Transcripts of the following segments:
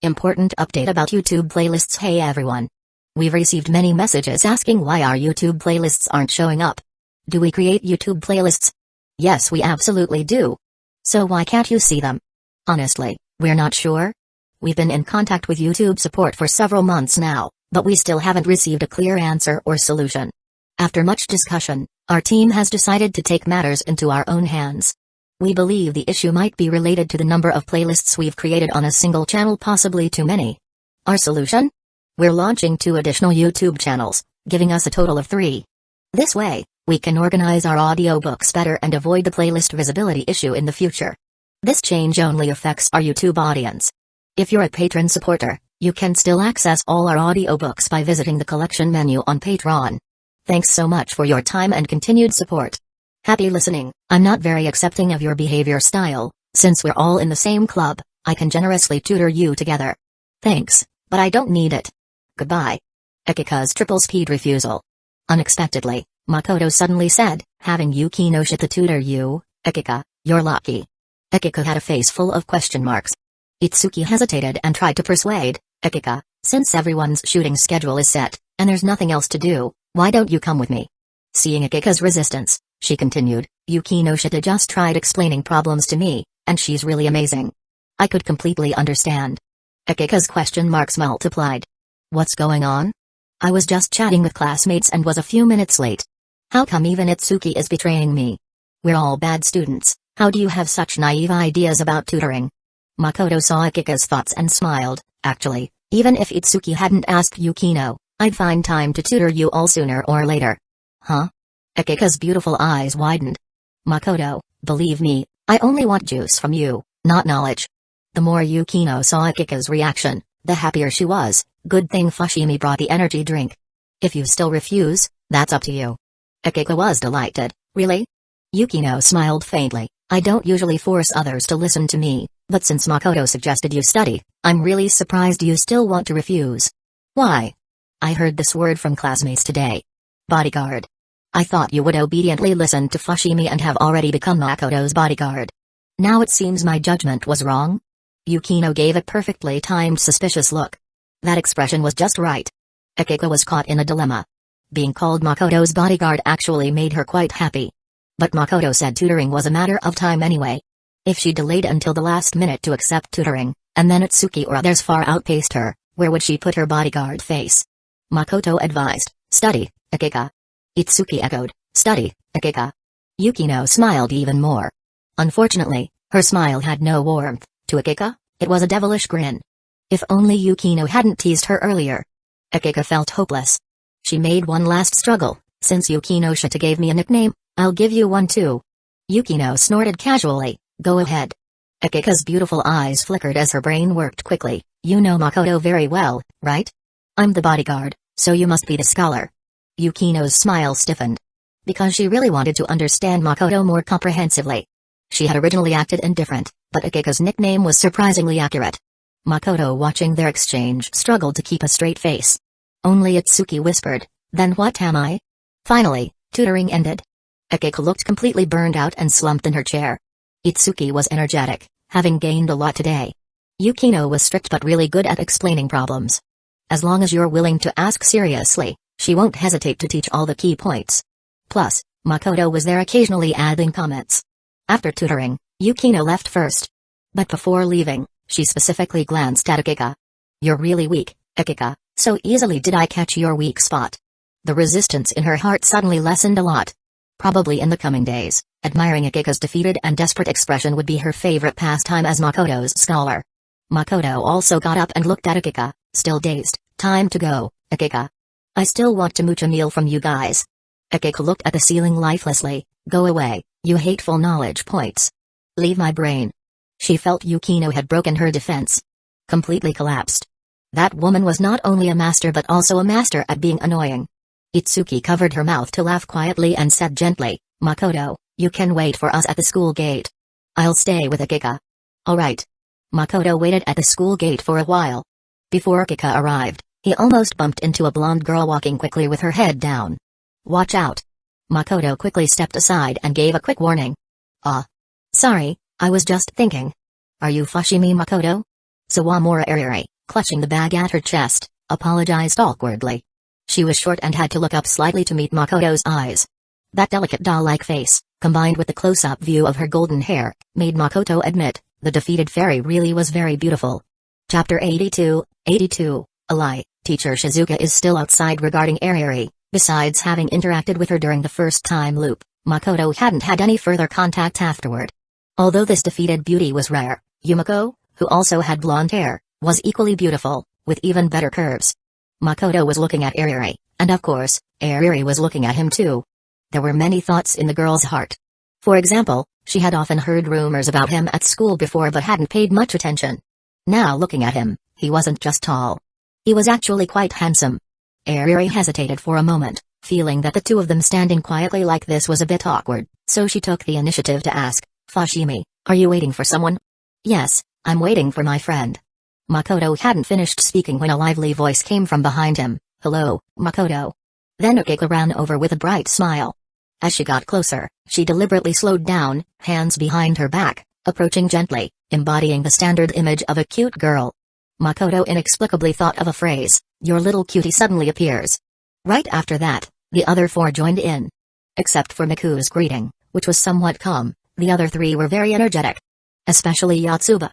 Important update about YouTube playlists. Hey everyone. We've received many messages asking why our YouTube playlists aren't showing up. Do we create YouTube playlists? Yes, we absolutely do. So why can't you see them? Honestly, we're not sure. We've been in contact with YouTube support for several months now, but we still haven't received a clear answer or solution. After much discussion, our team has decided to take matters into our own hands. We believe the issue might be related to the number of playlists we've created on a single channel, possibly too many. Our solution? We're launching 2 additional YouTube channels, giving us a total of 3. This way, we can organize our audiobooks better and avoid the playlist visibility issue in the future. This change only affects our YouTube audience. If you're a patron supporter, you can still access all our audiobooks by visiting the collection menu on Patreon. Thanks so much for your time and continued support. Happy listening. I'm not very accepting of your behavior style. Since we're all in the same club, I can generously tutor you together. Thanks, but I don't need it. Goodbye. Akika's triple speed refusal. Unexpectedly, Makoto suddenly said, having Yuki no Shita tutor you, Akika, you're lucky. Akika had a face full of question marks. Itsuki hesitated and tried to persuade, Akika, since everyone's shooting schedule is set, and there's nothing else to do, why don't you come with me? Seeing Akika's resistance, she continued, Yuki no Shita just tried explaining problems to me, and she's really amazing. I could completely understand. Akika's question marks multiplied. What's going on? I was just chatting with classmates and was a few minutes late. How come even Itsuki is betraying me? We're all bad students, how do you have such naive ideas about tutoring? Makoto saw Akika's thoughts and smiled, actually, even if Itsuki hadn't asked Yukino, I'd find time to tutor you all sooner or later. Huh? Akika's beautiful eyes widened. Makoto, believe me, I only want juice from you, not knowledge. The more Yukino saw Akika's reaction, the happier she was. Good thing Fushimi brought the energy drink. If you still refuse, that's up to you. Akika was delighted. Really? Yukino smiled faintly. I don't usually force others to listen to me, but since Makoto suggested you study, I'm really surprised you still want to refuse. Why? I heard this word from classmates today. Bodyguard. I thought you would obediently listen to Fushimi and have already become Makoto's bodyguard. Now it seems my judgment was wrong? Yukino gave a perfectly timed suspicious look. That expression was just right. Akika was caught in a dilemma. Being called Makoto's bodyguard actually made her quite happy. But Makoto said tutoring was a matter of time anyway. If she delayed until the last minute to accept tutoring, and then Itsuki or others far outpaced her, where would she put her bodyguard face? Makoto advised, study, Akika. Itsuki echoed, study, Akika. Yukino smiled even more. Unfortunately, her smile had no warmth. To Akika, it was a devilish grin. If only Yukino hadn't teased her earlier. Akika felt hopeless. She made one last struggle, since Yukino Shita gave me a nickname, I'll give you one too. Yukino snorted casually, go ahead. Akika's beautiful eyes flickered as her brain worked quickly, you know Makoto very well, right? I'm the bodyguard, so you must be the scholar. Yukino's smile stiffened. Because she really wanted to understand Makoto more comprehensively. She had originally acted indifferent, but Akika's nickname was surprisingly accurate. Makoto, watching their exchange, struggled to keep a straight face. Only Itsuki whispered, then what am I? Finally, tutoring ended. Akika looked completely burned out and slumped in her chair. Itsuki was energetic, having gained a lot today. Yukino was strict but really good at explaining problems. As long as you're willing to ask seriously, she won't hesitate to teach all the key points. Plus, Makoto was there occasionally adding comments. After tutoring, Yukino left first. But before leaving, she specifically glanced at Akika. You're really weak, Akika, so easily did I catch your weak spot. The resistance in her heart suddenly lessened a lot. Probably in the coming days, admiring Akika's defeated and desperate expression would be her favorite pastime as Makoto's scholar. Makoto also got up and looked at Akika, still dazed. Time to go, Akika. I still want to mooch a meal from you guys. Akika looked at the ceiling lifelessly. Go away, you hateful knowledge points. Leave my brain. She felt Yukino had broken her defense. Completely collapsed. That woman was not only a master but also a master at being annoying. Itsuki covered her mouth to laugh quietly and said gently, Makoto, you can wait for us at the school gate. I'll stay with Akika. Alright. Makoto waited at the school gate for a while. Before Akika arrived, he almost bumped into a blonde girl walking quickly with her head down. Watch out. Makoto quickly stepped aside and gave a quick warning. Sorry, I was just thinking. Are you Fushimi Makoto? Sawamura Ariri, clutching the bag at her chest, apologized awkwardly. She was short and had to look up slightly to meet Makoto's eyes. That delicate doll-like face, combined with the close-up view of her golden hair, made Makoto admit, the defeated fairy really was very beautiful. Chapter 82, a lie. Teacher Shizuka is still outside regarding Ariri. Besides having interacted with her during the first time loop, Makoto hadn't had any further contact afterward. Although this defeated beauty was rare, Yumiko, who also had blonde hair, was equally beautiful, with even better curves. Makoto was looking at Ariri, and of course, Ariri was looking at him too. There were many thoughts in the girl's heart. For example, she had often heard rumors about him at school before but hadn't paid much attention. Now looking at him, he wasn't just tall. He was actually quite handsome. Ariri hesitated for a moment, feeling that the two of them standing quietly like this was a bit awkward, so she took the initiative to ask, Fushimi, are you waiting for someone? Yes, I'm waiting for my friend. Makoto hadn't finished speaking when a lively voice came from behind him. Hello, Makoto. Then Akiko ran over with a bright smile. As she got closer, she deliberately slowed down, hands behind her back, approaching gently, embodying the standard image of a cute girl. Makoto inexplicably thought of a phrase, your little cutie suddenly appears. Right after that, the other four joined in. Except for Miku's greeting, which was somewhat calm, the other three were very energetic. Especially Yotsuba.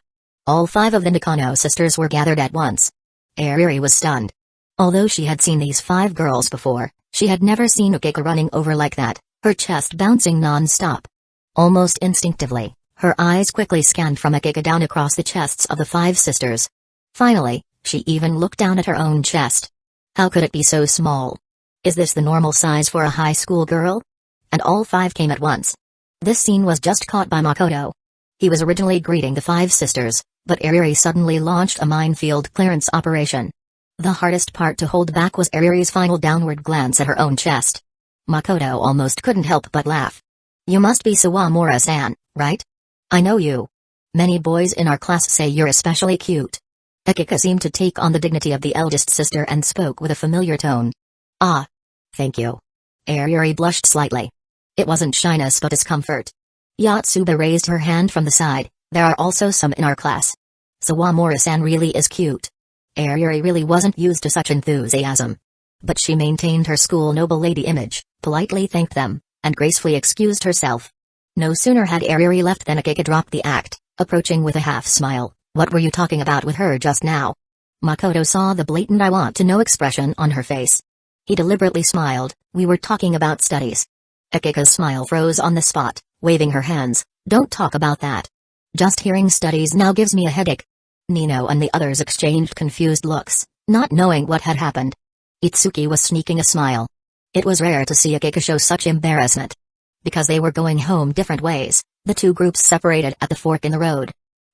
All five of the Nakano sisters were gathered at once. Ariri was stunned. Although she had seen these five girls before, she had never seen Akiko running over like that, her chest bouncing non-stop. Almost instinctively, her eyes quickly scanned from Akiko down across the chests of the five sisters. Finally, she even looked down at her own chest. How could it be so small? Is this the normal size for a high school girl? And all five came at once. This scene was just caught by Makoto. He was originally greeting the five sisters, but Ariri suddenly launched a minefield clearance operation. The hardest part to hold back was Ariri's final downward glance at her own chest. Makoto almost couldn't help but laugh. You must be Sawamura-san, right? I know you. Many boys in our class say you're especially cute. Akiko seemed to take on the dignity of the eldest sister and spoke with a familiar tone. Ah. Thank you. Ariri blushed slightly. It wasn't shyness but discomfort. Yotsuba raised her hand from the side. There are also some in our class. Sawamura-san really is cute. Ariri really wasn't used to such enthusiasm. But she maintained her school noble lady image, politely thanked them, and gracefully excused herself. No sooner had Ariri left than Akiko dropped the act, approaching with a half-smile. What were you talking about with her just now? Makoto saw the blatant I want to know expression on her face. He deliberately smiled, we were talking about studies. Akiko's smile froze on the spot, waving her hands, don't talk about that. Just hearing studies now gives me a headache. Nino and the others exchanged confused looks, not knowing what had happened. Itsuki was sneaking a smile. It was rare to see Akiko show such embarrassment. Because they were going home different ways, the two groups separated at the fork in the road.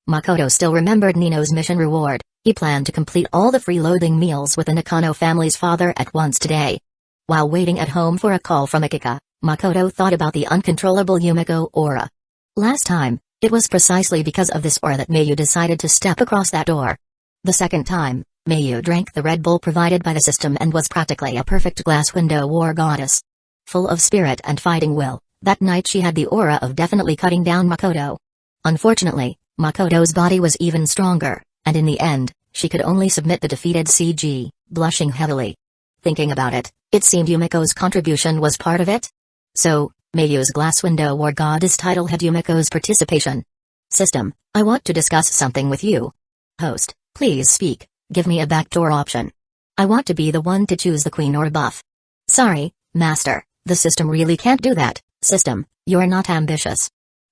Makoto still remembered Nino's mission reward. He planned to complete all the freeloading meals with the Nakano family's father at once today. While waiting at home for a call from Akiko, Makoto thought about the uncontrollable Yumiko aura. Last time, it was precisely because of this aura that Mayu decided to step across that door. The second time, Mayu drank the Red Bull provided by the system and was practically a perfect glass window war goddess. Full of spirit and fighting will, that night she had the aura of definitely cutting down Makoto. Unfortunately, Makoto's body was even stronger, and in the end, she could only submit the defeated CG, blushing heavily. Thinking about it, it seemed Yumiko's contribution was part of it? So, Mayu's glass window war goddess title had Yumiko's participation. System, I want to discuss something with you. Host, please speak, give me a backdoor option. I want to be the one to choose the queen or buff. Sorry, master, the system really can't do that. System, you're not ambitious.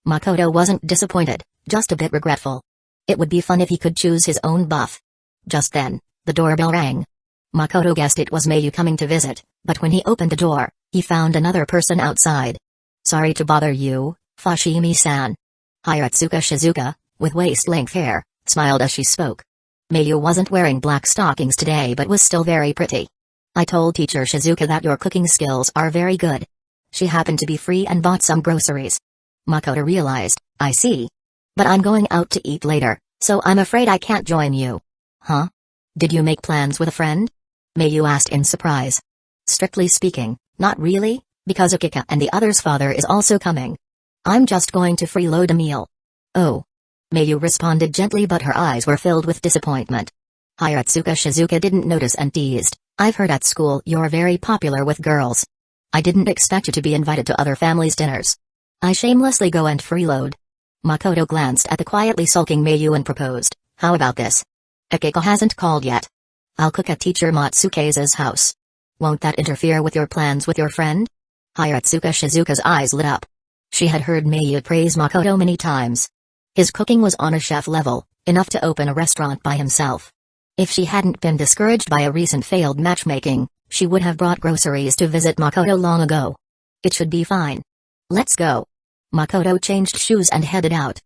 Makoto wasn't disappointed, just a bit regretful. It would be fun if he could choose his own buff. Just then, the doorbell rang. Makoto guessed it was Mayu coming to visit, but when he opened the door, he found another person outside. Sorry to bother you, Fushimi-san. Hiratsuka Shizuka, with waist-length hair, smiled as she spoke. Mayu wasn't wearing black stockings today but was still very pretty. I told teacher Shizuka that your cooking skills are very good. She happened to be free and bought some groceries. Makoto realized, I see. But I'm going out to eat later, so I'm afraid I can't join you. Huh? Did you make plans with a friend? Mayu asked in surprise. Strictly speaking, not really, because Akiko and the other's father is also coming. I'm just going to freeload a meal. Oh. Mayu responded gently but her eyes were filled with disappointment. Hiratsuka Shizuka didn't notice and teased, "I've heard at school you're very popular with girls. I didn't expect you to be invited to other families' dinners." I shamelessly go and freeload. Makoto glanced at the quietly sulking Mayu and proposed, "How about this? Akiko hasn't called yet. I'll cook at teacher Matsuke's house. Won't that interfere with your plans with your friend?" Hiratsuka Shizuka's eyes lit up. She had heard Mayu praise Makoto many times. His cooking was on a chef level, enough to open a restaurant by himself. If she hadn't been discouraged by a recent failed matchmaking, she would have brought groceries to visit Makoto long ago. It should be fine. "Let's go." Makoto changed shoes and headed out.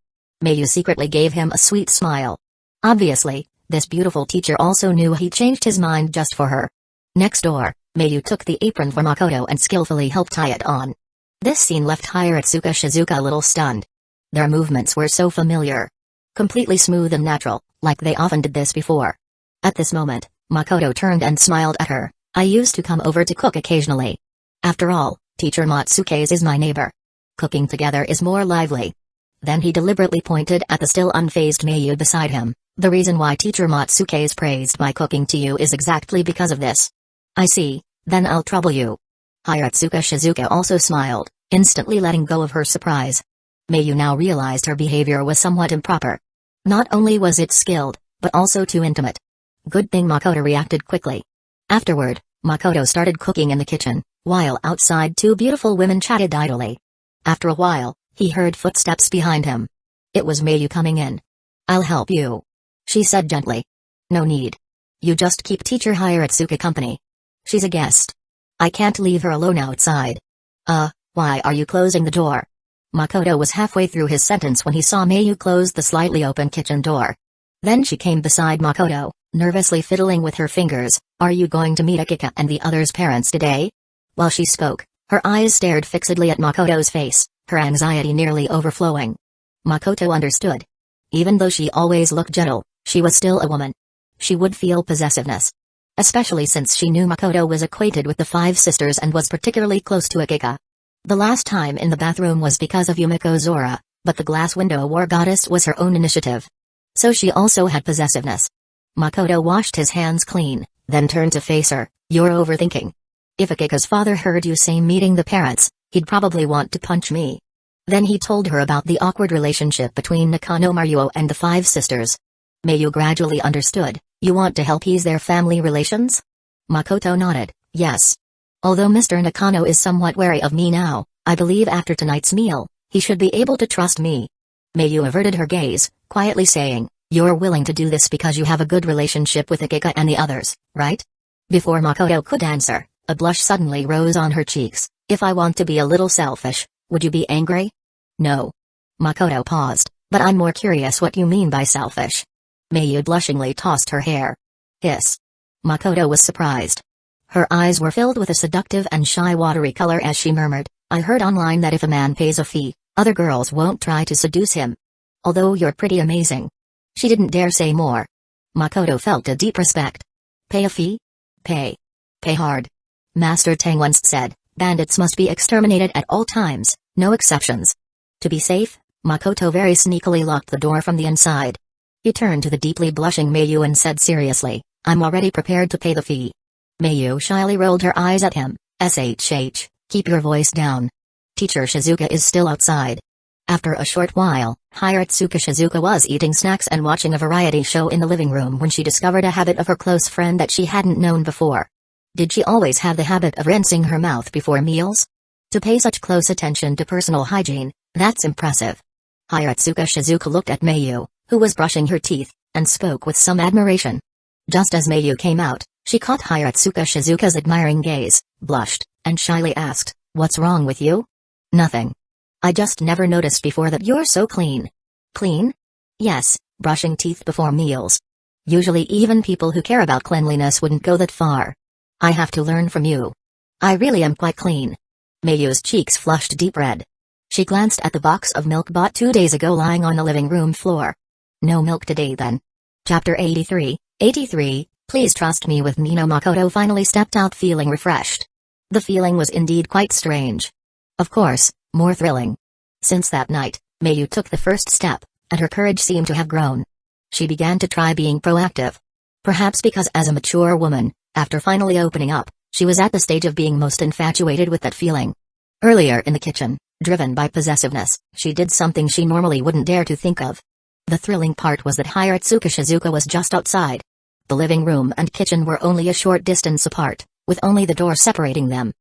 Mayu secretly gave him a sweet smile. Obviously, this beautiful teacher also knew he changed his mind just for her. Next door, Mayu took the apron for Makoto and skillfully helped tie it on. This scene left Hiratsuka Shizuka a little stunned. Their movements were so familiar. Completely smooth and natural, like they often did this before. At this moment, Makoto turned and smiled at her. "I used to come over to cook occasionally. After all, teacher Matsuke's is my neighbor. Cooking together is more lively." Then he deliberately pointed at the still unfazed Mayu beside him. "The reason why teacher Matsuke's praised my cooking to you is exactly because of this." "I see, then I'll trouble you." Hiratsuka Shizuka also smiled, instantly letting go of her surprise. Mayu now realized her behavior was somewhat improper. Not only was it skilled, but also too intimate. Good thing Makoto reacted quickly. Afterward, Makoto started cooking in the kitchen, while outside two beautiful women chatted idly. After a while, he heard footsteps behind him. It was Mayu coming in. "I'll help you," she said gently. "No need. You just keep teacher Hiratsuka company. She's a guest. I can't leave her alone outside." Why are you closing the door?" Makoto was halfway through his sentence when he saw Mayu close the slightly open kitchen door. Then she came beside Makoto, nervously fiddling with her fingers. "Are you going to meet Akiko and the others' parents today?" While she spoke, her eyes stared fixedly at Makoto's face, her anxiety nearly overflowing. Makoto understood. Even though she always looked gentle, she was still a woman. She would feel possessiveness. Especially since she knew Makoto was acquainted with the five sisters and was particularly close to Akiko. The last time in the bathroom was because of Yumiko's aura, but the glass window war goddess was her own initiative. So she also had possessiveness. Makoto washed his hands clean, then turned to face her. "You're overthinking. If Akiko's father heard you say meeting the parents, he'd probably want to punch me." Then he told her about the awkward relationship between Nakano Maruo and the five sisters. Mayu gradually understood. "You want to help ease their family relations?" Makoto nodded, "Yes. Although Mr. Nakano is somewhat wary of me now, I believe after tonight's meal, he should be able to trust me." Mayu averted her gaze, quietly saying, "You're willing to do this because you have a good relationship with Akiko and the others, right?" Before Makoto could answer, a blush suddenly rose on her cheeks. "If I want to be a little selfish, would you be angry?" "No." Makoto paused, "But I'm more curious what you mean by selfish." Mayu blushingly tossed her hair. "Hiss." Makoto was surprised. Her eyes were filled with a seductive and shy watery color as she murmured, "I heard online that if a man pays a fee, other girls won't try to seduce him. Although you're pretty amazing." She didn't dare say more. Makoto felt a deep respect. "Pay a fee? Pay. Pay hard. Master Tang once said, bandits must be exterminated at all times, no exceptions." To be safe, Makoto very sneakily locked the door from the inside. He turned to the deeply blushing Mayu and said seriously, "I'm already prepared to pay the fee." Mayu shyly rolled her eyes at him. "Shh, keep your voice down. Teacher Shizuka is still outside." After a short while, Hiratsuka Shizuka was eating snacks and watching a variety show in the living room when she discovered a habit of her close friend that she hadn't known before. Did she always have the habit of rinsing her mouth before meals? To pay such close attention to personal hygiene, that's impressive. Hiratsuka Shizuka looked at Mayu, who was brushing her teeth, and spoke with some admiration. Just as Mayu came out, she caught Hiratsuka Shizuka's admiring gaze, blushed, and shyly asked, "What's wrong with you?" "Nothing. I just never noticed before that you're so clean." "Clean?" "Yes, brushing teeth before meals. Usually even people who care about cleanliness wouldn't go that far. I have to learn from you. I really am quite clean." Mayu's cheeks flushed deep red. She glanced at the box of milk bought 2 days ago lying on the living room floor. "No milk today then." Chapter 83, Please trust me with Nino. Makoto finally stepped out feeling refreshed. The feeling was indeed quite strange. Of course, more thrilling. Since that night, Mayu took the first step, and her courage seemed to have grown. She began to try being proactive. Perhaps because as a mature woman, after finally opening up, she was at the stage of being most infatuated with that feeling. Earlier in the kitchen, driven by possessiveness, she did something she normally wouldn't dare to think of. The thrilling part was that Hiratsuka Shizuka was just outside. The living room and kitchen were only a short distance apart, with only the door separating them.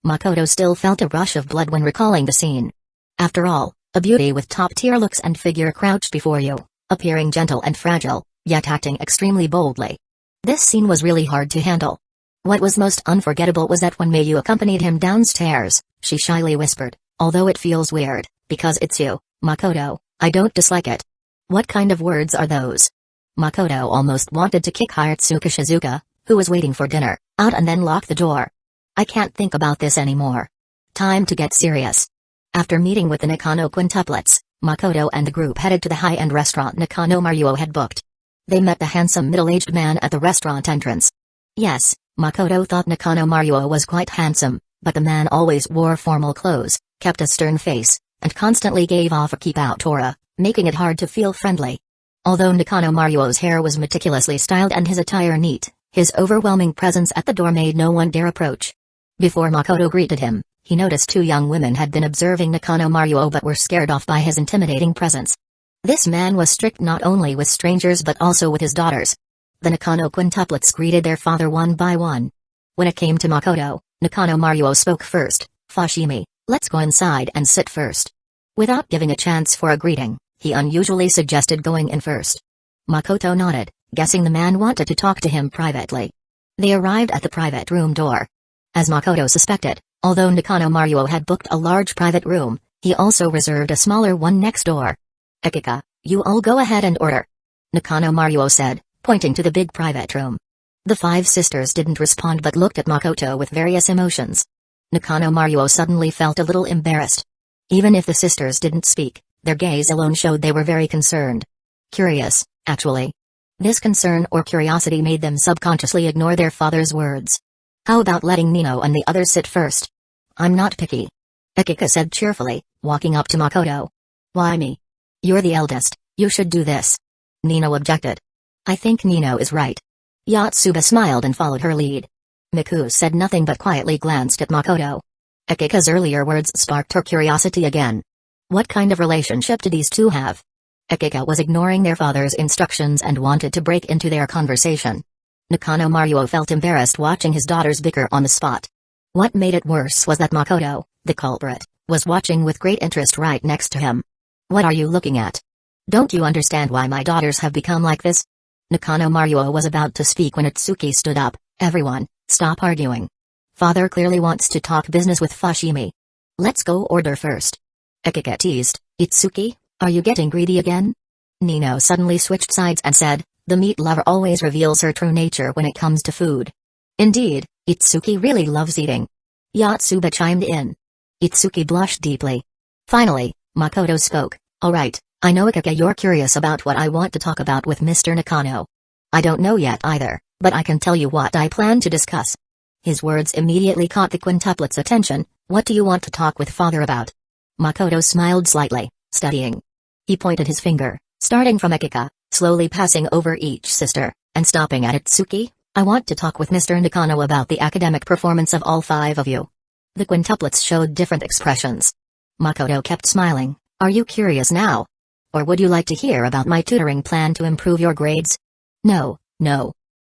Makoto still felt a rush of blood when recalling the scene. After all, a beauty with top-tier looks and figure crouched before you, appearing gentle and fragile, yet acting extremely boldly. This scene was really hard to handle. What was most unforgettable was that when Mayu accompanied him downstairs, she shyly whispered, "Although it feels weird, because it's you, Makoto, I don't dislike it." What kind of words are those? Makoto almost wanted to kick Hiratsuka Shizuka, who was waiting for dinner, out and then lock the door. I can't think about this anymore. Time to get serious. After meeting with the Nakano quintuplets, Makoto and the group headed to the high-end restaurant Nakano Maruo had booked. They met the handsome middle-aged man at the restaurant entrance. Yes, Makoto thought Nakano Maruo was quite handsome, but the man always wore formal clothes, kept a stern face, and constantly gave off a keep-out aura, making it hard to feel friendly. Although Nakano Maruo's hair was meticulously styled and his attire neat, his overwhelming presence at the door made no one dare approach. Before Makoto greeted him, he noticed two young women had been observing Nakano Maruo but were scared off by his intimidating presence. This man was strict not only with strangers but also with his daughters. The Nakano quintuplets greeted their father one by one. When it came to Makoto, Nakano Maruo spoke first. "Fushimi, let's go inside and sit first." Without giving a chance for a greeting, he unusually suggested going in first. Makoto nodded, guessing the man wanted to talk to him privately. They arrived at the private room door. As Makoto suspected, although Nakano Maruo had booked a large private room, he also reserved a smaller one next door. "Akika, you all go ahead and order," Nakano Maruo said, pointing to the big private room. The five sisters didn't respond but looked at Makoto with various emotions. Nakano Maruo suddenly felt a little embarrassed. Even if the sisters didn't speak, their gaze alone showed they were very concerned. Curious, actually. This concern or curiosity made them subconsciously ignore their father's words. "How about letting Nino and the others sit first?" "I'm not picky," Akika said cheerfully, walking up to Makoto. "Why me? You're the eldest, you should do this." Nino objected. "I think Nino is right." Yotsuba smiled and followed her lead. Miku said nothing but quietly glanced at Makoto. Akika's earlier words sparked her curiosity again. What kind of relationship do these two have? Akika was ignoring their father's instructions and wanted to break into their conversation. Nakano Maruo felt embarrassed watching his daughters bicker on the spot. What made it worse was that Makoto, the culprit, was watching with great interest right next to him. "What are you looking at? Don't you understand why my daughters have become like this?" Nakano Maruo was about to speak when Itsuki stood up. "Everyone, stop arguing. Father clearly wants to talk business with Fushimi. Let's go order first." Akika teased, "Itsuki, are you getting greedy again?" Nino suddenly switched sides and said, "The meat lover always reveals her true nature when it comes to food." Indeed, Itsuki really loves eating. Yotsuba chimed in. Itsuki blushed deeply. Finally, Makoto spoke. "All right, I know Akika you're curious about what I want to talk about with Mr. Nakano. I don't know yet either, but I can tell you what I plan to discuss." His words immediately caught the quintuplets' attention. "What do you want to talk with father about?" Makoto smiled slightly, studying. He pointed his finger, starting from Akika, slowly passing over each sister, and stopping at Itsuki. "I want to talk with Mr. Nakano about the academic performance of all five of you." The quintuplets showed different expressions. Makoto kept smiling. "Are you curious now? Or would you like to hear about my tutoring plan to improve your grades?" No.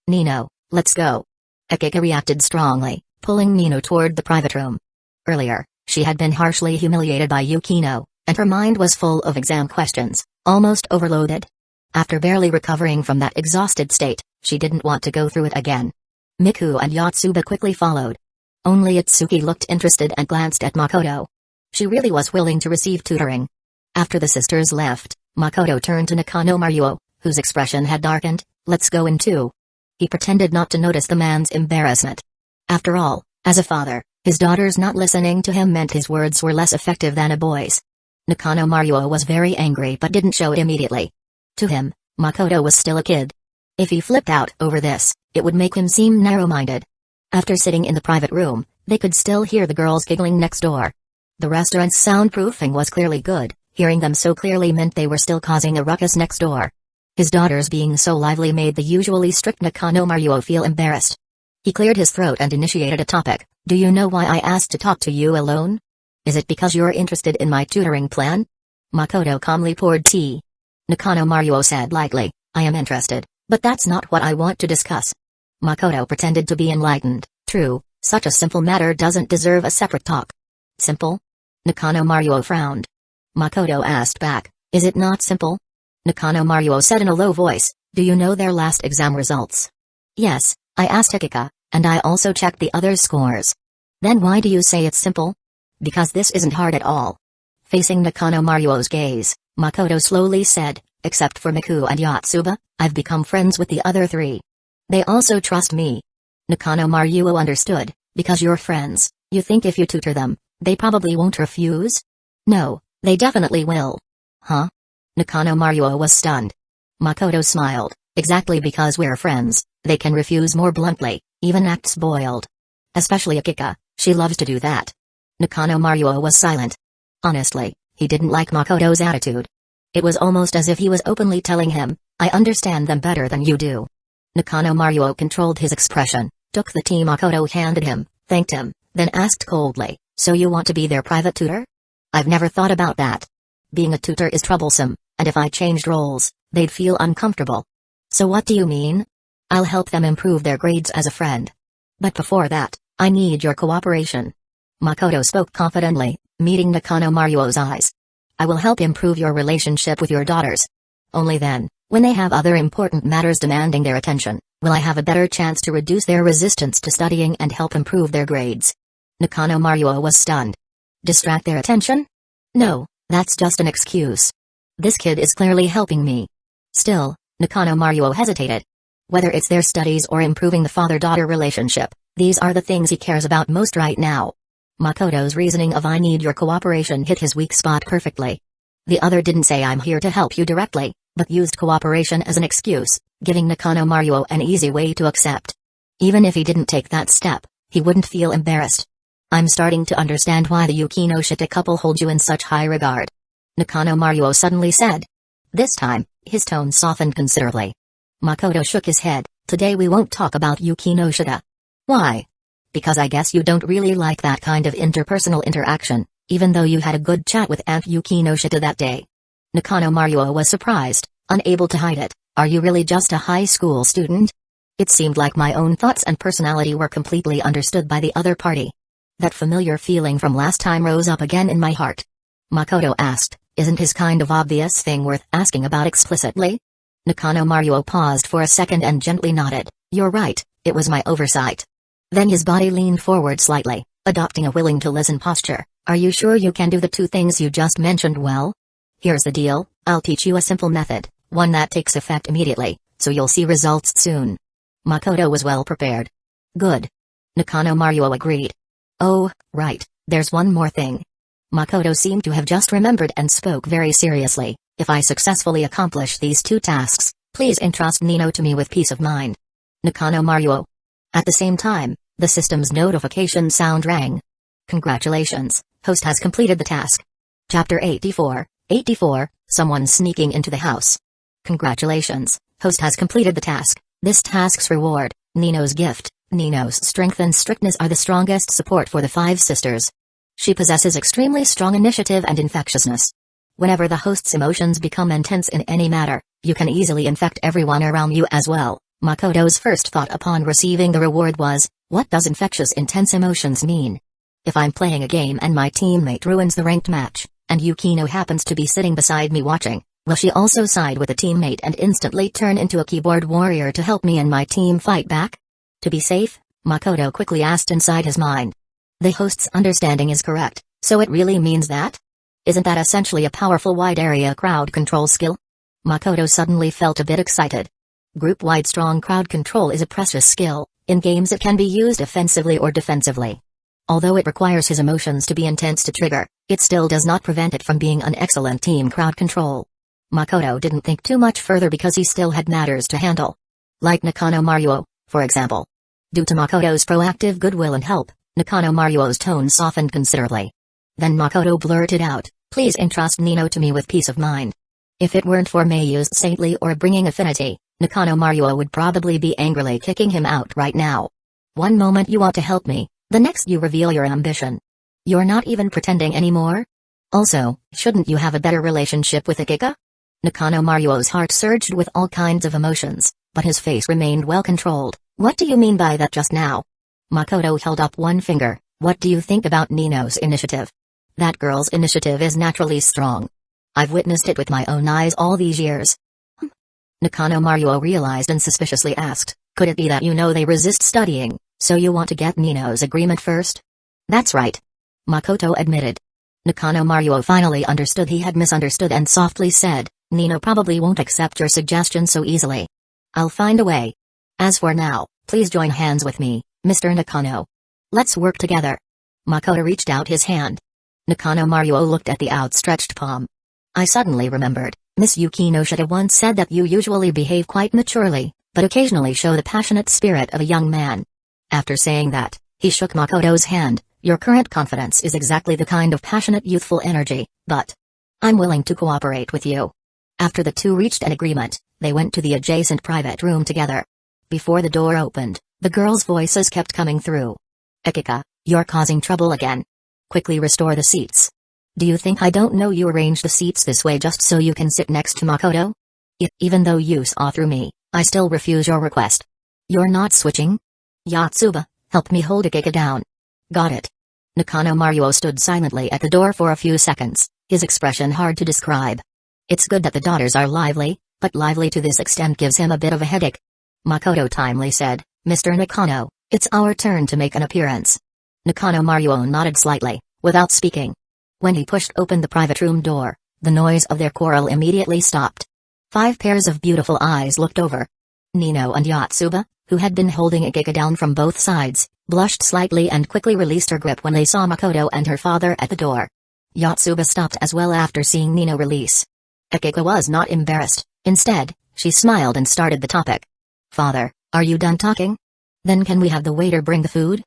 Nino, let's go." Akika reacted strongly, pulling Nino toward the private room. Earlier, she had been harshly humiliated by Yukino, and her mind was full of exam questions, almost overloaded. After barely recovering from that exhausted state, she didn't want to go through it again. Miku and Yotsuba quickly followed. Only Itsuki looked interested and glanced at Makoto. She really was willing to receive tutoring. After the sisters left, Makoto turned to Nakano Maruo, whose expression had darkened. "Let's go in too." He pretended not to notice the man's embarrassment. After all, as a father, his daughters not listening to him meant his words were less effective than a boy's. Nakano Maruo was very angry but didn't show it immediately. To him, Makoto was still a kid. If he flipped out over this, it would make him seem narrow-minded. After sitting in the private room, they could still hear the girls giggling next door. The restaurant's soundproofing was clearly good. Hearing them so clearly meant they were still causing a ruckus next door. His daughters being so lively made the usually strict Nakano Maruo feel embarrassed. He cleared his throat and initiated a topic. Do you know why I asked to talk to you alone? Is it because you're interested in my tutoring plan? Makoto calmly poured tea. Nakano Maruo said lightly, I am interested, but that's not what I want to discuss. Makoto pretended to be enlightened. True, such a simple matter doesn't deserve a separate talk. Simple? Nakano Maruo frowned. Makoto asked back, is it not simple? Nakano Maruo said in a low voice, do you know their last exam results? Yes, I asked Akika, and I also checked the others' scores. Then why do you say it's simple? Because this isn't hard at all. Facing Nakano Maruo's gaze, Makoto slowly said, except for Miku and Yotsuba, I've become friends with the other three. They also trust me. Nakano Maruo understood, because you're friends, you think if you tutor them, they probably won't refuse? No, they definitely will. Huh? Nakano Maruo was stunned. Makoto smiled, exactly because we're friends, they can refuse more bluntly, even act spoiled. Especially Akika, she loves to do that. Nakano Maruo was silent. Honestly, he didn't like Makoto's attitude. It was almost as if he was openly telling him, I understand them better than you do. Nakano Maruo controlled his expression, took the tea Makoto handed him, thanked him, then asked coldly, so you want to be their private tutor? I've never thought about that. Being a tutor is troublesome, and if I changed roles, they'd feel uncomfortable. So what do you mean? I'll help them improve their grades as a friend. But before that, I need your cooperation. Makoto spoke confidently, meeting Nakano Maruo's eyes. I will help improve your relationship with your daughters. Only then, when they have other important matters demanding their attention, will I have a better chance to reduce their resistance to studying and help improve their grades. Nakano Maruo was stunned. Distract their attention? No, that's just an excuse. This kid is clearly helping me. Still, Nakano Maruo hesitated. Whether it's their studies or improving the father-daughter relationship, these are the things he cares about most right now. Makoto's reasoning of I need your cooperation hit his weak spot perfectly. The other didn't say I'm here to help you directly, but used cooperation as an excuse, giving Nakano Maruo an easy way to accept. Even if he didn't take that step, he wouldn't feel embarrassed. I'm starting to understand why the Yukino Shita couple hold you in such high regard. Nakano Maruo suddenly said. This time, his tone softened considerably. Makoto shook his head, today we won't talk about Yukino Shita. Why? Because I guess you don't really like that kind of interpersonal interaction, even though you had a good chat with Aunt Yukino Shita that day. Nakano Maruo was surprised, unable to hide it. Are you really just a high school student? It seemed like my own thoughts and personality were completely understood by the other party. That familiar feeling from last time rose up again in my heart. Makoto asked, isn't his kind of obvious thing worth asking about explicitly? Nakano Maruo paused for a second and gently nodded, you're right, it was my oversight. Then his body leaned forward slightly, adopting a willing-to-listen posture. Are you sure you can do the two things you just mentioned well? Here's the deal, I'll teach you a simple method, one that takes effect immediately, so you'll see results soon. Makoto was well prepared. Good. Nakano Maruo agreed. Oh, right, there's one more thing. Makoto seemed to have just remembered and spoke very seriously. If I successfully accomplish these two tasks, please entrust Nino to me with peace of mind. Nakano Maruo. At the same time, the system's notification sound rang. Congratulations, host has completed the task. Chapter 84, someone sneaking into the house. Congratulations, host has completed the task. This task's reward, Nino's gift. Nino's strength and strictness are the strongest support for the five sisters. She possesses extremely strong initiative and infectiousness. Whenever the host's emotions become intense in any matter, you can easily infect everyone around you as well. Makoto's first thought upon receiving the reward was, what does infectious intense emotions mean? If I'm playing a game and my teammate ruins the ranked match, and Yukino happens to be sitting beside me watching, will she also side with a teammate and instantly turn into a keyboard warrior to help me and my team fight back? To be safe, Makoto quickly asked inside his mind. The host's understanding is correct, so it really means that? Isn't that essentially a powerful wide-area crowd control skill? Makoto suddenly felt a bit excited. Group-wide strong crowd control is a precious skill. In games it can be used offensively or defensively. Although it requires his emotions to be intense to trigger, it still does not prevent it from being an excellent team crowd control. Makoto didn't think too much further because he still had matters to handle. Like Nakano Maruo, for example. Due to Makoto's proactive goodwill and help, Nakano Maruo's tone softened considerably. Then Makoto blurted out, please entrust Nino to me with peace of mind. If it weren't for Mayu's saintly or bringing affinity, Nakano Maruo would probably be angrily kicking him out right now. One moment you want to help me, the next you reveal your ambition. You're not even pretending anymore? Also, shouldn't you have a better relationship with Akika? Nakano Maruo's heart surged with all kinds of emotions, but his face remained well controlled. What do you mean by that just now? Makoto held up one finger. What do you think about Nino's initiative? That girl's initiative is naturally strong. I've witnessed it with my own eyes all these years. Nakano Maruo realized and suspiciously asked, could it be that you know they resist studying, so you want to get Nino's agreement first? That's right. Makoto admitted. Nakano Maruo finally understood he had misunderstood and softly said, Nino probably won't accept your suggestion so easily. I'll find a way. As for now, please join hands with me, Mr. Nakano. Let's work together. Makoto reached out his hand. Nakano Maruo looked at the outstretched palm. I suddenly remembered, Miss Yukino Shida once said that you usually behave quite maturely, but occasionally show the passionate spirit of a young man. After saying that, he shook Makoto's hand. Your current confidence is exactly the kind of passionate youthful energy, but I'm willing to cooperate with you. After the two reached an agreement, they went to the adjacent private room together. Before the door opened, the girls' voices kept coming through. Akika, you're causing trouble again. Quickly restore the seats. Do you think I don't know you arranged the seats this way just so you can sit next to Makoto? Even though you saw through me, I still refuse your request. You're not switching? Yotsuba, help me hold Akika down. Got it. Nakano Maruo stood silently at the door for a few seconds, his expression hard to describe. It's good that the daughters are lively, but lively to this extent gives him a bit of a headache. Makoto timely said, Mr. Nakano, it's our turn to make an appearance. Nakano Maruo nodded slightly, without speaking. When he pushed open the private room door, the noise of their quarrel immediately stopped. 5 pairs of beautiful eyes looked over. Nino and Yotsuba, who had been holding Akika down from both sides, blushed slightly and quickly released her grip when they saw Makoto and her father at the door. Yotsuba stopped as well after seeing Nino release. Akika was not embarrassed, instead, she smiled and started the topic. Father, are you done talking? Then can we have the waiter bring the food?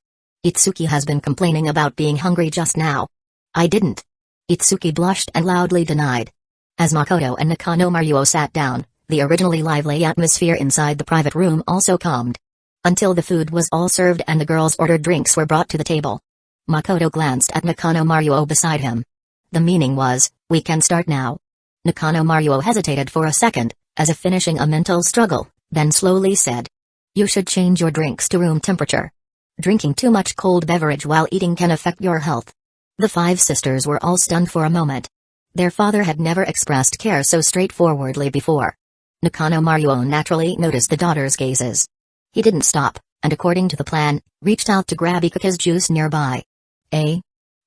Itsuki has been complaining about being hungry just now. I didn't. Itsuki blushed and loudly denied. As Makoto and Nakano Maruo sat down, the originally lively atmosphere inside the private room also calmed. Until the food was all served and the girls' ordered drinks were brought to the table. Makoto glanced at Nakano Maruo beside him. The meaning was, we can start now. Nakano Maruo hesitated for a second, as if finishing a mental struggle, then slowly said. You should change your drinks to room temperature. Drinking too much cold beverage while eating can affect your health. The 5 sisters were all stunned for a moment. Their father had never expressed care so straightforwardly before. Nakano Maruo naturally noticed the daughters' gazes. He didn't stop, and according to the plan, reached out to grab Akika's juice nearby.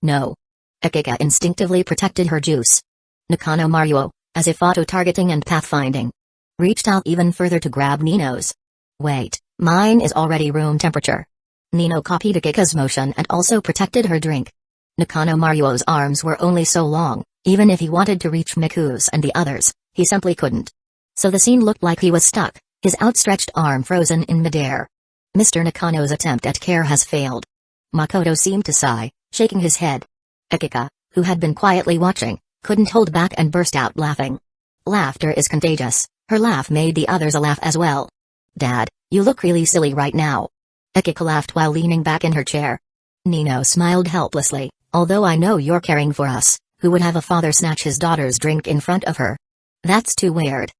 No. Akika instinctively protected her juice. Nakano Maruo, as if auto-targeting and pathfinding, reached out even further to grab Nino's. Wait, mine is already room temperature. Nino copied Akika's motion and also protected her drink. Nakano Maruo's arms were only so long, even if he wanted to reach Miku's and the others, he simply couldn't. So the scene looked like he was stuck, his outstretched arm frozen in midair. Mr. Nakano's attempt at care has failed. Makoto seemed to sigh, shaking his head. Akika, who had been quietly watching, couldn't hold back and burst out laughing. Laughter is contagious, her laugh made the others laugh as well. Dad, you look really silly right now. Akika laughed while leaning back in her chair. Nino smiled helplessly. Although I know you're caring for us, who would have a father snatch his daughter's drink in front of her? That's too weird.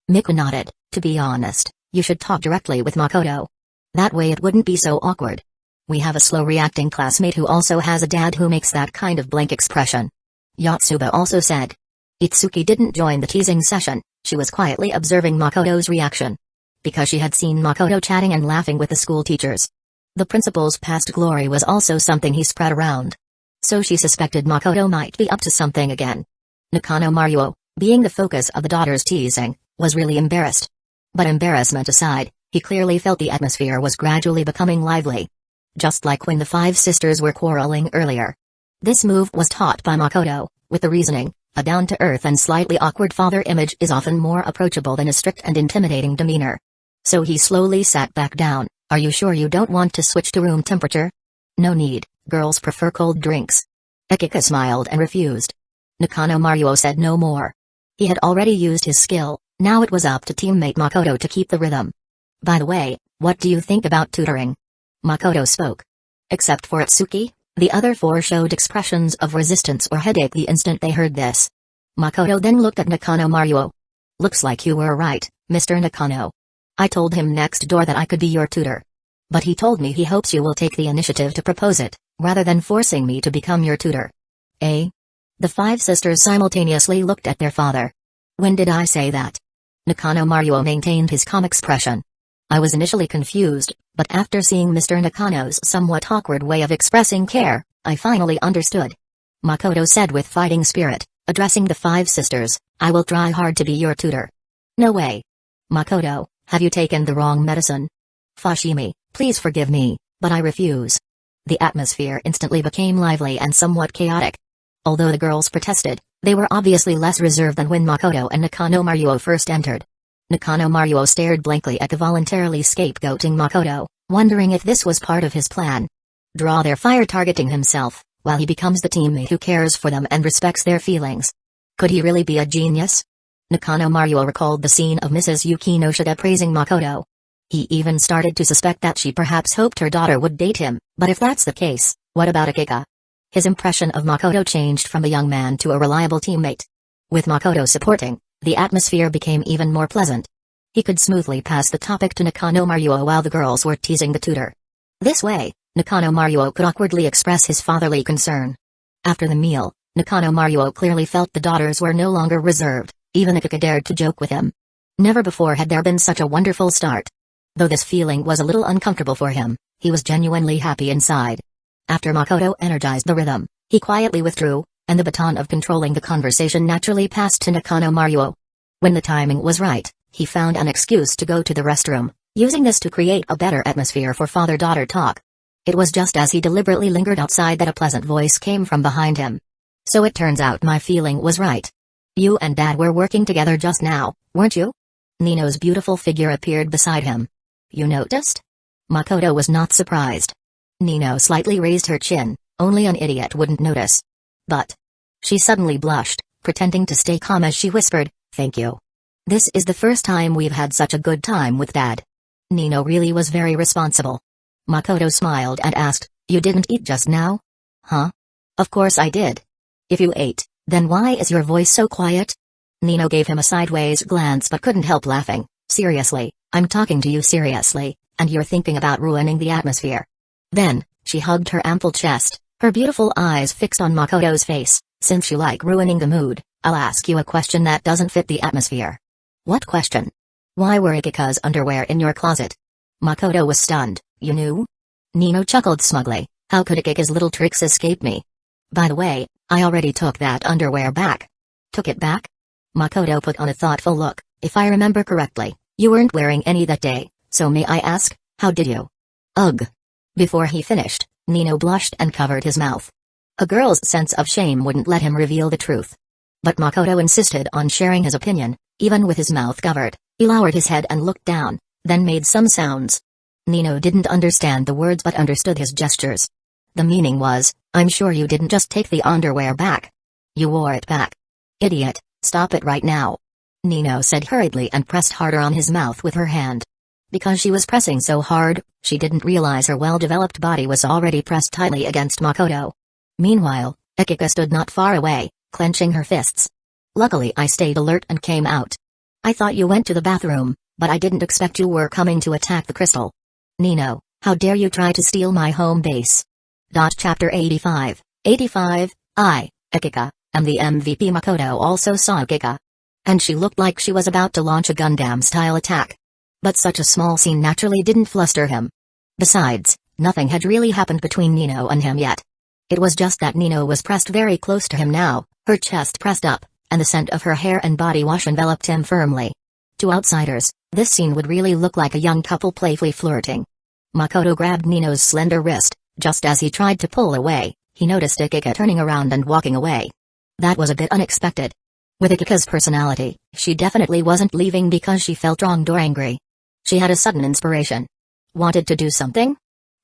Miku nodded. To be honest, you should talk directly with Makoto. That way it wouldn't be so awkward. We have a slow-reacting classmate who also has a dad who makes that kind of blank expression. Yotsuba also said. Itsuki didn't join the teasing session, she was quietly observing Makoto's reaction. Because she had seen Makoto chatting and laughing with the school teachers. The principal's past glory was also something he spread around. So she suspected Makoto might be up to something again. Nakano Maruo, being the focus of the daughters' teasing, was really embarrassed. But embarrassment aside, he clearly felt the atmosphere was gradually becoming lively. Just like when the 5 sisters were quarreling earlier. This move was taught by Makoto, with the reasoning, a down-to-earth and slightly awkward father image is often more approachable than a strict and intimidating demeanor. So he slowly sat back down. Are you sure you don't want to switch to room temperature? No need. Girls prefer cold drinks. Akika smiled and refused. Nakano Maruo said no more. He had already used his skill, now it was up to teammate Makoto to keep the rhythm. By the way, what do you think about tutoring? Makoto spoke. Except for Itsuki, the other four showed expressions of resistance or headache the instant they heard this. Makoto then looked at Nakano Maruo. Looks like you were right, Mr. Nakano. I told him next door that I could be your tutor. But he told me he hopes you will take the initiative to propose it, rather than forcing me to become your tutor. Eh? The five sisters simultaneously looked at their father. When did I say that? Nakano Maruo maintained his calm expression. I was initially confused, but after seeing Mr. Nakano's somewhat awkward way of expressing care, I finally understood. Makoto said with fighting spirit, addressing the five sisters, I will try hard to be your tutor. No way. Makoto, have you taken the wrong medicine? Fushimi, please forgive me, but I refuse. The atmosphere instantly became lively and somewhat chaotic. Although the girls protested, they were obviously less reserved than when Makoto and Nakano Maruo first entered. Nakano Maruo stared blankly at the voluntarily scapegoating Makoto, wondering if this was part of his plan. Draw their fire targeting himself, while he becomes the teammate who cares for them and respects their feelings. Could he really be a genius? Nakano Maruo recalled the scene of Mrs. Yuki Noshida praising Makoto. He even started to suspect that she perhaps hoped her daughter would date him, but if that's the case, what about Akika? His impression of Makoto changed from a young man to a reliable teammate. With Makoto supporting, the atmosphere became even more pleasant. He could smoothly pass the topic to Nakano Maruo while the girls were teasing the tutor. This way, Nakano Maruo could awkwardly express his fatherly concern. After the meal, Nakano Maruo clearly felt the daughters were no longer reserved, even Akika dared to joke with him. Never before had there been such a wonderful start. Though this feeling was a little uncomfortable for him, he was genuinely happy inside. After Makoto energized the rhythm, he quietly withdrew, and the baton of controlling the conversation naturally passed to Nakano Maruo. When the timing was right, he found an excuse to go to the restroom, using this to create a better atmosphere for father-daughter talk. It was just as he deliberately lingered outside that a pleasant voice came from behind him. So it turns out my feeling was right. You and Dad were working together just now, weren't you? Nino's beautiful figure appeared beside him. You noticed? Makoto was not surprised. Nino slightly raised her chin, only an idiot wouldn't notice. But she suddenly blushed, pretending to stay calm as she whispered, thank you. This is the first time we've had such a good time with Dad. Nino really was very responsible. Makoto smiled and asked, you didn't eat just now? Huh? Of course I did. If you ate, then why is your voice so quiet? Nino gave him a sideways glance but couldn't help laughing. Seriously, I'm talking to you seriously, and you're thinking about ruining the atmosphere. Then, she hugged her ample chest, her beautiful eyes fixed on Makoto's face. Since you like ruining the mood, I'll ask you a question that doesn't fit the atmosphere. What question? Why were Akika's underwear in your closet? Makoto was stunned. You knew? Nino chuckled smugly. How could Akika's little tricks escape me? By the way, I already took that underwear back. Took it back? Makoto put on a thoughtful look. If I remember correctly, you weren't wearing any that day, so may I ask, how did you? Ugh. Before he finished, Nino blushed and covered his mouth. A girl's sense of shame wouldn't let him reveal the truth. But Makoto insisted on sharing his opinion, even with his mouth covered. He lowered his head and looked down, then made some sounds. Nino didn't understand the words but understood his gestures. The meaning was, I'm sure you didn't just take the underwear back. You wore it back. Idiot, stop it right now. Nino said hurriedly and pressed harder on his mouth with her hand. Because she was pressing so hard, she didn't realize her well-developed body was already pressed tightly against Makoto. Meanwhile, Akika stood not far away, clenching her fists. Luckily I stayed alert and came out. I thought you went to the bathroom, but I didn't expect you were coming to attack the crystal. Nino, how dare you try to steal my home base? Chapter 85. Akika, am the MVP. Makoto also saw Akika. And she looked like she was about to launch a Gundam-style attack. But such a small scene naturally didn't fluster him. Besides, nothing had really happened between Nino and him yet. It was just that Nino was pressed very close to him now, her chest pressed up, and the scent of her hair and body wash enveloped him firmly. To outsiders, this scene would really look like a young couple playfully flirting. Makoto grabbed Nino's slender wrist. Just as he tried to pull away, he noticed Akika turning around and walking away. That was a bit unexpected. With Akika's personality, she definitely wasn't leaving because she felt wronged or angry. She had a sudden inspiration. Wanted to do something?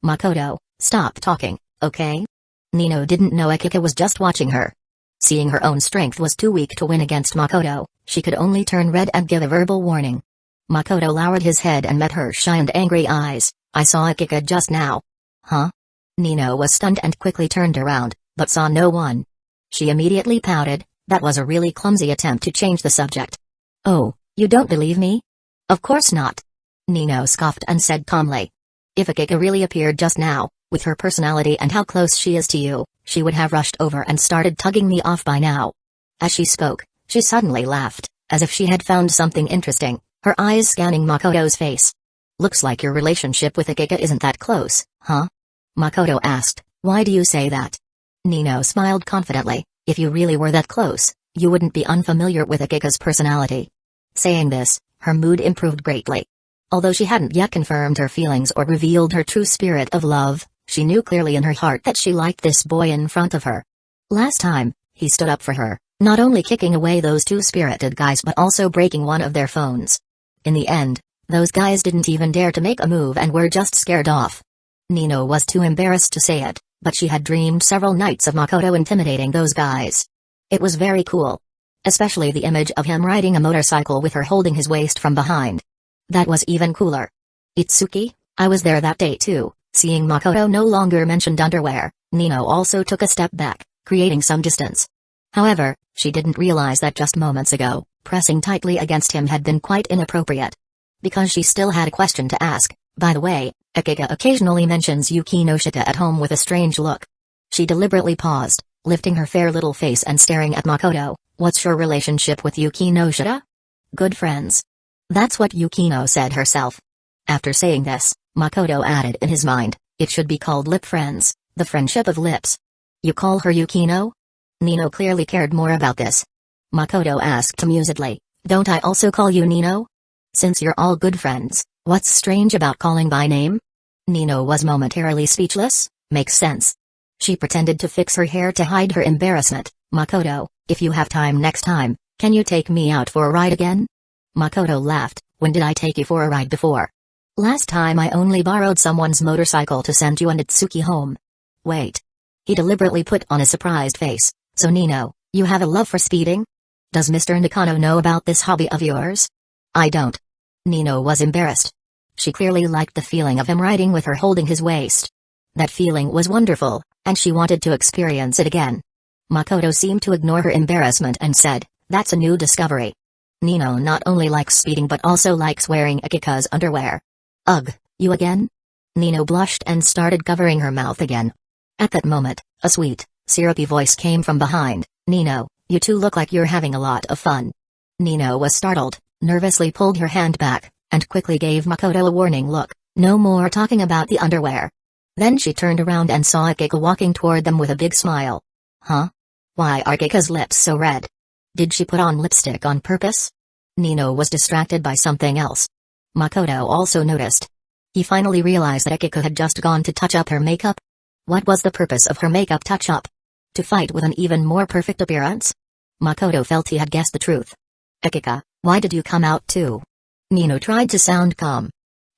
Makoto, stop talking, okay? Nino didn't know Akika was just watching her. Seeing her own strength was too weak to win against Makoto, she could only turn red and give a verbal warning. Makoto lowered his head and met her shy and angry eyes. I saw Akika just now. Huh? Nino was stunned and quickly turned around, but saw no one. She immediately pouted. That was a really clumsy attempt to change the subject. Oh, you don't believe me? Of course not. Nino scoffed and said calmly. If Akika really appeared just now, with her personality and how close she is to you, she would have rushed over and started tugging me off by now. As she spoke, she suddenly laughed, as if she had found something interesting, her eyes scanning Makoto's face. Looks like your relationship with Akika isn't that close, huh? Makoto asked, why do you say that? Nino smiled confidently, if you really were that close, you wouldn't be unfamiliar with Akika's personality. Saying this, her mood improved greatly. Although she hadn't yet confirmed her feelings or revealed her true spirit of love, she knew clearly in her heart that she liked this boy in front of her. Last time, he stood up for her, not only kicking away those two spirited guys but also breaking one of their phones. In the end, those guys didn't even dare to make a move and were just scared off. Nino was too embarrassed to say it, but she had dreamed several nights of Makoto intimidating those guys. It was very cool. Especially the image of him riding a motorcycle with her holding his waist from behind. That was even cooler. Itsuki, I was there that day too. Seeing Makoto no longer mentioned underwear, Nino also took a step back, creating some distance. However, she didn't realize that just moments ago, pressing tightly against him had been quite inappropriate. Because she still had a question to ask. By the way, Akika occasionally mentions Yuki no Shita at home with a strange look. She deliberately paused, lifting her fair little face and staring at Makoto. What's your relationship with Yuki no Shita? Good friends. That's what Yukino said herself. After saying this, Makoto added in his mind, it should be called lip friends, the friendship of lips. You call her Yukino? Nino clearly cared more about this. Makoto asked amusedly, don't I also call you Nino? Since you're all good friends, what's strange about calling by name? Nino was momentarily speechless. Makes sense. She pretended to fix her hair to hide her embarrassment. Makoto, if you have time next time, can you take me out for a ride again? Makoto laughed. When did I take you for a ride before? Last time I only borrowed someone's motorcycle to send you and Itsuki home. Wait. He deliberately put on a surprised face. So Nino, you have a love for speeding? Does Mr. Nakano know about this hobby of yours? I don't. Nino was embarrassed. She clearly liked the feeling of him riding with her holding his waist. That feeling was wonderful, and she wanted to experience it again. Makoto seemed to ignore her embarrassment and said, that's a new discovery. Nino not only likes speeding but also likes wearing Akika's underwear. Ugh, you again? Nino blushed and started covering her mouth again. At that moment, a sweet, syrupy voice came from behind. Nino, you two look like you're having a lot of fun. Nino was startled, nervously pulled her hand back, and quickly gave Makoto a warning look. No more talking about the underwear. Then she turned around and saw Akika walking toward them with a big smile. Huh? Why are Akika's lips so red? Did she put on lipstick on purpose? Nino was distracted by something else. Makoto also noticed. He finally realized that Akika had just gone to touch up her makeup. What was the purpose of her makeup touch-up? To fight with an even more perfect appearance? Makoto felt he had guessed the truth. Akika, why did you come out too? Nino tried to sound calm.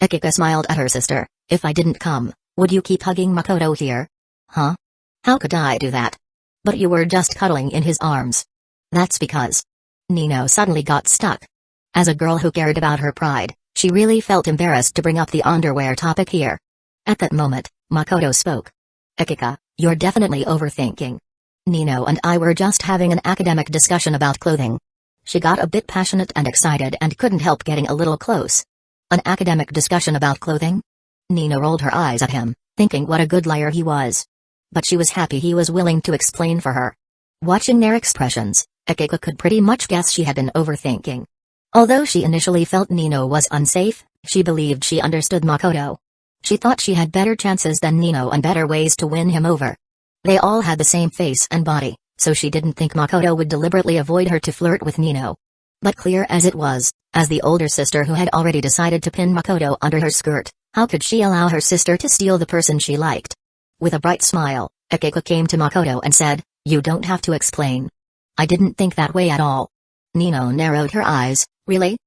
Akika smiled at her sister. If I didn't come, would you keep hugging Makoto here? Huh? How could I do that? But you were just cuddling in his arms. That's because. Nino suddenly got stuck. As a girl who cared about her pride, she really felt embarrassed to bring up the underwear topic here. At that moment, Makoto spoke. Akika, you're definitely overthinking. Nino and I were just having an academic discussion about clothing. She got a bit passionate and excited and couldn't help getting a little close. An academic discussion about clothing? Nino rolled her eyes at him, thinking what a good liar he was. But she was happy he was willing to explain for her. Watching their expressions, Akika could pretty much guess she had been overthinking. Although she initially felt Nino was unsafe, she believed she understood Makoto. She thought she had better chances than Nino and better ways to win him over. They all had the same face and body, so she didn't think Makoto would deliberately avoid her to flirt with Nino. But clear as it was, as the older sister who had already decided to pin Makoto under her skirt, how could she allow her sister to steal the person she liked? With a bright smile, Akika came to Makoto and said, you don't have to explain. I didn't think that way at all. Nino narrowed her eyes. Really?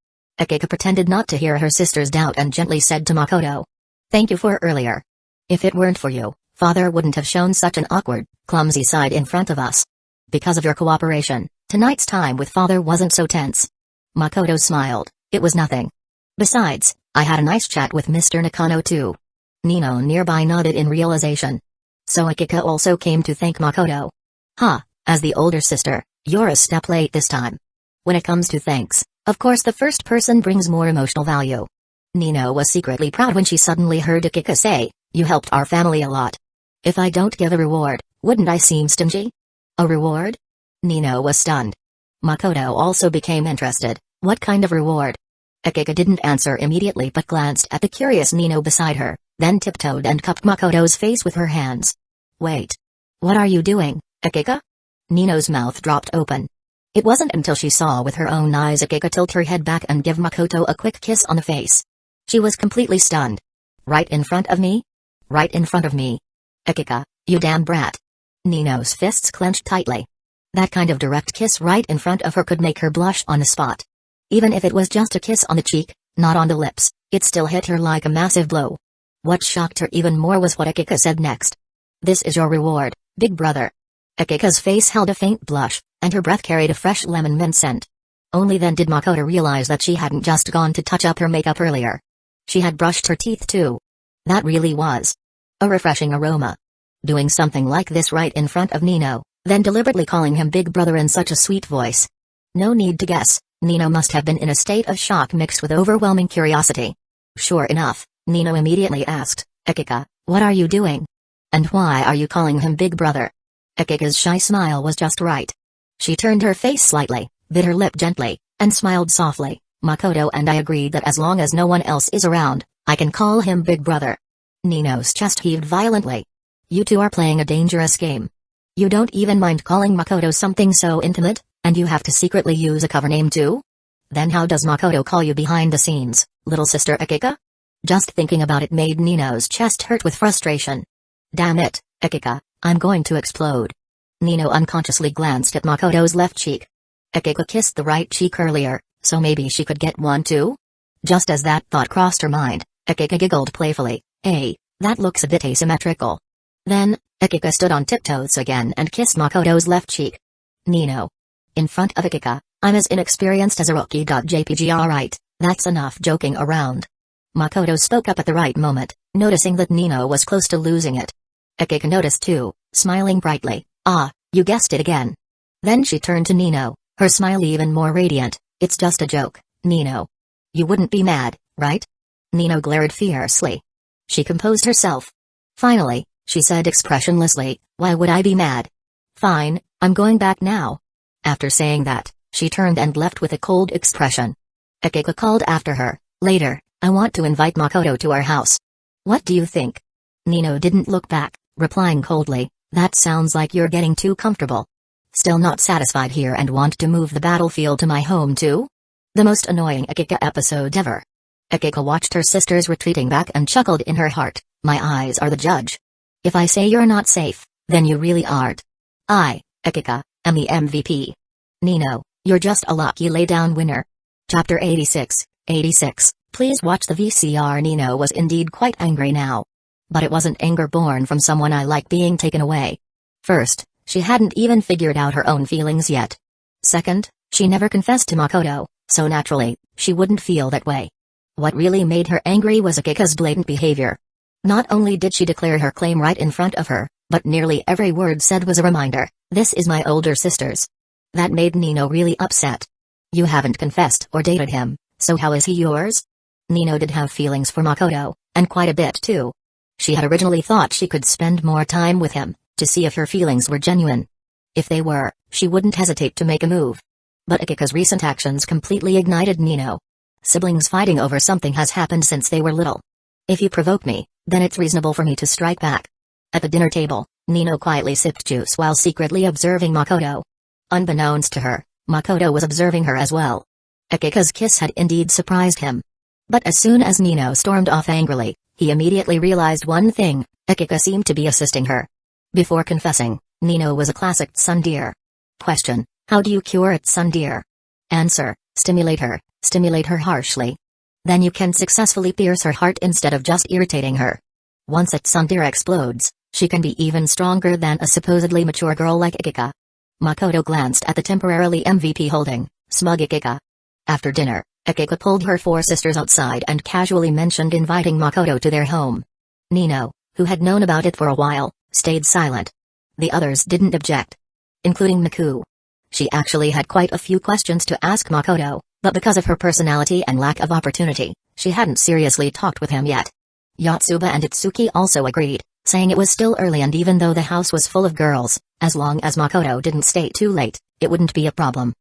Akika pretended not to hear her sister's doubt and gently said to Makoto. Thank you for earlier. If it weren't for you, father wouldn't have shown such an awkward, clumsy side in front of us. Because of your cooperation, tonight's time with father wasn't so tense. Makoto smiled. It was nothing. Besides, I had a nice chat with Mr. Nakano too. Nino nearby nodded in realization. So Akika also came to thank Makoto. As the older sister, you're a step late this time. When it comes to thanks, of course the first person brings more emotional value. Nino was secretly proud when she suddenly heard Akika say, "You helped our family a lot. If I don't give a reward, wouldn't I seem stingy?" A reward? Nino was stunned. Makoto also became interested. What kind of reward? Akika didn't answer immediately but glanced at the curious Nino beside her, then tiptoed and cupped Makoto's face with her hands. Wait. What are you doing, Akika? Nino's mouth dropped open. It wasn't until she saw with her own eyes Akika tilt her head back and give Makoto a quick kiss on the face. She was completely stunned. Right in front of me? Right in front of me. Akika, you damn brat. Nino's fists clenched tightly. That kind of direct kiss right in front of her could make her blush on the spot. Even if it was just a kiss on the cheek, not on the lips, it still hit her like a massive blow. What shocked her even more was what Akika said next. This is your reward, big brother. Akika's face held a faint blush, and her breath carried a fresh lemon mint scent. Only then did Makoto realize that she hadn't just gone to touch up her makeup earlier. She had brushed her teeth too. That really was a refreshing aroma. Doing something like this right in front of Nino, then deliberately calling him big brother in such a sweet voice. No need to guess, Nino must have been in a state of shock mixed with overwhelming curiosity. Sure enough, Nino immediately asked, Akika, what are you doing? And why are you calling him big brother? Akika's shy smile was just right. She turned her face slightly, bit her lip gently, and smiled softly. Makoto and I agreed that as long as no one else is around, I can call him big brother. Nino's chest heaved violently. You two are playing a dangerous game. You don't even mind calling Makoto something so intimate, and you have to secretly use a cover name too? Then how does Makoto call you behind the scenes, little sister Akika? Just thinking about it made Nino's chest hurt with frustration. Damn it, Akika, I'm going to explode. Nino unconsciously glanced at Makoto's left cheek. Akika kissed the right cheek earlier, so maybe she could get one too? Just as that thought crossed her mind, Akika giggled playfully. Hey, that looks a bit asymmetrical. Then, Akika stood on tiptoes again and kissed Makoto's left cheek. Nino. In front of Akika, I'm as inexperienced as a rookie. JPG. Alright, that's enough joking around. Makoto spoke up at the right moment, noticing that Nino was close to losing it. Akika noticed too, smiling brightly. You guessed it again. Then she turned to Nino, her smile even more radiant. It's just a joke, Nino. You wouldn't be mad, right? Nino glared fiercely. She composed herself. Finally, she said expressionlessly, why would I be mad? Fine, I'm going back now. After saying that, she turned and left with a cold expression. Akika called after her, later, I want to invite Makoto to our house. What do you think? Nino didn't look back, replying coldly, that sounds like you're getting too comfortable. Still not satisfied here and want to move the battlefield to my home too? The most annoying Akika episode ever. Akika watched her sisters retreating back and chuckled in her heart, my eyes are the judge. If I say you're not safe, then you really aren't. I, Akika, am the MVP. Nino, you're just a lucky laydown winner. Chapter 86. Please watch the VCR. Nino was indeed quite angry now. But it wasn't anger born from someone I like being taken away. First, she hadn't even figured out her own feelings yet. Second, she never confessed to Makoto, so naturally, she wouldn't feel that way. What really made her angry was Akika's blatant behavior. Not only did she declare her claim right in front of her, but nearly every word said was a reminder, this is my older sister's. That made Nino really upset. You haven't confessed or dated him, so how is he yours? Nino did have feelings for Makoto, and quite a bit too. She had originally thought she could spend more time with him, to see if her feelings were genuine. If they were, she wouldn't hesitate to make a move. But Akika's recent actions completely ignited Nino. Siblings fighting over something has happened since they were little. If you provoke me, then it's reasonable for me to strike back. At the dinner table, Nino quietly sipped juice while secretly observing Makoto. Unbeknownst to her, Makoto was observing her as well. Akika's kiss had indeed surprised him. But as soon as Nino stormed off angrily, he immediately realized one thing, Akika seemed to be assisting her. Before confessing, Nino was a classic tsundere. Question, how do you cure a tsundere? Answer, stimulate her harshly. Then you can successfully pierce her heart instead of just irritating her. Once a tsundere explodes, she can be even stronger than a supposedly mature girl like Akika. Makoto glanced at the temporarily MVP holding, smug Akika. After dinner, Akika pulled her 4 sisters outside and casually mentioned inviting Makoto to their home. Nino, who had known about it for a while, stayed silent. The others didn't object, including Miku. She actually had quite a few questions to ask Makoto, but because of her personality and lack of opportunity, she hadn't seriously talked with him yet. Yotsuba and Itsuki also agreed, saying it was still early and even though the house was full of girls, as long as Makoto didn't stay too late, it wouldn't be a problem.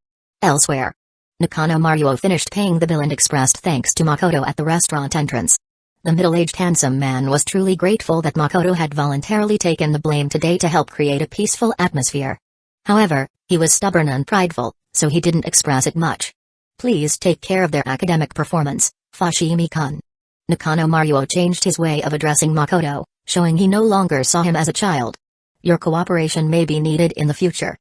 Elsewhere, Nakano Maruo finished paying the bill and expressed thanks to Makoto at the restaurant entrance. The middle-aged handsome man was truly grateful that Makoto had voluntarily taken the blame today to help create a peaceful atmosphere. However, he was stubborn and prideful, so he didn't express it much. Please take care of their academic performance, Fushimi-kun. Nakano Maruo changed his way of addressing Makoto, showing he no longer saw him as a child. Your cooperation may be needed in the future.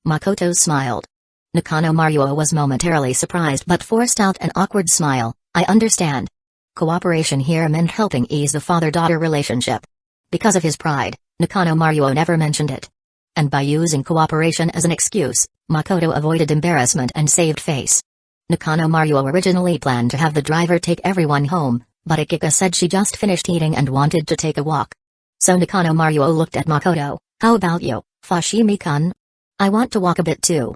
Makoto smiled. Nakano Maruo was momentarily surprised but forced out an awkward smile. I understand. Cooperation here meant helping ease the father-daughter relationship. Because of his pride, Nakano Maruo never mentioned it. And by using cooperation as an excuse, Makoto avoided embarrassment and saved face. Nakano Maruo originally planned to have the driver take everyone home, but Akika said she just finished eating and wanted to take a walk. So Nakano Maruo looked at Makoto. How about you, Fushimi-kun? I want to walk a bit too.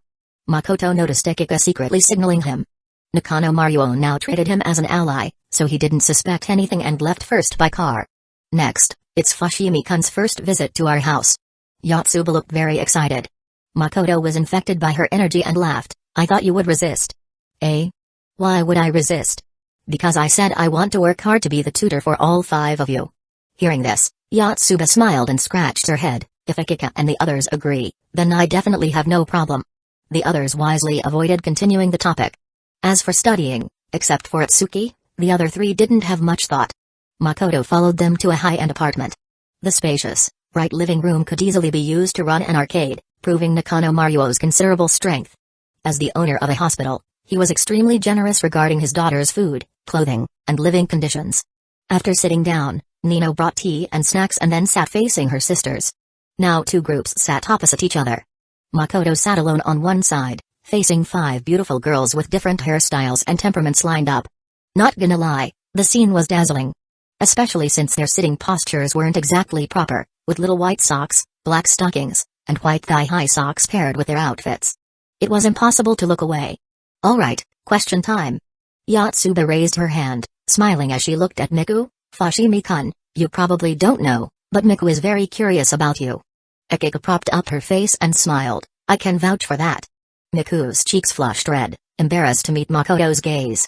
Makoto noticed Akika secretly signaling him. Nakano Maruo now treated him as an ally, so he didn't suspect anything and left first by car. Next, it's Fushimi-kun's first visit to our house. Yotsuba looked very excited. Makoto was infected by her energy and laughed. I thought you would resist. Eh? Why would I resist? Because I said I want to work hard to be the tutor for all 5 of you. Hearing this, Yotsuba smiled and scratched her head. If Akika and the others agree, then I definitely have no problem. The others wisely avoided continuing the topic. As for studying, except for Itsuki, the other 3 didn't have much thought. Makoto followed them to a high-end apartment. The spacious, bright living room could easily be used to run an arcade, proving Nakano Maruo's considerable strength. As the owner of a hospital, he was extremely generous regarding his daughter's food, clothing, and living conditions. After sitting down, Nino brought tea and snacks and then sat facing her sisters. Now 2 groups sat opposite each other. Makoto sat alone on one side, facing 5 beautiful girls with different hairstyles and temperaments lined up. Not gonna lie, the scene was dazzling. Especially since their sitting postures weren't exactly proper, with little white socks, black stockings, and white thigh-high socks paired with their outfits. It was impossible to look away. Alright, question time. Yotsuba raised her hand, smiling as she looked at Miku. Fushimi-kun, you probably don't know, but Miku is very curious about you. Akika propped up her face and smiled. I can vouch for that. Miku's cheeks flushed red, embarrassed to meet Makoto's gaze.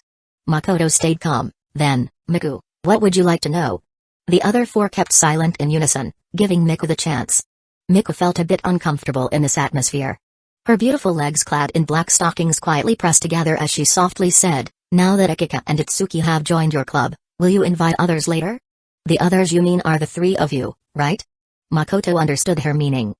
Makoto stayed calm. Then, Miku, what would you like to know? The other 4 kept silent in unison, giving Miku the chance. Miku felt a bit uncomfortable in this atmosphere. Her beautiful legs clad in black stockings quietly pressed together as she softly said, now that Akika and Itsuki have joined your club, will you invite others later? The others you mean are the 3 of you, right? Makoto understood her meaning.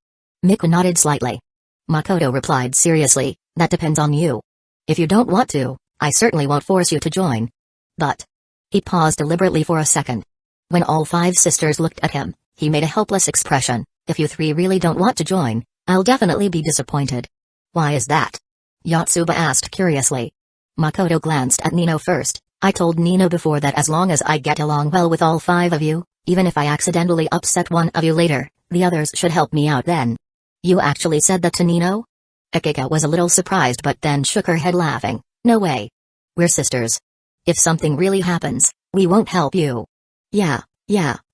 Miku nodded slightly. Makoto replied seriously, that depends on you. If you don't want to, I certainly won't force you to join. But... He paused deliberately for a second. When all 5 sisters looked at him, he made a helpless expression. If you 3 really don't want to join, I'll definitely be disappointed. Why is that? Yotsuba asked curiously. Makoto glanced at Nino first. I told Nino before that as long as I get along well with all 5 of you, even if I accidentally upset one of you later, the others should help me out then. You actually said that to Nino? Akika was a little surprised but then shook her head laughing. No way. We're sisters. If something really happens, we won't help you. Yeah,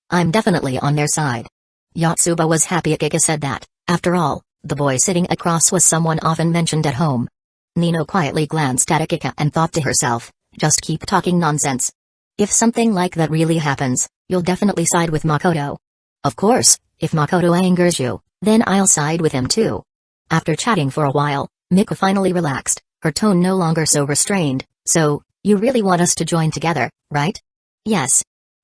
I'm definitely on their side. Yotsuba was happy Akika said that. After all, the boy sitting across was someone often mentioned at home. Nino quietly glanced at Akika and thought to herself, just keep talking nonsense. If something like that really happens, you'll definitely side with Makoto. Of course, if Makoto angers you, then I'll side with him too. After chatting for a while, Miku finally relaxed, her tone no longer so restrained. So, you really want us to join together, right? Yes.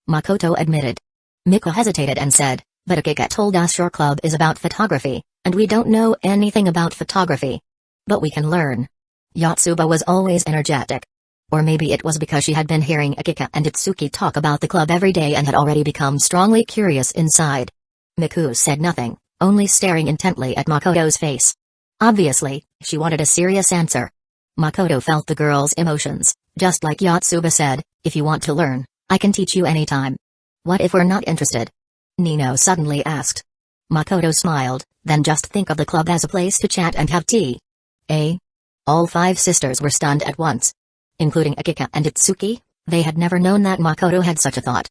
Makoto admitted. Miku hesitated and said, but Akika told us your club is about photography, and we don't know anything about photography. But we can learn. Yotsuba was always energetic. Or maybe it was because she had been hearing Akika and Itsuki talk about the club every day and had already become strongly curious inside. Miku said nothing, only staring intently at Makoto's face. Obviously, she wanted a serious answer. Makoto felt the girl's emotions, just like Yotsuba said, if you want to learn, I can teach you anytime. What if we're not interested? Nino suddenly asked. Makoto smiled, then just think of the club as a place to chat and have tea. Eh? All 5 sisters were stunned at once. Including Akika and Itsuki, they had never known that Makoto had such a thought.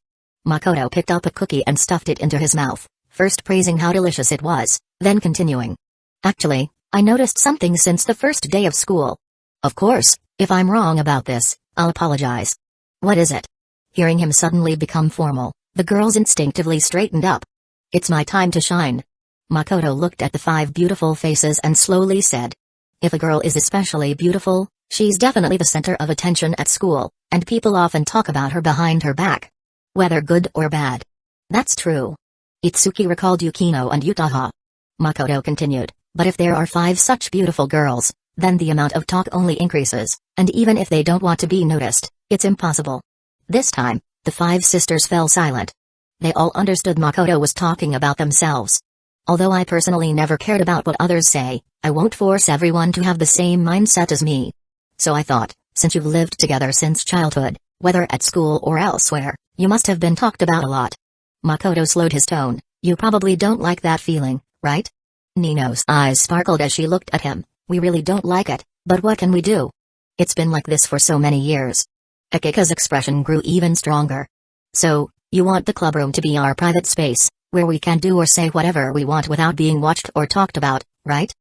Makoto picked up a cookie and stuffed it into his mouth, first praising how delicious it was, then continuing. Actually, I noticed something since the first day of school. Of course, if I'm wrong about this, I'll apologize. What is it? Hearing him suddenly become formal, the girls instinctively straightened up. It's my time to shine. Makoto looked at the 5 beautiful faces and slowly said. If a girl is especially beautiful, she's definitely the center of attention at school, and people often talk about her behind her back. Whether good or bad. That's true. Itsuki recalled Yukino and Utaha. Makoto continued, but if there are 5 such beautiful girls, then the amount of talk only increases, and even if they don't want to be noticed, it's impossible. This time, the 5 sisters fell silent. They all understood Makoto was talking about themselves. Although I personally never cared about what others say, I won't force everyone to have the same mindset as me. So I thought, since you've lived together since childhood, whether at school or elsewhere, you must have been talked about a lot. Makoto slowed his tone. You probably don't like that feeling, right? Nino's eyes sparkled as she looked at him. We really don't like it, but what can we do? It's been like this for so many years. Akika's expression grew even stronger. So, you want the clubroom to be our private space, where we can do or say whatever we want without being watched or talked about, right?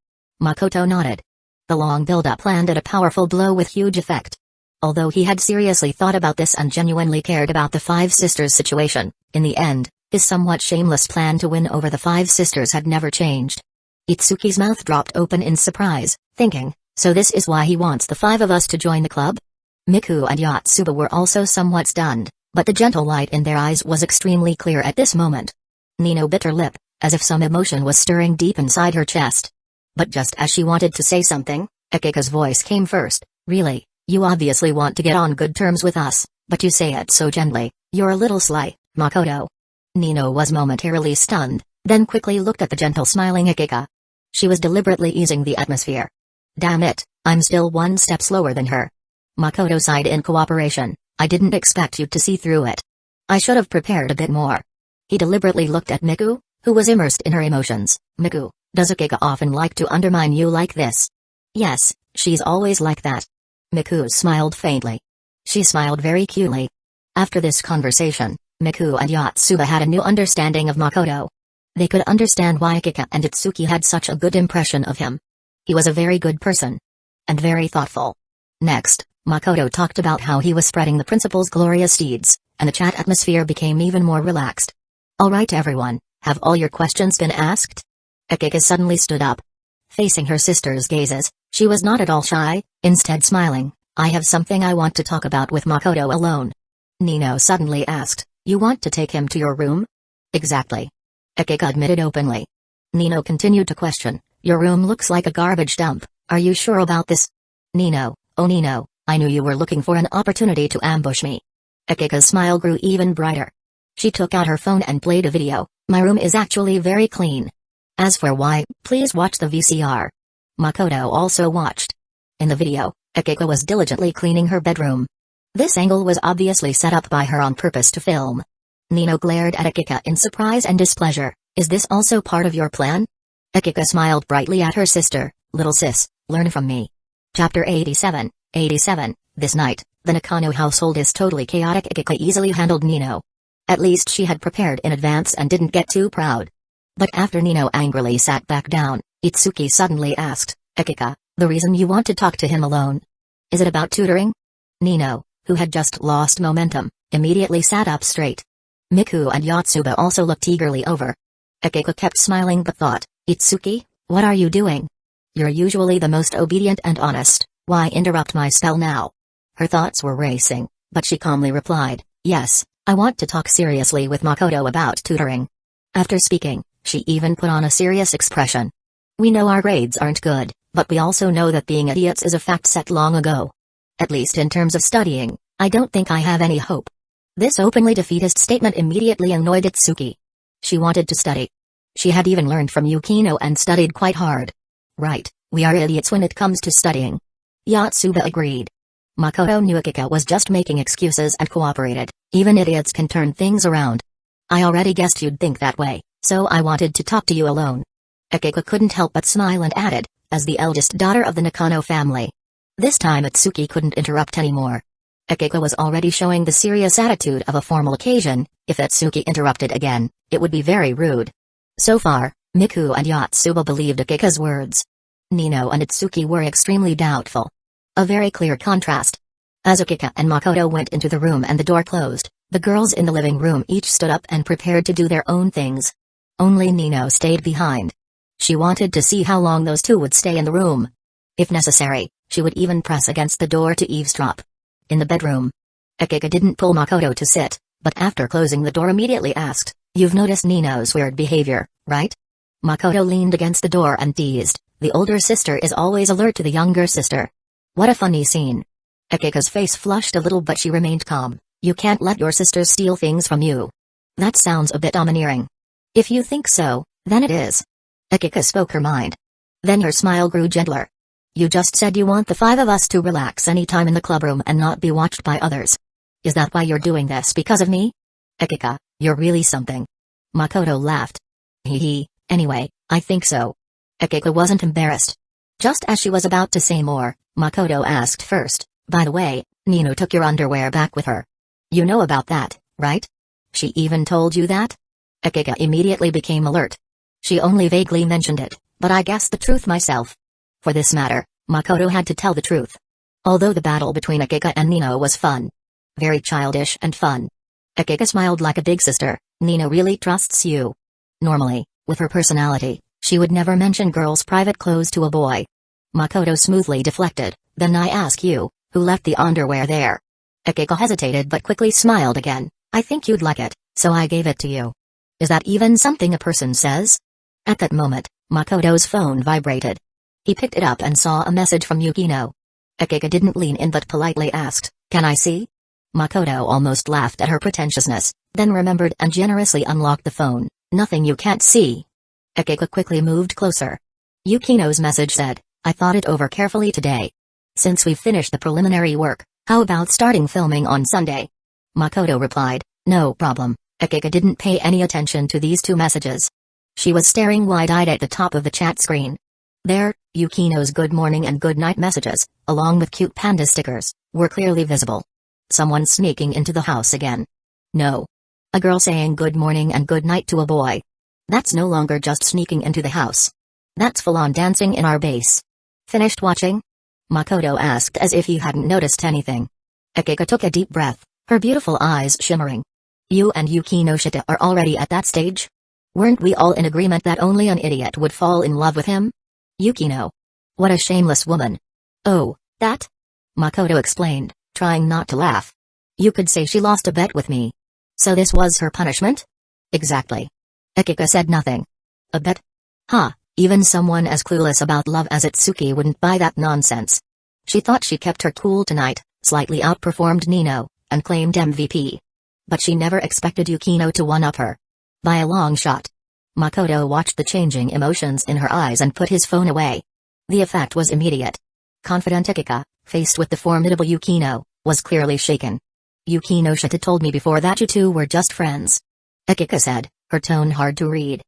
Makoto nodded. The long build-up landed a powerful blow with huge effect. Although he had seriously thought about this and genuinely cared about the 5 sisters' situation, in the end, his somewhat shameless plan to win over the 5 sisters had never changed. Itsuki's mouth dropped open in surprise, thinking, so this is why he wants the 5 of us to join the club? Miku and Yotsuba were also somewhat stunned, but the gentle light in their eyes was extremely clear at this moment. Nino bit her lip, as if some emotion was stirring deep inside her chest. But just as she wanted to say something, Akika's voice came first. Really, you obviously want to get on good terms with us, but you say it so gently. You're a little sly, Makoto. Nino was momentarily stunned, then quickly looked at the gentle smiling Akika. She was deliberately easing the atmosphere. Damn it, I'm still one step slower than her. Makoto sighed in cooperation. I didn't expect you to see through it. I should have prepared a bit more. He deliberately looked at Miku, who was immersed in her emotions. Miku, does Akika often like to undermine you like this? Yes, she's always like that. Miku smiled faintly. She smiled very cutely. After this conversation, Miku and Yotsuba had a new understanding of Makoto. They could understand why Akika and Itsuki had such a good impression of him. He was a very good person. And very thoughtful. Next, Makoto talked about how he was spreading the principal's glorious deeds, and the chat atmosphere became even more relaxed. Alright everyone, have all your questions been asked? Akika suddenly stood up. Facing her sister's gazes, she was not at all shy, instead smiling. I have something I want to talk about with Makoto alone. Nino suddenly asked, you want to take him to your room? Exactly. Akika admitted openly. Nino continued to question, your room looks like a garbage dump, are you sure about this? Nino, oh Nino, I knew you were looking for an opportunity to ambush me. Akika's smile grew even brighter. She took out her phone and played a video. My room is actually very clean. As for why, please watch the VCR. Makoto also watched. In the video, Akika was diligently cleaning her bedroom. This angle was obviously set up by her on purpose to film. Nino glared at Akika in surprise and displeasure. Is this also part of your plan? Akika smiled brightly at her sister. Little sis, learn from me. Chapter 87. This night, the Nakano household is totally chaotic. Akika easily handled Nino. At least she had prepared in advance and didn't get too proud. But after Nino angrily sat back down, Itsuki suddenly asked, Akika, the reason you want to talk to him alone? Is it about tutoring? Nino, who had just lost momentum, immediately sat up straight. Miku and Yotsuba also looked eagerly over. Akika kept smiling but thought, Itsuki, what are you doing? You're usually the most obedient and honest, why interrupt my spell now? Her thoughts were racing, but she calmly replied, yes, I want to talk seriously with Makoto about tutoring. After speaking, she even put on a serious expression. We know our grades aren't good, but we also know that being idiots is a fact set long ago. At least in terms of studying, I don't think I have any hope. This openly defeatist statement immediately annoyed Itsuki. She wanted to study. She had even learned from Yukino and studied quite hard. Right, We are idiots when it comes to studying. Yotsuba agreed. Makoto knew Akiko was just making excuses and cooperated. Even idiots can turn things around. I already guessed you'd think that way, so I wanted to talk to you alone. Akiko couldn't help but smile and added, as the eldest daughter of the Nakano family. This time Atsuki couldn't interrupt anymore. Akiko was already showing the serious attitude of a formal occasion. If Atsuki interrupted again, it would be very rude. So far, Miku and Yotsuba believed Akiko's words. Nino and Atsuki were extremely doubtful. A very clear contrast. As Akiko and Makoto went into the room and the door closed, the girls in the living room each stood up and prepared to do their own things. Only Nino stayed behind. She wanted to see how long those two would stay in the room. If necessary, she would even press against the door to eavesdrop. In the bedroom, Akiko didn't pull Makoto to sit, but after closing the door immediately asked, "You've noticed Nino's weird behavior, right?" Makoto leaned against the door and teased, "The older sister is always alert to the younger sister." What a funny scene. Akiko's face flushed a little but she remained calm. "You can't let your sisters steal things from you." That sounds a bit domineering. If you think so, then it is. Akiko spoke her mind. Then her smile grew gentler. "You just said you want the five of us to relax any time in the clubroom and not be watched by others. Is that why you're doing this because of me?" "Akiko, you're really something." Makoto laughed. "Hee hee, anyway, I think so." Akiko wasn't embarrassed. Just as she was about to say more, Makoto asked first, "By the way, Nino took your underwear back with her. You know about that, right? She even told you that?" Akiko immediately became alert. "She only vaguely mentioned it, but I guessed the truth myself." For this matter, Makoto had to tell the truth. Although the battle between Akiko and Nino was fun. Very childish and fun. Akiko smiled like a big sister. "Nino really trusts you." Normally, with her personality, she would never mention girls' private clothes to a boy. Makoto smoothly deflected, "Then I ask you, who left the underwear there?" Akiko hesitated but quickly smiled again. "I think you'd like it, so I gave it to you." Is that even something a person says? At that moment, Makoto's phone vibrated. He picked it up and saw a message from Yukino. Akiko didn't lean in but politely asked, "Can I see?" Makoto almost laughed at her pretentiousness, then remembered and generously unlocked the phone. "Nothing you can't see." Akiko quickly moved closer. Yukino's message said, "I thought it over carefully today. Since we've finished the preliminary work, how about starting filming on Sunday?" Makoto replied, "No problem." Akiko didn't pay any attention to these two messages. She was staring wide-eyed at the top of the chat screen. There, Yukino's good morning and good night messages, along with cute panda stickers, were clearly visible. Someone sneaking into the house again. No. A girl saying good morning and good night to a boy. That's no longer just sneaking into the house. That's full-on dancing in our base. Finished watching? Makoto asked as if he hadn't noticed anything. Akiko took a deep breath, her beautiful eyes shimmering. You and Yukino Shita are already at that stage? Weren't we all in agreement that only an idiot would fall in love with him? Yukino. What a shameless woman. Oh, that? Makoto explained, trying not to laugh. You could say she lost a bet with me. So this was her punishment? Exactly. Akiko said nothing. A bet? Ha, even someone as clueless about love as Itsuki wouldn't buy that nonsense. She thought she kept her cool tonight, slightly outperformed Nino, and claimed MVP. But she never expected Yukino to one-up her. By a long shot. Makoto watched the changing emotions in her eyes and put his phone away. The effect was immediate. Confident Akiko, faced with the formidable Yukino, was clearly shaken. Yukino Shita told me before that you two were just friends. Akiko said, her tone hard to read.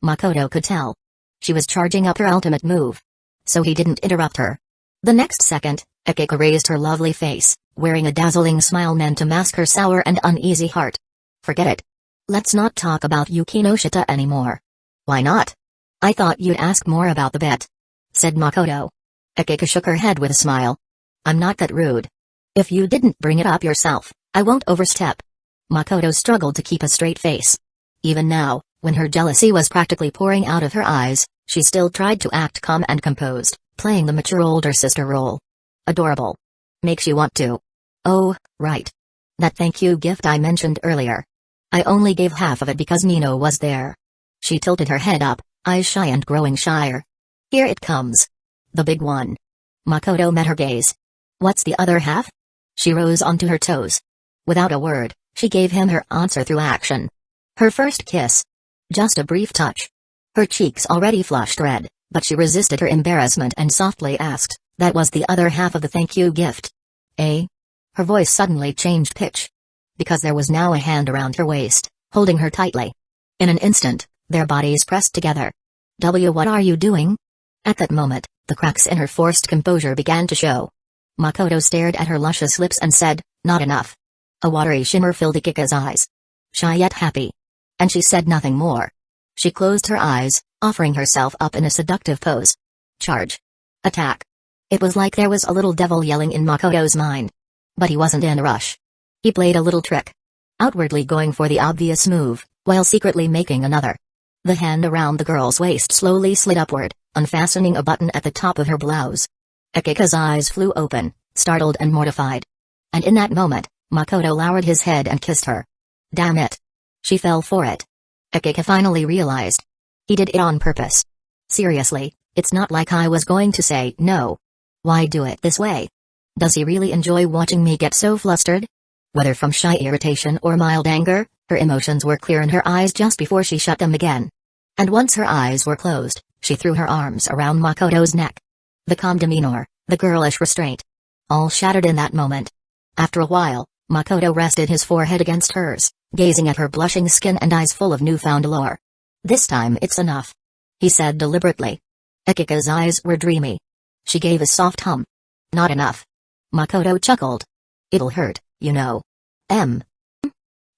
Makoto could tell. She was charging up her ultimate move. So he didn't interrupt her. The next second, Akiko raised her lovely face, wearing a dazzling smile meant to mask her sour and uneasy heart. Forget it. Let's not talk about Yukino Shita anymore. Why not? I thought you'd ask more about the bet, said Makoto. Akiko shook her head with a smile. I'm not that rude. If you didn't bring it up yourself, I won't overstep. Makoto struggled to keep a straight face. Even now, when her jealousy was practically pouring out of her eyes, she still tried to act calm and composed, playing the mature older sister role. Adorable. Makes you want to. Oh, right. That thank you gift I mentioned earlier. I only gave half of it because Nino was there. She tilted her head up, eyes shy and growing shyer. Here it comes. The big one. Makoto met her gaze. What's the other half? She rose onto her toes. Without a word, she gave him her answer through action. Her first kiss. Just a brief touch. Her cheeks already flushed red, But she resisted her embarrassment and softly asked, "That was the other half of the thank you gift? Eh?" Her voice suddenly changed pitch. Because there was now a hand around her waist, holding her tightly. In an instant, their bodies pressed together. What are you doing?" At that moment, the cracks in her forced composure began to show. Makoto stared at her luscious lips and said, "Not enough." A watery shimmer filled Akika's eyes. Shy yet happy. And she said nothing more. She closed her eyes, offering herself up in a seductive pose. Charge. Attack. It was like there was a little devil yelling in Makoto's mind. But he wasn't in a rush. He played a little trick. Outwardly going for the obvious move, while secretly making another. The hand around the girl's waist slowly slid upward, unfastening a button at the top of her blouse. Akika's eyes flew open, startled and mortified. And in that moment, Makoto lowered his head and kissed her. Damn it. She fell for it. Akika finally realized. He did it on purpose. Seriously, it's not like I was going to say no. Why do it this way? Does he really enjoy watching me get so flustered? Whether from shy irritation or mild anger, her emotions were clear in her eyes just before she shut them again. And once her eyes were closed, she threw her arms around Makoto's neck. The calm demeanor, the girlish restraint. All shattered in that moment. After a while, Makoto rested his forehead against hers, gazing at her blushing skin and eyes full of newfound allure. "This time it's enough," he said deliberately. Akika's eyes were dreamy. She gave a soft hum. "Not enough." Makoto chuckled. "It'll hurt, you know."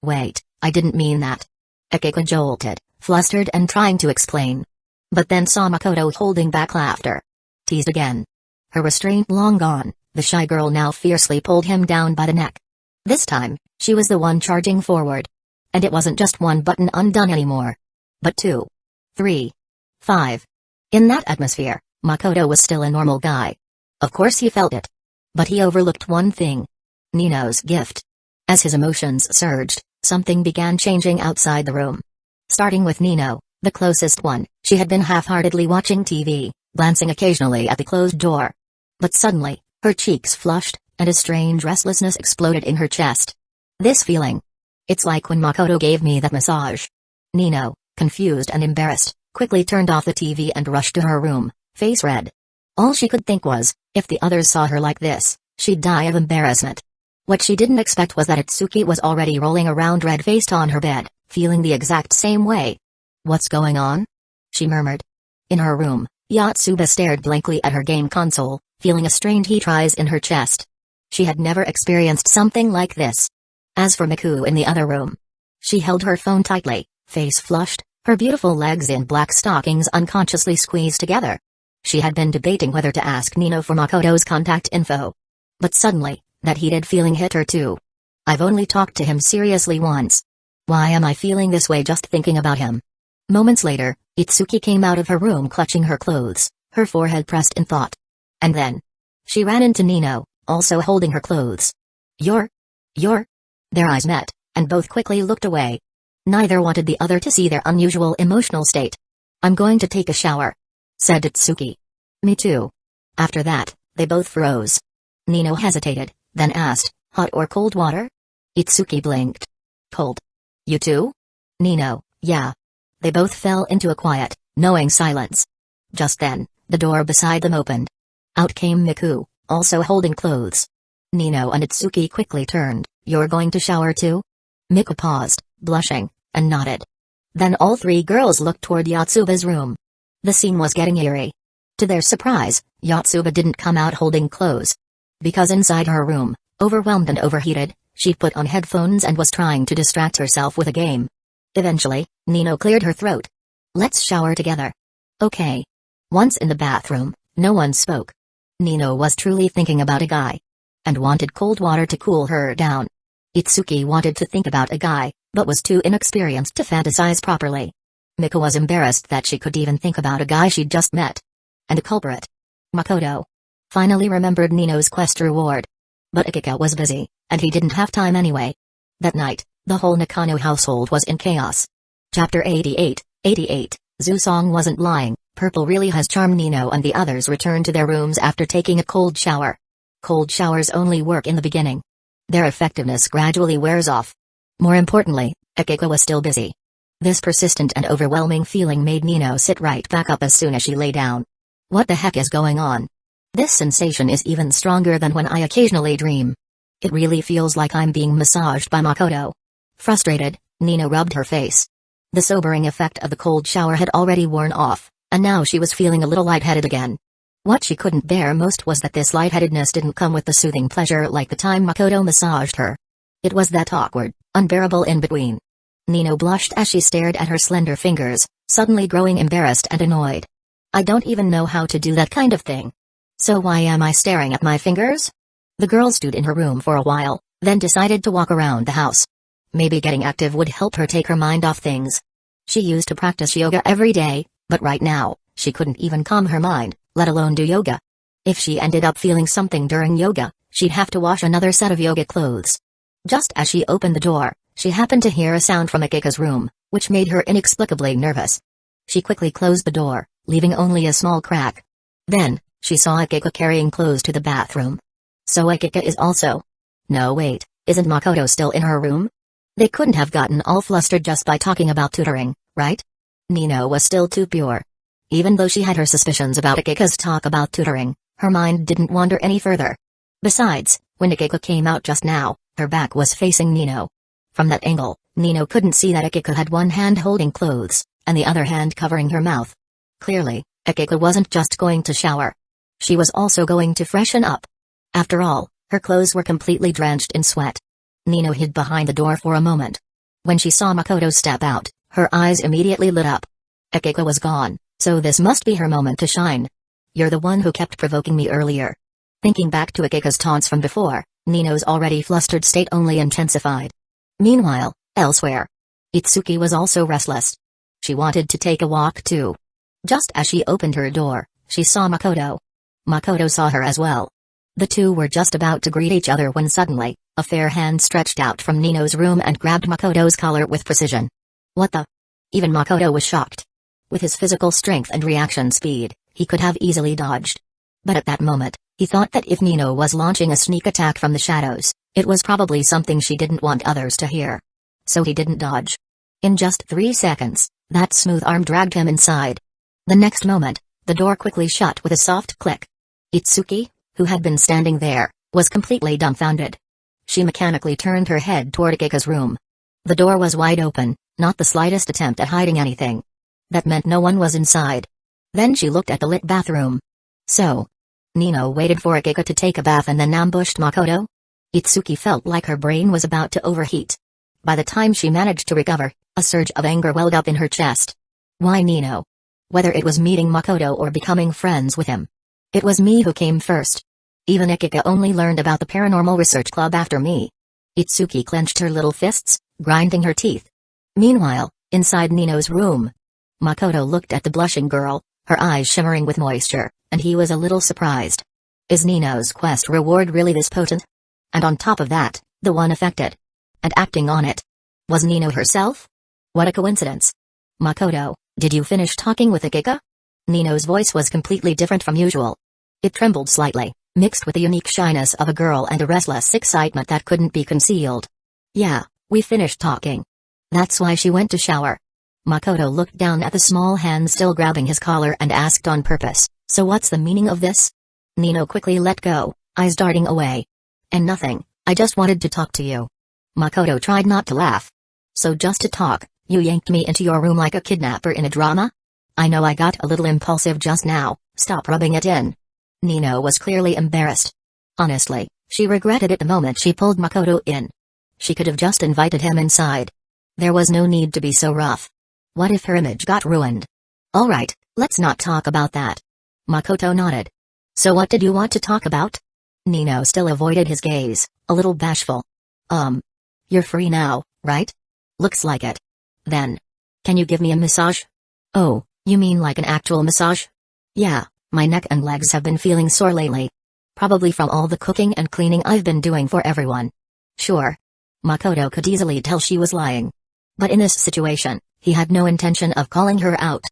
Wait, I didn't mean that." Akika jolted, flustered and trying to explain. But then saw Makoto holding back laughter. Teased again. Her restraint long gone, the shy girl now fiercely pulled him down by the neck. This time, she was the one charging forward. And it wasn't just one button undone anymore. But 2, 3, 5. In that atmosphere, Makoto was still a normal guy. Of course he felt it. But he overlooked one thing. Nino's gift. As his emotions surged, something began changing outside the room. Starting with Nino, the closest one, she had been half-heartedly watching TV, glancing occasionally at the closed door. But suddenly, her cheeks flushed, and a strange restlessness exploded in her chest. This feeling. It's like when Makoto gave me that massage. Nino, confused and embarrassed, quickly turned off the TV and rushed to her room, face red. All she could think was, if the others saw her like this, she'd die of embarrassment. What she didn't expect was that Itsuki was already rolling around red-faced on her bed, feeling the exact same way. "What's going on?" she murmured. In her room, Yotsuba stared blankly at her game console, feeling a strained heat rise in her chest. She had never experienced something like this. As for Miku in the other room, she held her phone tightly, face flushed, her beautiful legs in black stockings unconsciously squeezed together. She had been debating whether to ask Nino for Makoto's contact info. But suddenly, that heated feeling hit her too. I've only talked to him seriously once. Why am I feeling this way just thinking about him? Moments later, Itsuki came out of her room clutching her clothes, her forehead pressed in thought. And then, she ran into Nino, also holding her clothes. You're? Their eyes met, and both quickly looked away. Neither wanted the other to see their unusual emotional state. "I'm going to take a shower," said Itsuki. "Me too." After that, they both froze. Nino hesitated, then asked, "Hot or cold water?" Itsuki blinked. "Cold." "You too?" Nino, "Yeah." They both fell into a quiet, knowing silence. Just then, the door beside them opened. Out came Miku, also holding clothes. Nino and Itsuki quickly turned. "You're going to shower too?" Miku paused, blushing, and nodded. Then all three girls looked toward Yotsuba's room. The scene was getting eerie. To their surprise, Yotsuba didn't come out holding clothes. Because inside her room, overwhelmed and overheated, she put on headphones and was trying to distract herself with a game. Eventually, Nino cleared her throat. "Let's shower together." "Okay." Once in the bathroom, no one spoke. Nino was truly thinking about a guy. And wanted cold water to cool her down. Itsuki wanted to think about a guy, but was too inexperienced to fantasize properly. Miku was embarrassed that she could even think about a guy she'd just met. And the culprit. Makoto. Finally remembered Nino's quest reward. But Akika was busy, and he didn't have time anyway. That night, the whole Nakano household was in chaos. Chapter 88. Zusong wasn't lying, purple really has charmed. Nino and the others returned to their rooms after taking a cold shower. Cold showers only work in the beginning. Their effectiveness gradually wears off. More importantly, Akiko was still busy. This persistent and overwhelming feeling made Nino sit right back up as soon as she lay down. What the heck is going on? This sensation is even stronger than when I occasionally dream. It really feels like I'm being massaged by Makoto. Frustrated, Nino rubbed her face. The sobering effect of the cold shower had already worn off, and now she was feeling a little lightheaded again. What she couldn't bear most was that this lightheadedness didn't come with the soothing pleasure like the time Makoto massaged her. It was that awkward, unbearable in-between. Nino blushed as she stared at her slender fingers, suddenly growing embarrassed and annoyed. I don't even know how to do that kind of thing. So why am I staring at my fingers? The girl stood in her room for a while, then decided to walk around the house. Maybe getting active would help her take her mind off things. She used to practice yoga every day, but right now, she couldn't even calm her mind, let alone do yoga. If she ended up feeling something during yoga, she'd have to wash another set of yoga clothes. Just as she opened the door, she happened to hear a sound from Akika's room, which made her inexplicably nervous. She quickly closed the door, leaving only a small crack. Then, she saw Akika carrying clothes to the bathroom. So Akika is also... No wait, isn't Makoto still in her room? They couldn't have gotten all flustered just by talking about tutoring, right? Nino was still too pure. Even though she had her suspicions about Akika's talk about tutoring, her mind didn't wander any further. Besides, when Akika came out just now, her back was facing Nino. From that angle, Nino couldn't see that Akika had one hand holding clothes, and the other hand covering her mouth. Clearly, Akika wasn't just going to shower. She was also going to freshen up. After all, her clothes were completely drenched in sweat. Nino hid behind the door for a moment. When she saw Makoto step out, her eyes immediately lit up. Akika was gone, so this must be her moment to shine. You're the one who kept provoking me earlier. Thinking back to Akika's taunts from before, Nino's already flustered state only intensified. Meanwhile, elsewhere, Itsuki was also restless. She wanted to take a walk too. Just as she opened her door, she saw Makoto. Makoto saw her as well. The two were just about to greet each other when suddenly, a fair hand stretched out from Nino's room and grabbed Makoto's collar with precision. What the? Even Makoto was shocked. With his physical strength and reaction speed, he could have easily dodged. But at that moment, he thought that if Nino was launching a sneak attack from the shadows, it was probably something she didn't want others to hear. So he didn't dodge. In just 3 seconds, that smooth arm dragged him inside. The next moment, the door quickly shut with a soft click. Itsuki, who had been standing there, was completely dumbfounded. She mechanically turned her head toward Akika's room. The door was wide open, not the slightest attempt at hiding anything. That meant no one was inside. Then she looked at the lit bathroom. So, Nino waited for Akika to take a bath and then ambushed Makoto? Itsuki felt like her brain was about to overheat. By the time she managed to recover, a surge of anger welled up in her chest. Why Nino? Whether it was meeting Makoto or becoming friends with him. It was me who came first. Even Akika only learned about the Paranormal Research Club after me. Itsuki clenched her little fists, grinding her teeth. Meanwhile, inside Nino's room, Makoto looked at the blushing girl, her eyes shimmering with moisture, and he was a little surprised. Is Nino's quest reward really this potent? And on top of that, the one affected and acting on it was Nino herself? What a coincidence. Makoto, did you finish talking with Akika? Nino's voice was completely different from usual. It trembled slightly, mixed with the unique shyness of a girl and a restless excitement that couldn't be concealed. Yeah, we finished talking. That's why she went to shower. Makoto looked down at the small hand still grabbing his collar and asked on purpose, so what's the meaning of this? Nino quickly let go, eyes darting away. And nothing, I just wanted to talk to you. Makoto tried not to laugh. So just to talk, you yanked me into your room like a kidnapper in a drama? I know I got a little impulsive just now, stop rubbing it in. Nino was clearly embarrassed. Honestly, she regretted it the moment she pulled Makoto in. She could have just invited him inside. There was no need to be so rough. What if her image got ruined? Alright, let's not talk about that. Makoto nodded. So what did you want to talk about? Nino still avoided his gaze, a little bashful. You're free now, right? Looks like it. Then, can you give me a massage? Oh, you mean like an actual massage? Yeah, my neck and legs have been feeling sore lately. Probably from all the cooking and cleaning I've been doing for everyone. Sure. Makoto could easily tell she was lying. But in this situation, he had no intention of calling her out.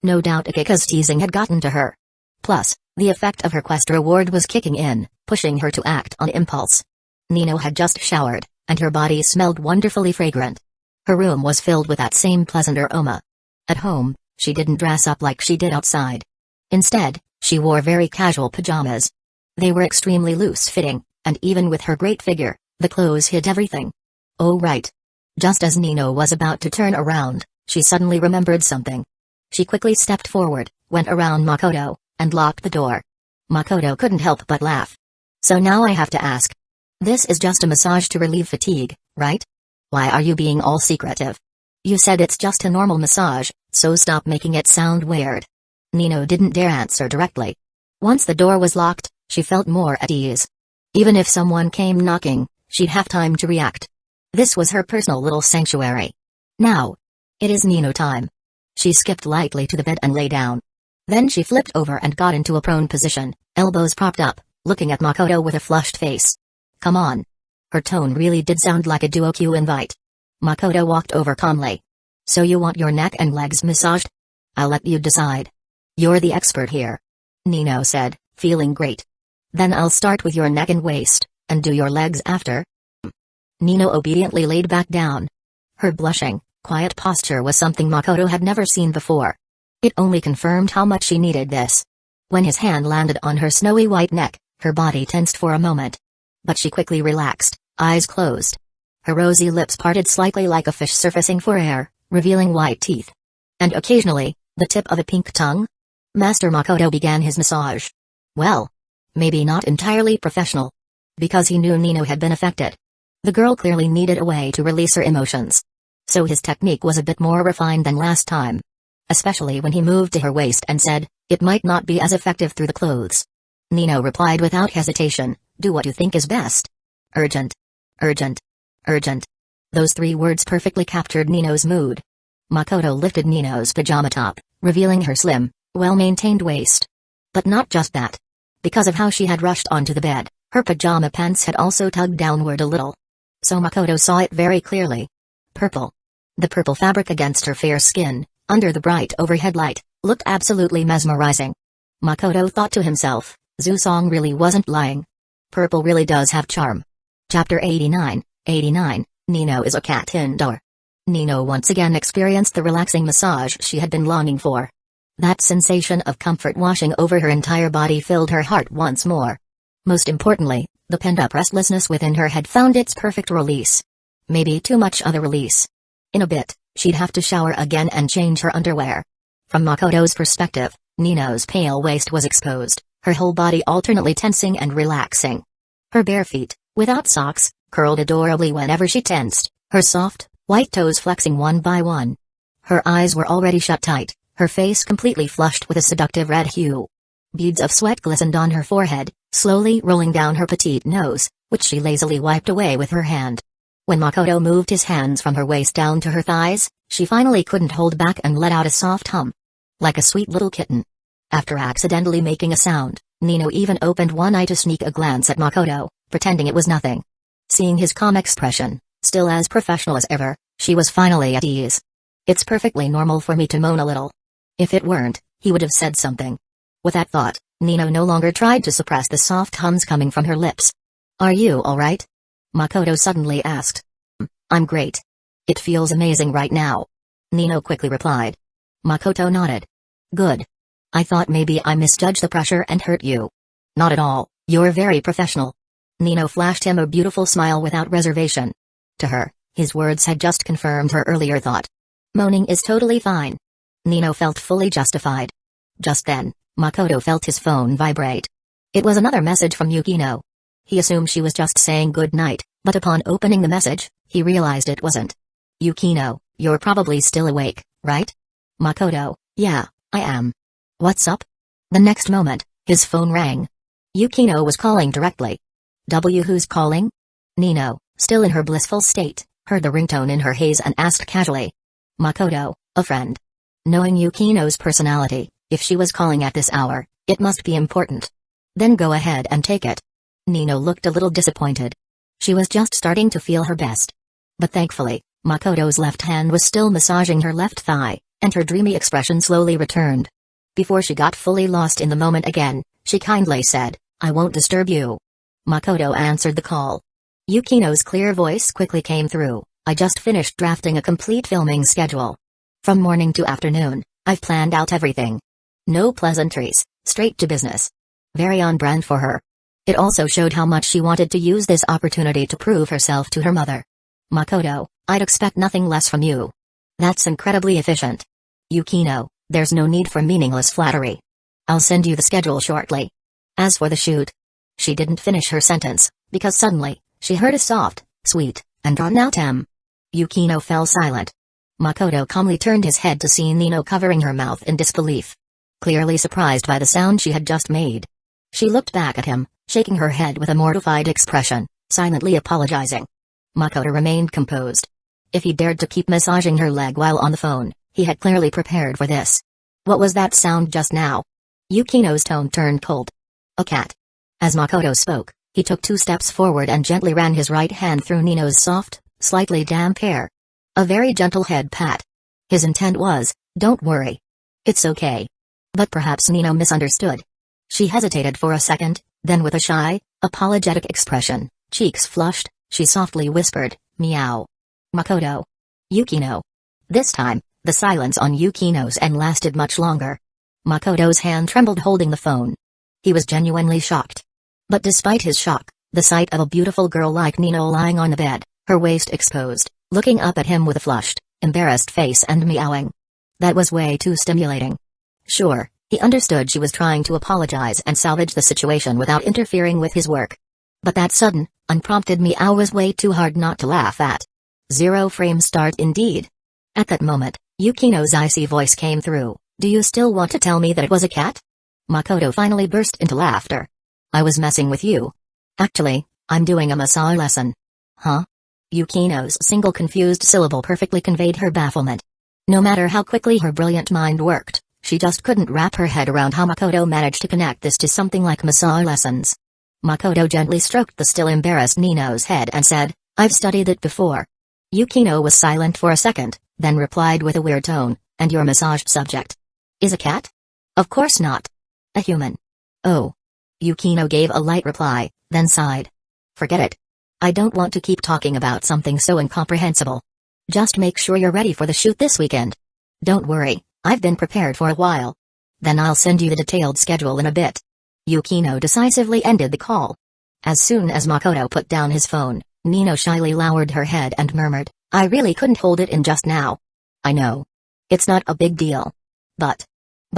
No doubt Akika's teasing had gotten to her. Plus, the effect of her quest reward was kicking in, pushing her to act on impulse. Nino had just showered, and her body smelled wonderfully fragrant. Her room was filled with that same pleasant aroma. At home, she didn't dress up like she did outside. Instead, she wore very casual pajamas. They were extremely loose-fitting, and even with her great figure, the clothes hid everything. Oh right. Just as Nino was about to turn around, she suddenly remembered something. She quickly stepped forward, went around Makoto, and locked the door. Makoto couldn't help but laugh. So now I have to ask. This is just a massage to relieve fatigue, right? Why are you being all secretive? You said it's just a normal massage, so stop making it sound weird. Nino didn't dare answer directly. Once the door was locked, she felt more at ease. Even if someone came knocking, she'd have time to react. This was her personal little sanctuary. Now, it is Nino time. She skipped lightly to the bed and lay down. Then she flipped over and got into a prone position, elbows propped up, looking at Makoto with a flushed face. Come on. Her tone really did sound like a duo-Q invite. Makoto walked over calmly. So you want your neck and legs massaged? I'll let you decide. You're the expert here. Nino said, feeling great. Then I'll start with your neck and waist, and do your legs after. Nino obediently laid back down. Her blushing, quiet posture was something Makoto had never seen before. It only confirmed how much she needed this. When his hand landed on her snowy white neck, her body tensed for a moment. But she quickly relaxed, eyes closed. Her rosy lips parted slightly like a fish surfacing for air, revealing white teeth. And occasionally, the tip of a pink tongue. Master Makoto began his massage. Well, maybe not entirely professional. Because he knew Nino had been affected. The girl clearly needed a way to release her emotions. So his technique was a bit more refined than last time. Especially when he moved to her waist and said, it might not be as effective through the clothes. Nino replied without hesitation, do what you think is best. Urgent. Urgent. Urgent. Those 3 words perfectly captured Nino's mood. Makoto lifted Nino's pajama top, revealing her slim, well-maintained waist. But not just that. Because of how she had rushed onto the bed, her pajama pants had also tugged downward a little. So Makoto saw it very clearly. Purple. The purple fabric against her fair skin, under the bright overhead light, looked absolutely mesmerizing. Makoto thought to himself, Zhu-song really wasn't lying. Purple really does have charm. Chapter 89, Nino is a cat indoor. Nino once again experienced the relaxing massage she had been longing for. That sensation of comfort washing over her entire body filled her heart once more. Most importantly, the pent-up restlessness within her had found its perfect release. Maybe too much of a release. In a bit, she'd have to shower again and change her underwear. From Makoto's perspective, Nino's pale waist was exposed, her whole body alternately tensing and relaxing. Her bare feet, without socks, curled adorably whenever she tensed, her soft, white toes flexing one by one. Her eyes were already shut tight, her face completely flushed with a seductive red hue. Beads of sweat glistened on her forehead, slowly rolling down her petite nose, which she lazily wiped away with her hand. When Makoto moved his hands from her waist down to her thighs, she finally couldn't hold back and let out a soft hum. Like a sweet little kitten. After accidentally making a sound, Nino even opened one eye to sneak a glance at Makoto, pretending it was nothing. Seeing his calm expression, still as professional as ever, she was finally at ease. It's perfectly normal for me to moan a little. If it weren't, he would have said something. With that thought, Nino no longer tried to suppress the soft hums coming from her lips. Are you alright? Makoto suddenly asked. I'm great. It feels amazing right now. Nino quickly replied. Makoto nodded. Good. I thought maybe I misjudged the pressure and hurt you. Not at all, you're very professional. Nino flashed him a beautiful smile without reservation. To her, his words had just confirmed her earlier thought. Moaning is totally fine. Nino felt fully justified. Just then, Makoto felt his phone vibrate. It was another message from Yukino. He assumed she was just saying good night, but upon opening the message, he realized it wasn't. Yukino, you're probably still awake, right? Makoto, yeah, I am. What's up? The next moment, his phone rang. Yukino was calling directly. Who's calling? Nino, still in her blissful state, heard the ringtone in her haze and asked casually. Makoto, a friend. Knowing Yukino's personality, if she was calling at this hour, it must be important. Then go ahead and take it. Nino looked a little disappointed. She was just starting to feel her best. But thankfully, Makoto's left hand was still massaging her left thigh, and her dreamy expression slowly returned. Before she got fully lost in the moment again, she kindly said, I won't disturb you. Makoto answered the call. Yukino's clear voice quickly came through, I just finished drafting a complete filming schedule. From morning to afternoon, I've planned out everything. No pleasantries, straight to business. Very on brand for her. It also showed how much she wanted to use this opportunity to prove herself to her mother. Makoto, I'd expect nothing less from you. That's incredibly efficient. Yukino, there's no need for meaningless flattery. I'll send you the schedule shortly. As for the shoot. She didn't finish her sentence, because suddenly, she heard a soft, sweet, and drawn out M. Yukino fell silent. Makoto calmly turned his head to see Nino covering her mouth in disbelief. Clearly surprised by the sound she had just made. She looked back at him, shaking her head with a mortified expression, silently apologizing. Makoto remained composed. If he dared to keep massaging her leg while on the phone, he had clearly prepared for this. What was that sound just now? Yukino's tone turned cold. A cat. As Makoto spoke, he took 2 steps forward and gently ran his right hand through Nino's soft, slightly damp hair. A very gentle head pat. His intent was, don't worry. It's okay. But perhaps Nino misunderstood. She hesitated for a second, then with a shy, apologetic expression, cheeks flushed, she softly whispered, meow. Makoto. Yukino. This time, the silence on Yukino's end lasted much longer. Makoto's hand trembled holding the phone. He was genuinely shocked. But despite his shock, the sight of a beautiful girl like Nino lying on the bed, her waist exposed, looking up at him with a flushed, embarrassed face and meowing. That was way too stimulating. Sure, he understood she was trying to apologize and salvage the situation without interfering with his work. But that sudden, unprompted meow was way too hard not to laugh at. 0 frame start indeed. At that moment, Yukino's icy voice came through, do you still want to tell me that it was a cat? Makoto finally burst into laughter. I was messing with you. Actually, I'm doing a massage lesson. Huh? Yukino's single confused syllable perfectly conveyed her bafflement. No matter how quickly her brilliant mind worked, she just couldn't wrap her head around how Makoto managed to connect this to something like massage lessons. Makoto gently stroked the still embarrassed Nino's head and said, I've studied it before. Yukino was silent for a second, then replied with a weird tone, and your massage subject is a cat? Of course not. A human. Oh. Yukino gave a light reply, then sighed. Forget it. I don't want to keep talking about something so incomprehensible. Just make sure you're ready for the shoot this weekend. Don't worry, I've been prepared for a while. Then I'll send you the detailed schedule in a bit. Yukino decisively ended the call. As soon as Makoto put down his phone, Nino shyly lowered her head and murmured, I really couldn't hold it in just now. I know. It's not a big deal. But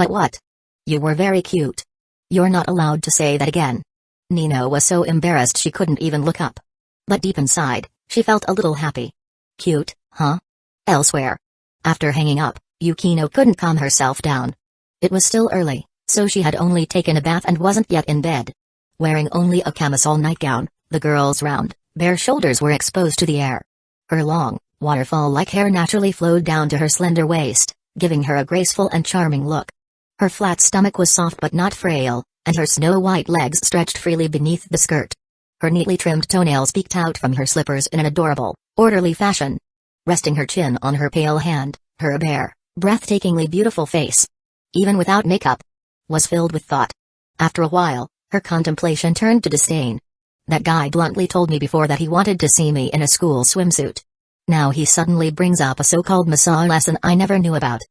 what? You were very cute. You're not allowed to say that again. Nino was so embarrassed she couldn't even look up. But deep inside, she felt a little happy. Cute, huh? Elsewhere. After hanging up, Yukino couldn't calm herself down. It was still early, so she had only taken a bath and wasn't yet in bed. Wearing only a camisole nightgown, the girl's round, bare shoulders were exposed to the air. Her long, waterfall-like hair naturally flowed down to her slender waist, giving her a graceful and charming look. Her flat stomach was soft but not frail, and her snow-white legs stretched freely beneath the skirt. Her neatly trimmed toenails peeked out from her slippers in an adorable, orderly fashion. Resting her chin on her pale hand, her bare, breathtakingly beautiful face, even without makeup, was filled with thought. After a while, her contemplation turned to disdain. That guy bluntly told me before that he wanted to see me in a school swimsuit. Now he suddenly brings up a so-called massage lesson I never knew about.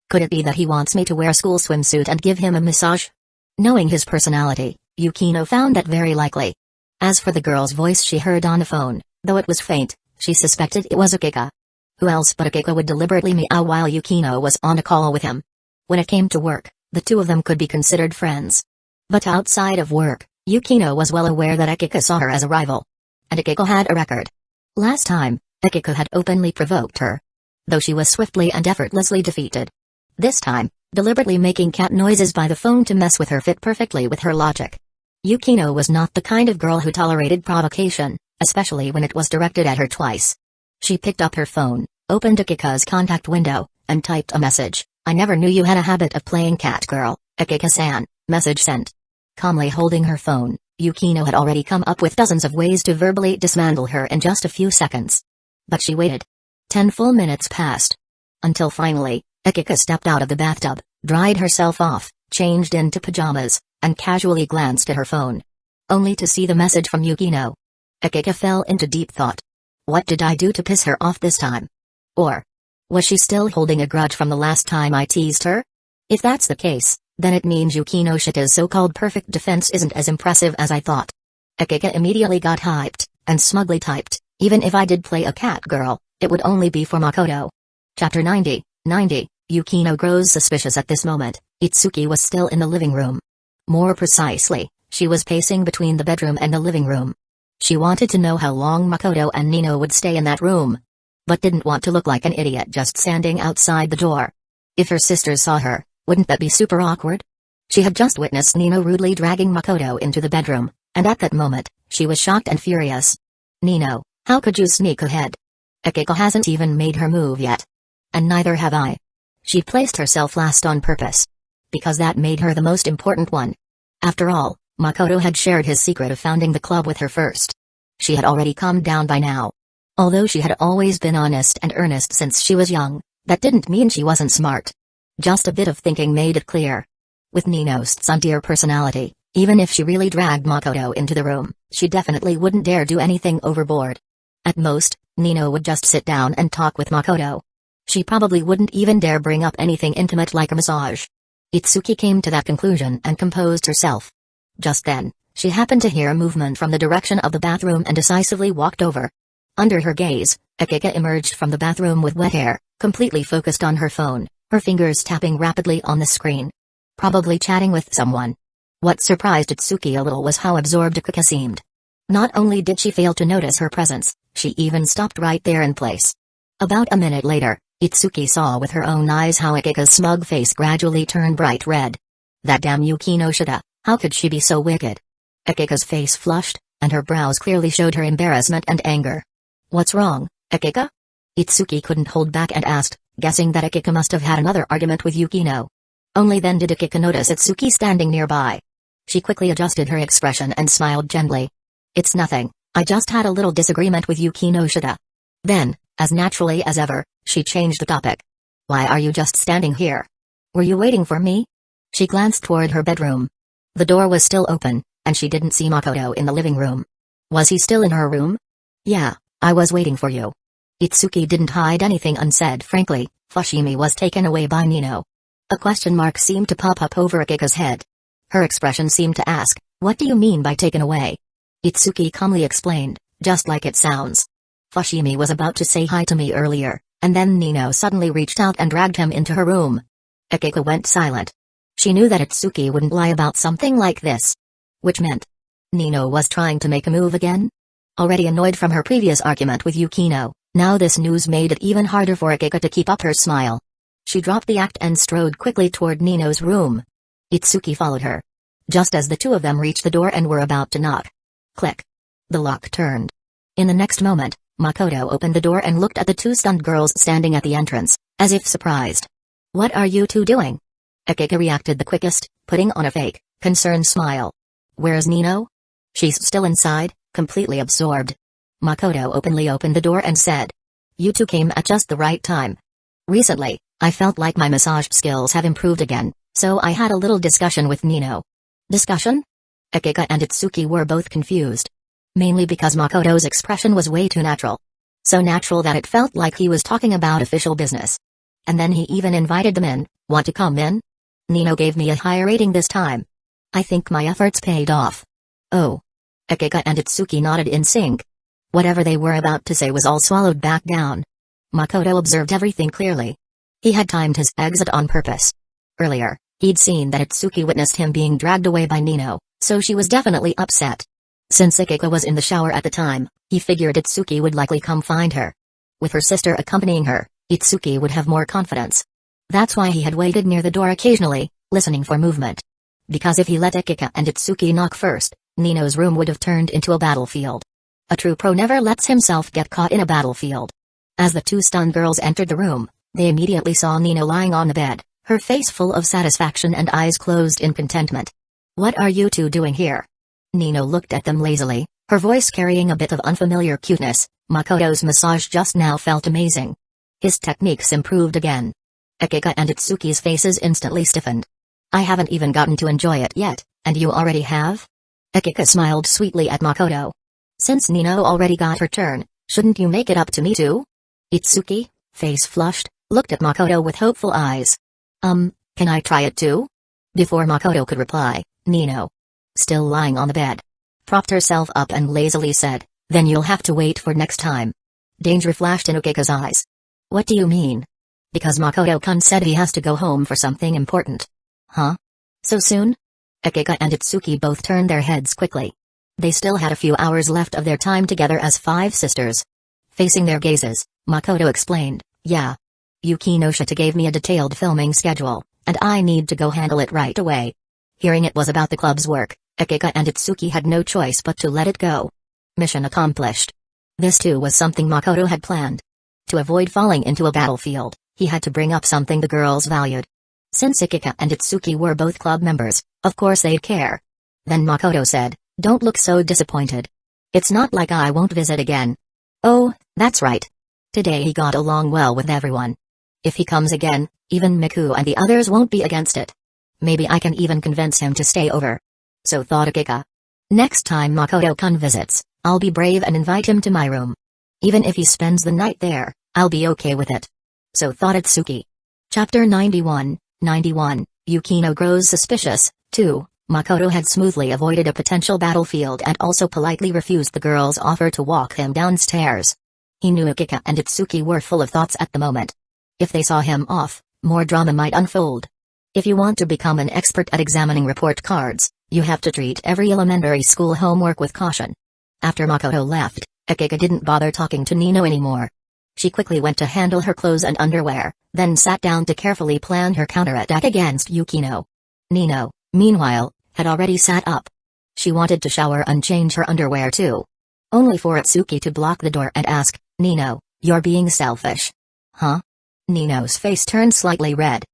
Could it be that he wants me to wear a school swimsuit and give him a massage? Knowing his personality, Yukino found that very likely. As for the girl's voice she heard on the phone, though it was faint, she suspected it was Akiko. Who else but Akiko would deliberately meow while Yukino was on a call with him? When it came to work, the two of them could be considered friends. But outside of work, Yukino was well aware that Akiko saw her as a rival. And Akiko had a record. Last time, Akiko had openly provoked her. Though she was swiftly and effortlessly defeated. This time, deliberately making cat noises by the phone to mess with her fit perfectly with her logic. Yukino was not the kind of girl who tolerated provocation, especially when it was directed at her twice. She picked up her phone, opened Akiko's contact window, and typed a message. I never knew you had a habit of playing cat girl, Akiko-san, message sent. Calmly holding her phone, Yukino had already come up with dozens of ways to verbally dismantle her in just a few seconds. But she waited. 10 full minutes passed. Until finally, Akiko stepped out of the bathtub, dried herself off, changed into pajamas, and casually glanced at her phone. Only to see the message from Yukino. Akiko fell into deep thought. What did I do to piss her off this time? Or was she still holding a grudge from the last time I teased her? If that's the case, then it means Yukino Shita's so-called perfect defense isn't as impressive as I thought. Akika immediately got hyped, and smugly typed, even if I did play a cat girl, it would only be for Makoto. Chapter 90. Yukino grows suspicious at this moment. Itsuki was still in the living room. More precisely, she was pacing between the bedroom and the living room. She wanted to know how long Makoto and Nino would stay in that room, but didn't want to look like an idiot just standing outside the door. If her sisters saw her, wouldn't that be super awkward? She had just witnessed Nino rudely dragging Makoto into the bedroom, and at that moment, she was shocked and furious. Nino, how could you sneak ahead? Akiko hasn't even made her move yet. And neither have I. She placed herself last on purpose. Because that made her the most important one. After all, Makoto had shared his secret of founding the club with her first. She had already calmed down by now. Although she had always been honest and earnest since she was young, that didn't mean she wasn't smart. Just a bit of thinking made it clear. With Nino's tsundere personality, even if she really dragged Makoto into the room, she definitely wouldn't dare do anything overboard. At most, Nino would just sit down and talk with Makoto. She probably wouldn't even dare bring up anything intimate like a massage. Itsuki came to that conclusion and composed herself. Just then, she happened to hear a movement from the direction of the bathroom and decisively walked over. Under her gaze, Akika emerged from the bathroom with wet hair, completely focused on her phone, her fingers tapping rapidly on the screen. Probably chatting with someone. What surprised Itsuki a little was how absorbed Akika seemed. Not only did she fail to notice her presence, she even stopped right there in place. About a minute later, Itsuki saw with her own eyes how Akika's smug face gradually turned bright red. That damn Yukino Shita, how could she be so wicked? Akika's face flushed, and her brows clearly showed her embarrassment and anger. What's wrong, Akika? Itsuki couldn't hold back and asked, guessing that Akika must have had another argument with Yukino. Only then did Akika notice Itsuki standing nearby. She quickly adjusted her expression and smiled gently. It's nothing, I just had a little disagreement with Yukino Shita. Then, as naturally as ever, she changed the topic. Why are you just standing here? Were you waiting for me? She glanced toward her bedroom. The door was still open, and she didn't see Makoto in the living room. Was he still in her room? Yeah, I was waiting for you. Itsuki didn't hide anything unsaid. Frankly, Fushimi was taken away by Nino. A question mark seemed to pop up over Akika's head. Her expression seemed to ask, what do you mean by taken away? Itsuki calmly explained, just like it sounds. Fushimi was about to say hi to me earlier, and then Nino suddenly reached out and dragged him into her room. Akika went silent. She knew that Itsuki wouldn't lie about something like this. Which meant Nino was trying to make a move again? Already annoyed from her previous argument with Yukino, now this news made it even harder for Akika to keep up her smile. She dropped the act and strode quickly toward Nino's room. Itsuki followed her. Just as the two of them reached the door and were about to knock. Click. The lock turned. In the next moment, Makoto opened the door and looked at the two stunned girls standing at the entrance, as if surprised. What are you two doing? Akika reacted the quickest, putting on a fake, concerned smile. Where's Nino? She's still inside, completely absorbed. Makoto openly opened the door and said. You two came at just the right time. Recently, I felt like my massage skills have improved again, so I had a little discussion with Nino. Discussion? Akika and Itsuki were both confused. Mainly because Makoto's expression was way too natural. So natural that it felt like he was talking about official business. And then he even invited them in. Want to come in? Nino gave me a higher rating this time. I think my efforts paid off. Oh. Akika and Itsuki nodded in sync. Whatever they were about to say was all swallowed back down. Makoto observed everything clearly. He had timed his exit on purpose. Earlier, he'd seen that Itsuki witnessed him being dragged away by Nino, so she was definitely upset. Since Akika was in the shower at the time, he figured Itsuki would likely come find her. With her sister accompanying her, Itsuki would have more confidence. That's why he had waited near the door occasionally, listening for movement. Because if he let Akika and Itsuki knock first, Nino's room would have turned into a battlefield. A true pro never lets himself get caught in a battlefield. As the two stunned girls entered the room, they immediately saw Nino lying on the bed, her face full of satisfaction and eyes closed in contentment. What are you two doing here? Nino looked at them lazily, her voice carrying a bit of unfamiliar cuteness. Makoto's massage just now felt amazing. His techniques improved again. Akika and Itsuki's faces instantly stiffened. I haven't even gotten to enjoy it yet, and you already have? Akika smiled sweetly at Makoto. Since Nino already got her turn, Shouldn't you make it up to me too? Itsuki, face flushed, looked at Makoto with hopeful eyes. Can I try it too? Before Makoto could reply, Nino, still lying on the bed, propped herself up and lazily said, then you'll have to wait for next time. Danger flashed in Akika's eyes. What do you mean? Because Makoto-kun said he has to go home for something important. Huh? So soon? Akika and Itsuki both turned their heads quickly. They still had a few hours left of their time together as 5 sisters. Facing their gazes, Makoto explained, yeah. Yuki Noshita gave me a detailed filming schedule, and I need to go handle it right away. Hearing it was about the club's work, Akika and Itsuki had no choice but to let it go. Mission accomplished. This too was something Makoto had planned. To avoid falling into a battlefield, he had to bring up something the girls valued. Since Akika and Itsuki were both club members, of course they'd care. Then Makoto said, don't look so disappointed. It's not like I won't visit again. Oh, that's right. Today he got along well with everyone. If he comes again, even Miku and the others won't be against it. Maybe I can even convince him to stay over. So thought Akika. Next time Makoto-kun visits, I'll be brave and invite him to my room. Even if he spends the night there, I'll be okay with it. So thought Itsuki. Chapter 91, Yukino grows suspicious, too. Makoto had smoothly avoided a potential battlefield and also politely refused the girl's offer to walk him downstairs. He knew Akika and Itsuki were full of thoughts at the moment. If they saw him off, more drama might unfold. If you want to become an expert at examining report cards, you have to treat every elementary school homework with caution. After Makoto left, Akika didn't bother talking to Nino anymore. She quickly went to handle her clothes and underwear, then sat down to carefully plan her counterattack against Yukino. Nino, meanwhile, had already sat up. She wanted to shower and change her underwear too. Only for Itsuki to block the door and ask, Nino, you're being selfish. Huh? Nino's face turned slightly red.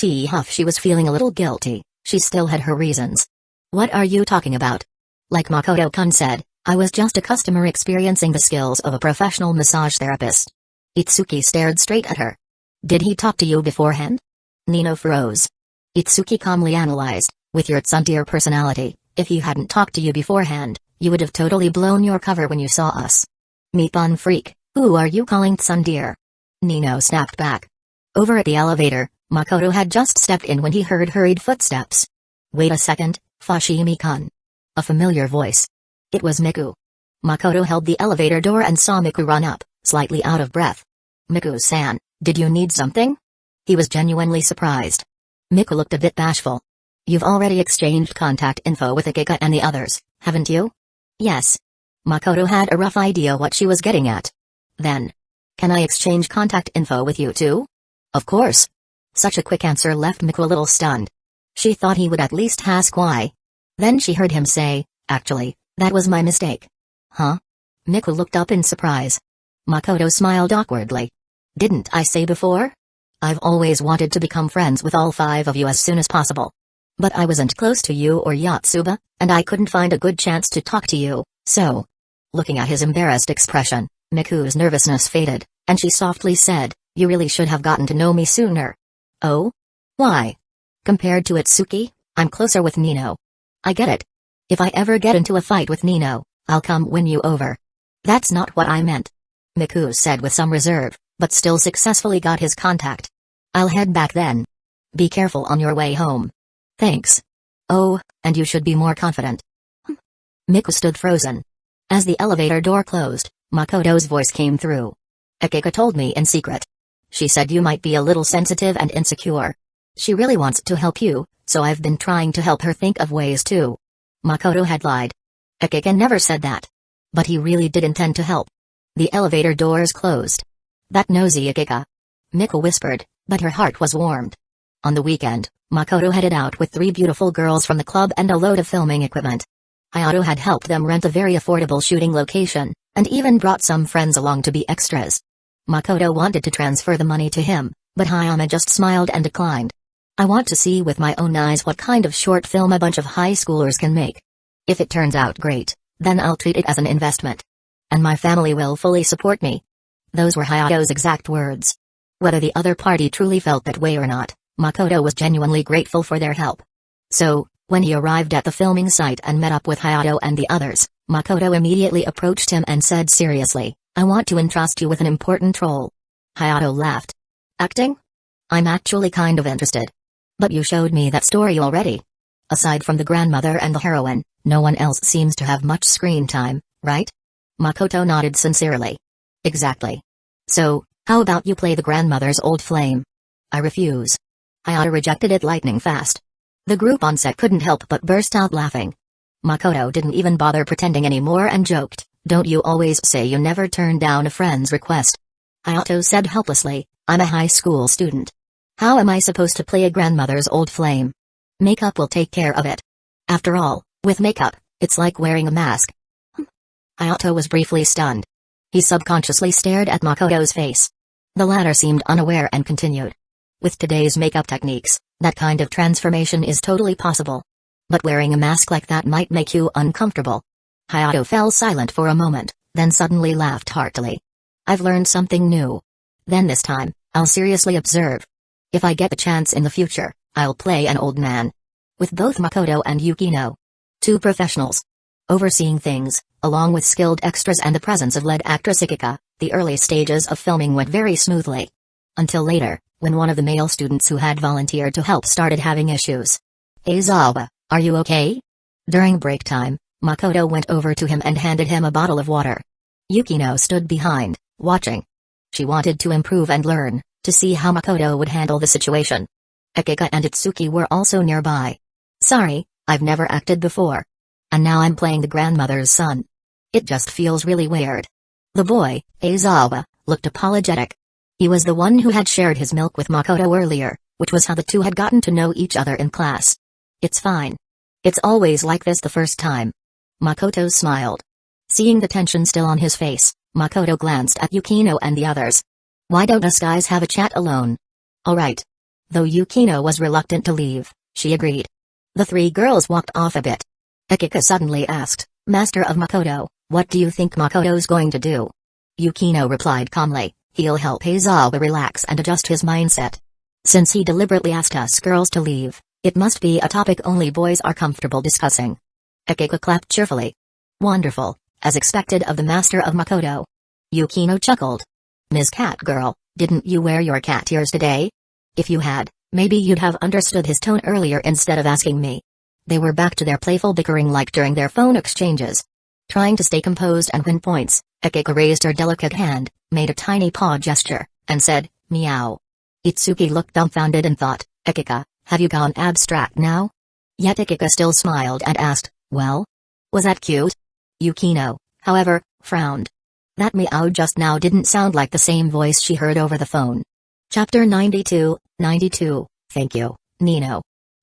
Huff, she was feeling a little guilty. She still had her reasons. What are you talking about? Like Makoto-kun said, I was just a customer experiencing the skills of a professional massage therapist. Itsuki stared straight at her. Did he talk to you beforehand? Nino froze. Itsuki calmly analyzed, with your tsundere personality, if he hadn't talked to you beforehand, you would have totally blown your cover when you saw us. Meepon freak, who are you calling tsundere? Nino snapped back. Over at the elevator, Makoto had just stepped in when he heard hurried footsteps. Wait a second, Fushimi-kun. A familiar voice. It was Miku. Makoto held the elevator door and saw Miku run up, slightly out of breath. Miku-san, did you need something? He was genuinely surprised. Miku looked a bit bashful. You've already exchanged contact info with Akika and the others, haven't you? Yes. Makoto had a rough idea what she was getting at. Then, can I exchange contact info with you too? Of course. Such a quick answer left Miku a little stunned. She thought he would at least ask why. Then she heard him say, actually, that was my mistake. Huh? Miku looked up in surprise. Makoto smiled awkwardly. Didn't I say before? I've always wanted to become friends with all 5 of you as soon as possible. But I wasn't close to you or Yatsuba, and I couldn't find a good chance to talk to you, so. Looking at his embarrassed expression, Miku's nervousness faded, and she softly said, you really should have gotten to know me sooner. Oh? Why? Compared to Itsuki, I'm closer with Nino. I get it. If I ever get into a fight with Nino, I'll come win you over. That's not what I meant. Miku said with some reserve, but still successfully got his contact. I'll head back then. Be careful on your way home. Thanks. Oh, and you should be more confident. Miku stood frozen. As the elevator door closed, Makoto's voice came through. Akika told me in secret. She said you might be a little sensitive and insecure. She really wants to help you, so I've been trying to help her think of ways too. Makoto had lied. Akika never said that. But he really did intend to help. The elevator doors closed. That nosy Akika. Miku whispered, but her heart was warmed. On the weekend, Makoto headed out with 3 beautiful girls from the club and a load of filming equipment. Hayato had helped them rent a very affordable shooting location, and even brought some friends along to be extras. Makoto wanted to transfer the money to him, but Hayama just smiled and declined. I want to see with my own eyes what kind of short film a bunch of high schoolers can make. If it turns out great, then I'll treat it as an investment. And my family will fully support me. Those were Hayato's exact words. Whether the other party truly felt that way or not, Makoto was genuinely grateful for their help. So, when he arrived at the filming site and met up with Hayato and the others, Makoto immediately approached him and said seriously, I want to entrust you with an important role. Hayato laughed. Acting? I'm actually kind of interested. But you showed me that story already. Aside from the grandmother and the heroine, no one else seems to have much screen time, right? Makoto nodded sincerely. Exactly. So, how about you play the grandmother's old flame? I refuse. Hayato rejected it lightning fast. The group on set couldn't help but burst out laughing. Makoto didn't even bother pretending anymore and joked, "Don't you always say you never turn down a friend's request?" Hayato said helplessly, "I'm a high school student. How am I supposed to play a grandmother's old flame? Makeup will take care of it. After all, with makeup, it's like wearing a mask." Hayato was briefly stunned. He subconsciously stared at Makoto's face. The latter seemed unaware and continued. With today's makeup techniques, that kind of transformation is totally possible. But wearing a mask like that might make you uncomfortable. Hayato fell silent for a moment, then suddenly laughed heartily. I've learned something new. Then this time, I'll seriously observe. If I get the chance in the future, I'll play an old man. With both Makoto and Yukino, two professionals, overseeing things, along with skilled extras and the presence of lead actress Ikika, the early stages of filming went very smoothly. Until later, when one of the male students who had volunteered to help started having issues. Aizawa, are you okay? During break time, Makoto went over to him and handed him a bottle of water. Yukino stood behind, watching. She wanted to improve and learn, to see how Makoto would handle the situation. Ikika and Itsuki were also nearby. Sorry, I've never acted before. And now I'm playing the grandmother's son. It just feels really weird. The boy, Aizawa, looked apologetic. He was the one who had shared his milk with Makoto earlier, which was how the two had gotten to know each other in class. It's fine. It's always like this the first time. Makoto smiled. Seeing the tension still on his face, Makoto glanced at Yukino and the others. Why don't us guys have a chat alone? Alright. Though Yukino was reluctant to leave, she agreed. The three girls walked off a bit. Ikika suddenly asked, Master of Makoto, what do you think Makoto's going to do? Yukino replied calmly, he'll help Aizawa relax and adjust his mindset. Since he deliberately asked us girls to leave, it must be a topic only boys are comfortable discussing. Ikika clapped cheerfully. Wonderful, as expected of the Master of Makoto. Yukino chuckled. Ms. Cat Girl, didn't you wear your cat ears today? If you had, maybe you'd have understood his tone earlier instead of asking me. They were back to their playful bickering like during their phone exchanges. Trying to stay composed and win points, Ikika raised her delicate hand, made a tiny paw gesture, and said, meow. Itsuki looked dumbfounded and thought, Ikika, have you gone abstract now? Yet Ikika still smiled and asked, well? Was that cute? Yukino, however, frowned. That meow just now didn't sound like the same voice she heard over the phone. Chapter 92, thank you, Nino.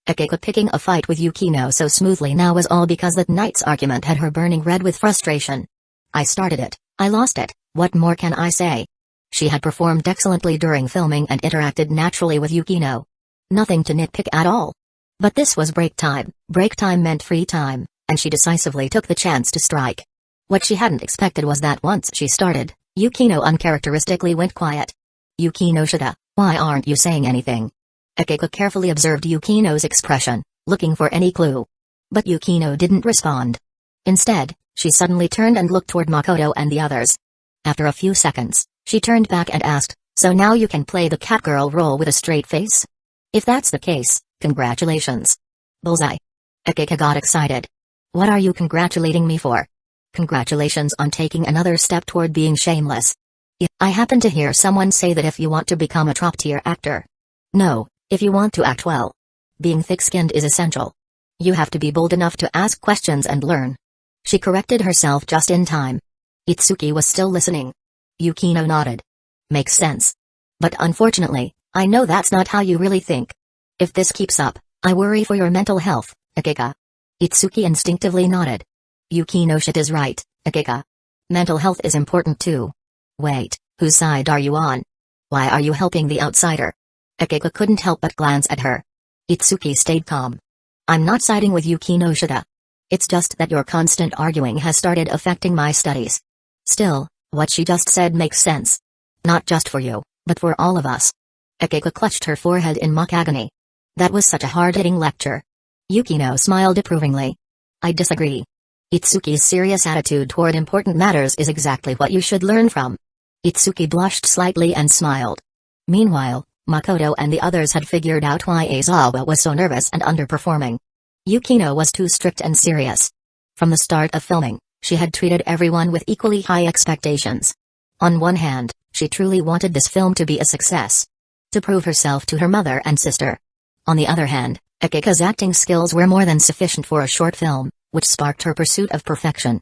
Ikika picking a fight with Yukino so smoothly now was all because that night's argument had her burning red with frustration. I started it, I lost it, what more can I say? She had performed excellently during filming and interacted naturally with Yukino. Nothing to nitpick at all. But this was break time meant free time, and she decisively took the chance to strike. What she hadn't expected was that once she started, Yukino uncharacteristically went quiet. Yukino Shida, why aren't you saying anything? Ikika carefully observed Yukino's expression, looking for any clue. But Yukino didn't respond. Instead, she suddenly turned and looked toward Makoto and the others. After a few seconds, she turned back and asked, so now you can play the catgirl role with a straight face? If that's the case, congratulations. Bullseye. Ikika got excited. What are you congratulating me for? Congratulations on taking another step toward being shameless. I happen to hear someone say that if you want to become a top-tier actor. No, if you want to act well. Being thick-skinned is essential. You have to be bold enough to ask questions and learn. She corrected herself just in time. Itsuki was still listening. Yukino nodded. Makes sense. But unfortunately, I know that's not how you really think. If this keeps up, I worry for your mental health, Ikika. Itsuki instinctively nodded. Yukino shit is right, Ikika. Mental health is important too. Wait, whose side are you on? Why are you helping the outsider? Ikika couldn't help but glance at her. Itsuki stayed calm. I'm not siding with Yukino Shida. It's just that your constant arguing has started affecting my studies. Still, what she just said makes sense. Not just for you, but for all of us. Ikika clutched her forehead in mock agony. That was such a hard-hitting lecture. Yukino smiled approvingly. I disagree. Itsuki's serious attitude toward important matters is exactly what you should learn from. Itsuki blushed slightly and smiled. Meanwhile, Makoto and the others had figured out why Aizawa was so nervous and underperforming. Yukino was too strict and serious. From the start of filming, she had treated everyone with equally high expectations. On one hand, she truly wanted this film to be a success, to prove herself to her mother and sister. On the other hand, Akika's acting skills were more than sufficient for a short film, which sparked her pursuit of perfection.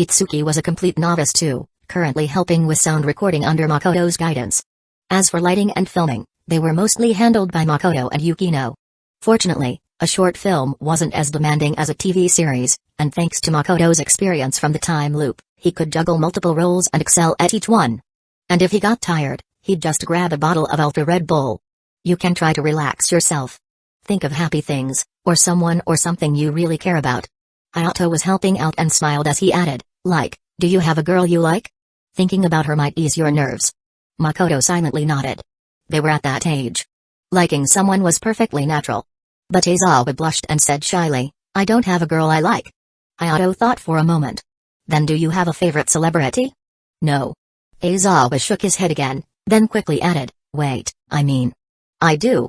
Itsuki was a complete novice too, currently helping with sound recording under Makoto's guidance. As for lighting and filming, they were mostly handled by Makoto and Yukino. Fortunately, a short film wasn't as demanding as a TV series, and thanks to Makoto's experience from the time loop, he could juggle multiple roles and excel at each one. And if he got tired, he'd just grab a bottle of Ultra Red Bull. You can try to relax yourself. Think of happy things, or someone or something you really care about. Hayato was helping out and smiled as he added, like, do you have a girl you like? Thinking about her might ease your nerves. Makoto silently nodded. They were at that age. Liking someone was perfectly natural. But Aizawa blushed and said shyly, I don't have a girl I like. Hayato thought for a moment. Then do you have a favorite celebrity? No. Aizawa shook his head again, then quickly added, wait, I do.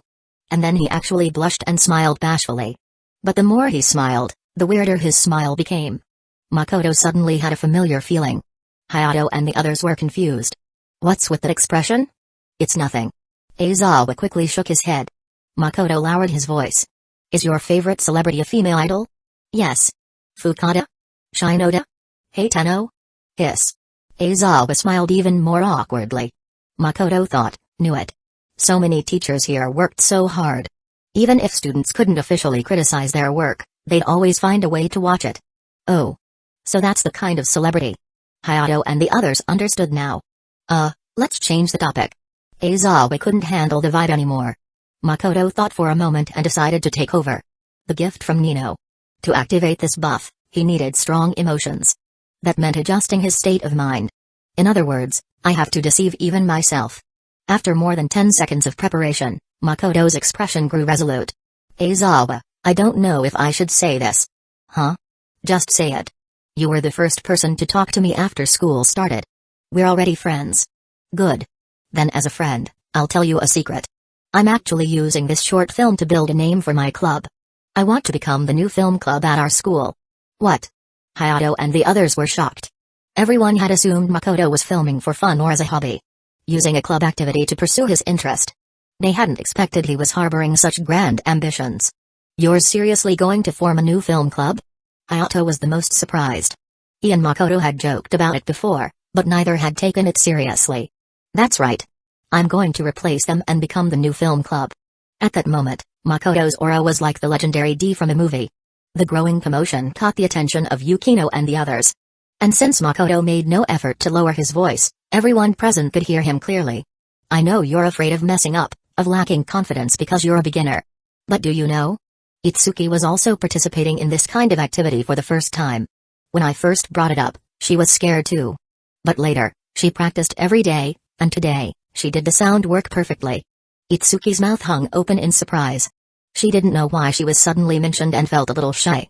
And then he actually blushed and smiled bashfully. But the more he smiled, the weirder his smile became. Makoto suddenly had a familiar feeling. Hayato and the others were confused. What's with that expression? It's nothing. Aizawa quickly shook his head. Makoto lowered his voice. Is your favorite celebrity a female idol? Yes. Fukada? Shinoda? Heitano? Hiss. Aizawa smiled even more awkwardly. Makoto thought, knew it. So many teachers here worked so hard. Even if students couldn't officially criticize their work, they'd always find a way to watch it. Oh. So that's the kind of celebrity. Hayato and the others understood now. Let's change the topic. Aizawa couldn't handle the vibe anymore. Makoto thought for a moment and decided to take over. The gift from Nino. To activate this buff, he needed strong emotions. That meant adjusting his state of mind. In other words, I have to deceive even myself. After more than 10 seconds of preparation, Makoto's expression grew resolute. Aizawa, I don't know if I should say this. Huh? Just say it. You were the first person to talk to me after school started. We're already friends. Good. Then as a friend, I'll tell you a secret. I'm actually using this short film to build a name for my club. I want to become the new film club at our school. What? Hayato and the others were shocked. Everyone had assumed Makoto was filming for fun or as a hobby, using a club activity to pursue his interest. They hadn't expected he was harboring such grand ambitions. You're seriously going to form a new film club? Hayato was the most surprised. He and Makoto had joked about it before, but neither had taken it seriously. That's right. I'm going to replace them and become the new film club. At that moment, Makoto's aura was like the legendary D from a movie. The growing commotion caught the attention of Yukino and the others. And since Makoto made no effort to lower his voice, everyone present could hear him clearly. I know you're afraid of messing up, of lacking confidence because you're a beginner. But do you know? Itsuki was also participating in this kind of activity for the first time. When I first brought it up, she was scared too. But later, she practiced every day, and today, she did the sound work perfectly. Itsuki's mouth hung open in surprise. She didn't know why she was suddenly mentioned and felt a little shy.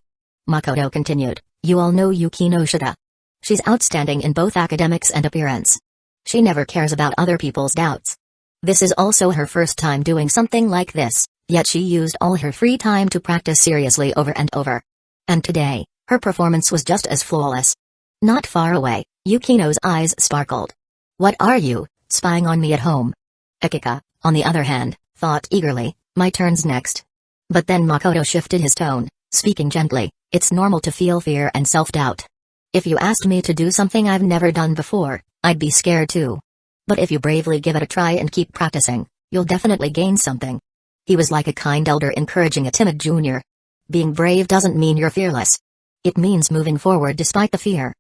Makoto continued, you all know Yukino Shida. She's outstanding in both academics and appearance. She never cares about other people's doubts. This is also her first time doing something like this, yet she used all her free time to practice seriously over and over. And today, her performance was just as flawless. Not far away, Yukino's eyes sparkled. What are you, spying on me at home? Akika, on the other hand, thought eagerly, my turn's next. But then Makoto shifted his tone, speaking gently, it's normal to feel fear and self-doubt. If you asked me to do something I've never done before, I'd be scared too. But if you bravely give it a try and keep practicing, you'll definitely gain something. He was like a kind elder encouraging a timid junior. Being brave doesn't mean you're fearless. It means moving forward despite the fear.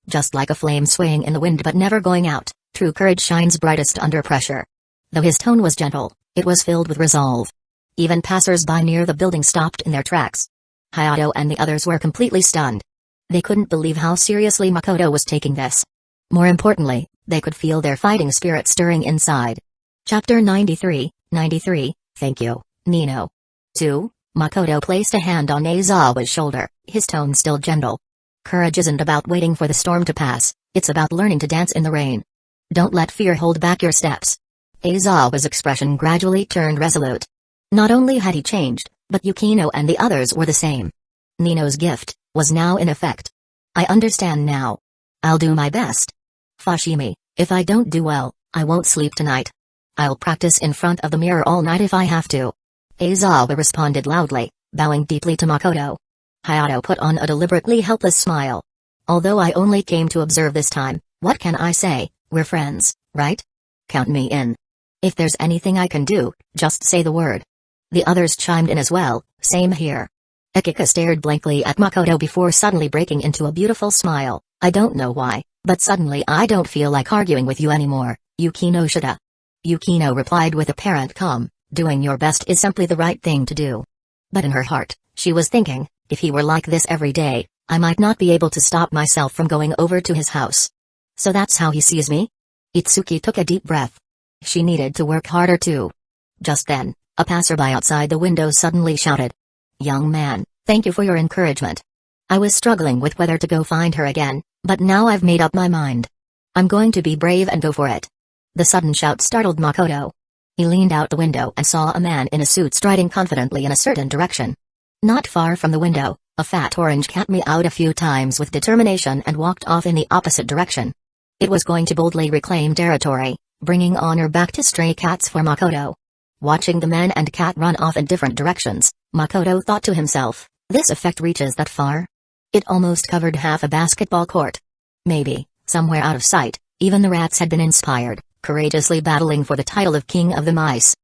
Just like a flame swaying in the wind but never going out, true courage shines brightest under pressure. Though his tone was gentle, it was filled with resolve. Even passers-by near the building stopped in their tracks. Hayato and the others were completely stunned. They couldn't believe how seriously Makoto was taking this. More importantly, they could feel their fighting spirit stirring inside. Chapter 93, thank you, Nino. 2. Makoto placed a hand on Aizawa's shoulder, his tone still gentle. Courage isn't about waiting for the storm to pass, it's about learning to dance in the rain. Don't let fear hold back your steps. Aizawa's expression gradually turned resolute. Not only had he changed, but Yukino and the others were the same. Nino's gift was now in effect. I understand now. I'll do my best. Fushimi, if I don't do well, I won't sleep tonight. I'll practice in front of the mirror all night if I have to. Aizawa responded loudly, bowing deeply to Makoto. Hayato put on a deliberately helpless smile. Although I only came to observe this time, what can I say? We're friends, right? Count me in. If there's anything I can do, just say the word. The others chimed in as well, same here. Akiko stared blankly at Makoto before suddenly breaking into a beautiful smile. I don't know why, but suddenly I don't feel like arguing with you anymore, Yukino Shida. Yukino replied with apparent calm, doing your best is simply the right thing to do. But in her heart, she was thinking, if he were like this every day, I might not be able to stop myself from going over to his house. So that's how he sees me? Itsuki took a deep breath. She needed to work harder too. Just then, a passerby outside the window suddenly shouted. Young man, thank you for your encouragement. I was struggling with whether to go find her again, but now I've made up my mind. I'm going to be brave and go for it. The sudden shout startled Makoto. He leaned out the window and saw a man in a suit striding confidently in a certain direction. Not far from the window, a fat orange cat meowed a few times with determination and walked off in the opposite direction. It was going to boldly reclaim territory, bringing honor back to stray cats for Makoto. Watching the man and cat run off in different directions, Makoto thought to himself, this effect reaches that far? It almost covered half a basketball court. Maybe, somewhere out of sight, even the rats had been inspired, courageously battling for the title of King of the Mice.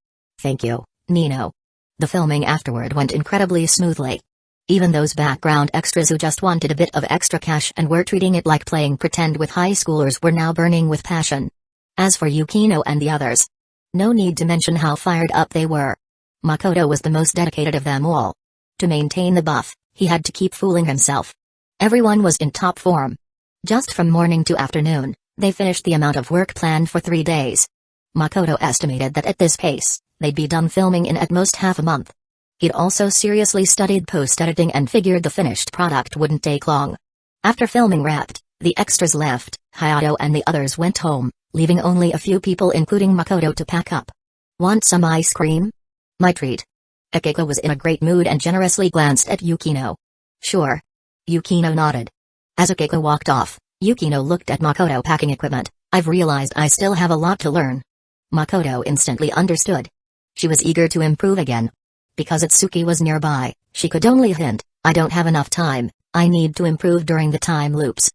Thank you, Nino. The filming afterward went incredibly smoothly. Even those background extras who just wanted a bit of extra cash and were treating it like playing pretend with high schoolers were now burning with passion. As for Yukino and the others, no need to mention how fired up they were. Makoto was the most dedicated of them all. To maintain the buff, he had to keep fooling himself. Everyone was in top form. Just from morning to afternoon, they finished the amount of work planned for 3 days. Makoto estimated that at this pace, they'd be done filming in at most half a month. He'd also seriously studied post-editing and figured the finished product wouldn't take long. After filming wrapped, the extras left, Hayato and the others went home, leaving only a few people including Makoto to pack up. Want some ice cream? My treat. Akiko was in a great mood and generously glanced at Yukino. Sure. Yukino nodded. As Akiko walked off, Yukino looked at Makoto packing equipment. I've realized I still have a lot to learn. Makoto instantly understood. She was eager to improve again. Because Itsuki was nearby, she could only hint, I don't have enough time, I need to improve during the time loops.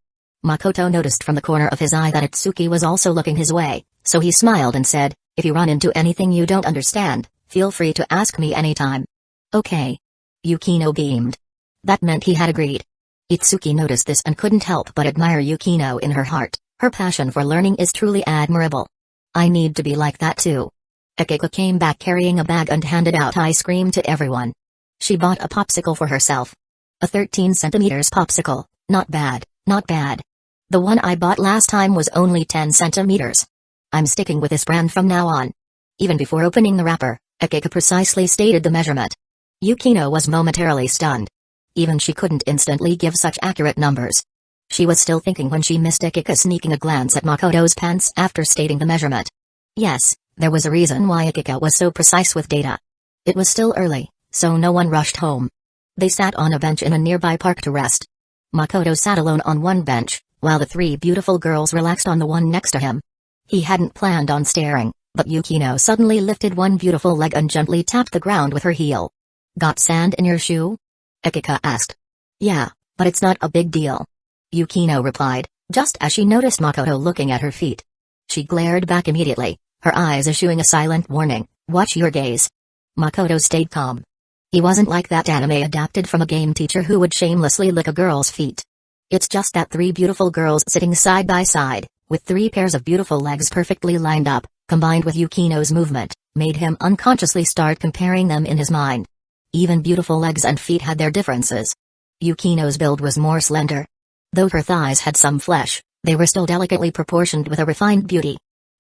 Makoto noticed from the corner of his eye that Itsuki was also looking his way, so he smiled and said, if you run into anything you don't understand, feel free to ask me anytime. Okay. Yukino beamed. That meant he had agreed. Itsuki noticed this and couldn't help but admire Yukino in her heart. Her passion for learning is truly admirable. I need to be like that too. Akiko came back carrying a bag and handed out ice cream to everyone. She bought a popsicle for herself. A 13 centimeters popsicle, not bad, not bad. The one I bought last time was only 10 centimeters. I'm sticking with this brand from now on. Even before opening the wrapper, Akiko precisely stated the measurement. Yukino was momentarily stunned. Even she couldn't instantly give such accurate numbers. She was still thinking when she missed Akiko sneaking a glance at Makoto's pants after stating the measurement. Yes, there was a reason why Akiko was so precise with data. It was still early, so no one rushed home. They sat on a bench in a nearby park to rest. Makoto sat alone on one bench, while the 3 beautiful girls relaxed on the one next to him. He hadn't planned on staring, but Yukino suddenly lifted one beautiful leg and gently tapped the ground with her heel. Got sand in your shoe? Akiko asked. Yeah, but it's not a big deal. Yukino replied, just as she noticed Makoto looking at her feet. She glared back immediately, her eyes issuing a silent warning, watch your gaze. Makoto stayed calm. He wasn't like that anime adapted from a game teacher who would shamelessly lick a girl's feet. It's just that 3 beautiful girls sitting side by side, with 3 pairs of beautiful legs perfectly lined up, combined with Yukino's movement, made him unconsciously start comparing them in his mind. Even beautiful legs and feet had their differences. Yukino's build was more slender. Though her thighs had some flesh, they were still delicately proportioned with a refined beauty.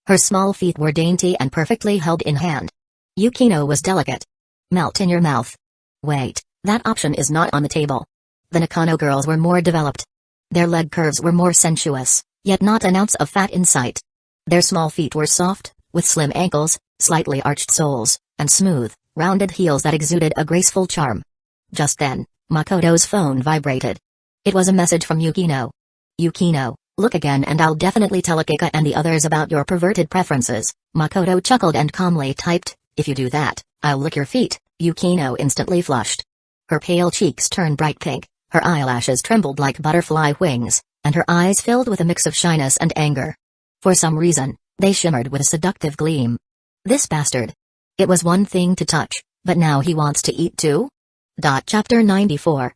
Her small feet were dainty and perfectly held in hand. Yukino was delicate. Melt in your mouth. Wait, that option is not on the table. The Nakano girls were more developed. Their leg curves were more sensuous, yet not an ounce of fat in sight. Their small feet were soft, with slim ankles, slightly arched soles, and smooth, rounded heels that exuded a graceful charm. Just then, Makoto's phone vibrated. It was a message from Yukino. "Yukino, look again and I'll definitely tell Akika and the others about your perverted preferences." Makoto chuckled and calmly typed, "If you do that, I'll lick your feet." Yukino instantly flushed. Her pale cheeks turned bright pink, her eyelashes trembled like butterfly wings, and her eyes filled with a mix of shyness and anger. For some reason, they shimmered with a seductive gleam. This bastard. It was one thing to touch, but now he wants to eat too? Chapter 94,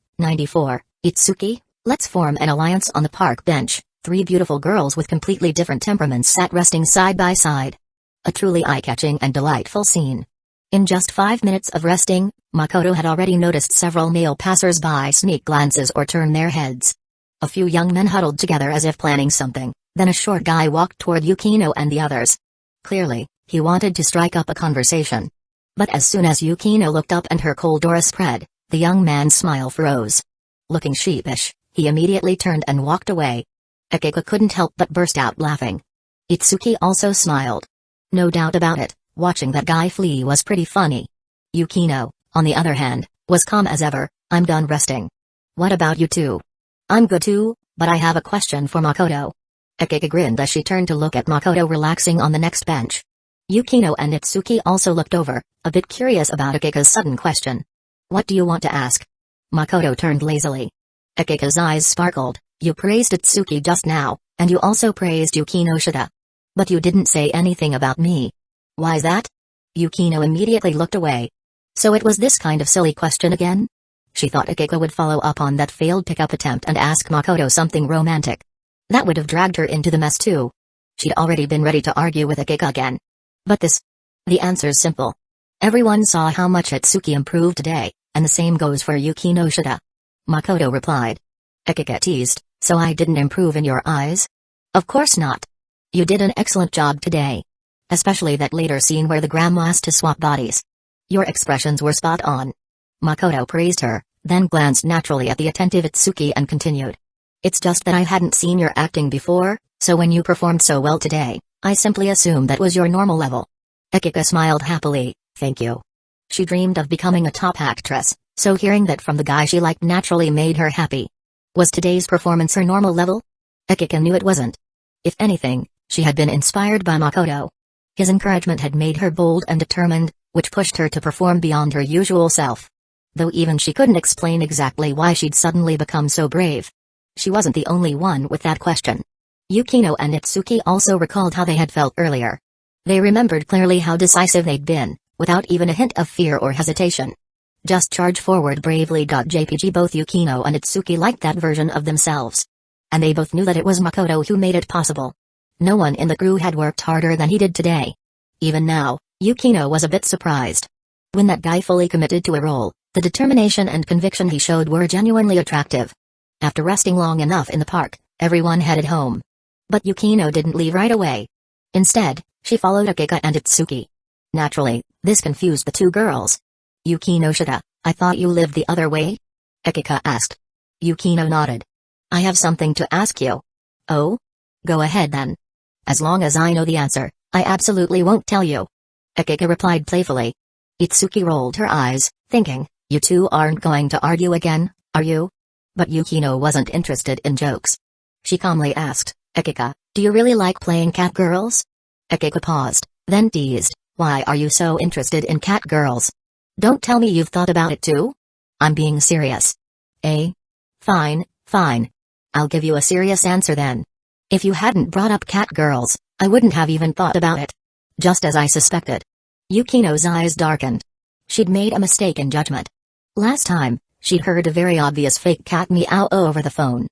Itsuki, let's form an alliance. On the park bench, three beautiful girls with completely different temperaments sat resting side by side. A truly eye-catching and delightful scene. In just 5 minutes of resting, Makoto had already noticed several male passers-by sneak glances or turn their heads. A few young men huddled together as if planning something, then a short guy walked toward Yukino and the others. Clearly, he wanted to strike up a conversation. But as soon as Yukino looked up and her cold aura spread, the young man's smile froze. Looking sheepish, he immediately turned and walked away. Akika couldn't help but burst out laughing. Itsuki also smiled. No doubt about it, watching that guy flee was pretty funny. Yukino, on the other hand, was calm as ever. "I'm done resting. What about you two?" "I'm good too, but I have a question for Makoto." Akika grinned as she turned to look at Makoto relaxing on the next bench. Yukino and Itsuki also looked over, a bit curious about Akika's sudden question. "What do you want to ask?" Makoto turned lazily. Akika's eyes sparkled. "You praised Itsuki just now, and you also praised Yukino Shida. But you didn't say anything about me. Why's that?" Yukino immediately looked away. So it was this kind of silly question again? She thought Akika would follow up on that failed pickup attempt and ask Makoto something romantic. That would have dragged her into the mess too. She'd already been ready to argue with Akika again. But this? The answer's simple. Everyone saw how much Itsuki improved today, and the same goes for Yukino Shida. Makoto replied. Akika teased, "So I didn't improve in your eyes?" "Of course not. You did an excellent job today. Especially that later scene where the grandma asked to swap bodies. Your expressions were spot on." Makoto praised her, then glanced naturally at the attentive Itsuki and continued. "It's just that I hadn't seen your acting before, so when you performed so well today, I simply assumed that was your normal level." Akika smiled happily, "Thank you." She dreamed of becoming a top actress, so hearing that from the guy she liked naturally made her happy. Was today's performance her normal level? Akika knew it wasn't. If anything, she had been inspired by Makoto. His encouragement had made her bold and determined, which pushed her to perform beyond her usual self. Though even she couldn't explain exactly why she'd suddenly become so brave. She wasn't the only one with that question. Yukino and Itsuki also recalled how they had felt earlier. They remembered clearly how decisive they'd been, without even a hint of fear or hesitation. Just charge forward bravely. JPG Both Yukino and Itsuki liked that version of themselves. And they both knew that it was Makoto who made it possible. No one in the crew had worked harder than he did today. Even now, Yukino was a bit surprised. When that guy fully committed to a role, the determination and conviction he showed were genuinely attractive. After resting long enough in the park, everyone headed home. But Yukino didn't leave right away. Instead, she followed Akika and Itsuki. Naturally, this confused the two girls. "Yukino Shida, I thought you lived the other way?" Akika asked. Yukino nodded. "I have something to ask you." "Oh? Go ahead then. As long as I know the answer, I absolutely won't tell you." Akika replied playfully. Itsuki rolled her eyes, thinking, "You two aren't going to argue again, are you?" But Yukino wasn't interested in jokes. She calmly asked, "Akika, do you really like playing cat girls?" Akika paused, then teased, "Why are you so interested in cat girls? Don't tell me you've thought about it too?" "I'm being serious." "Eh? Fine, fine. I'll give you a serious answer then. If you hadn't brought up cat girls, I wouldn't have even thought about it." Just as I suspected. Yukino's eyes darkened. She'd made a mistake in judgment. Last time, she'd heard a very obvious fake cat meow over the phone.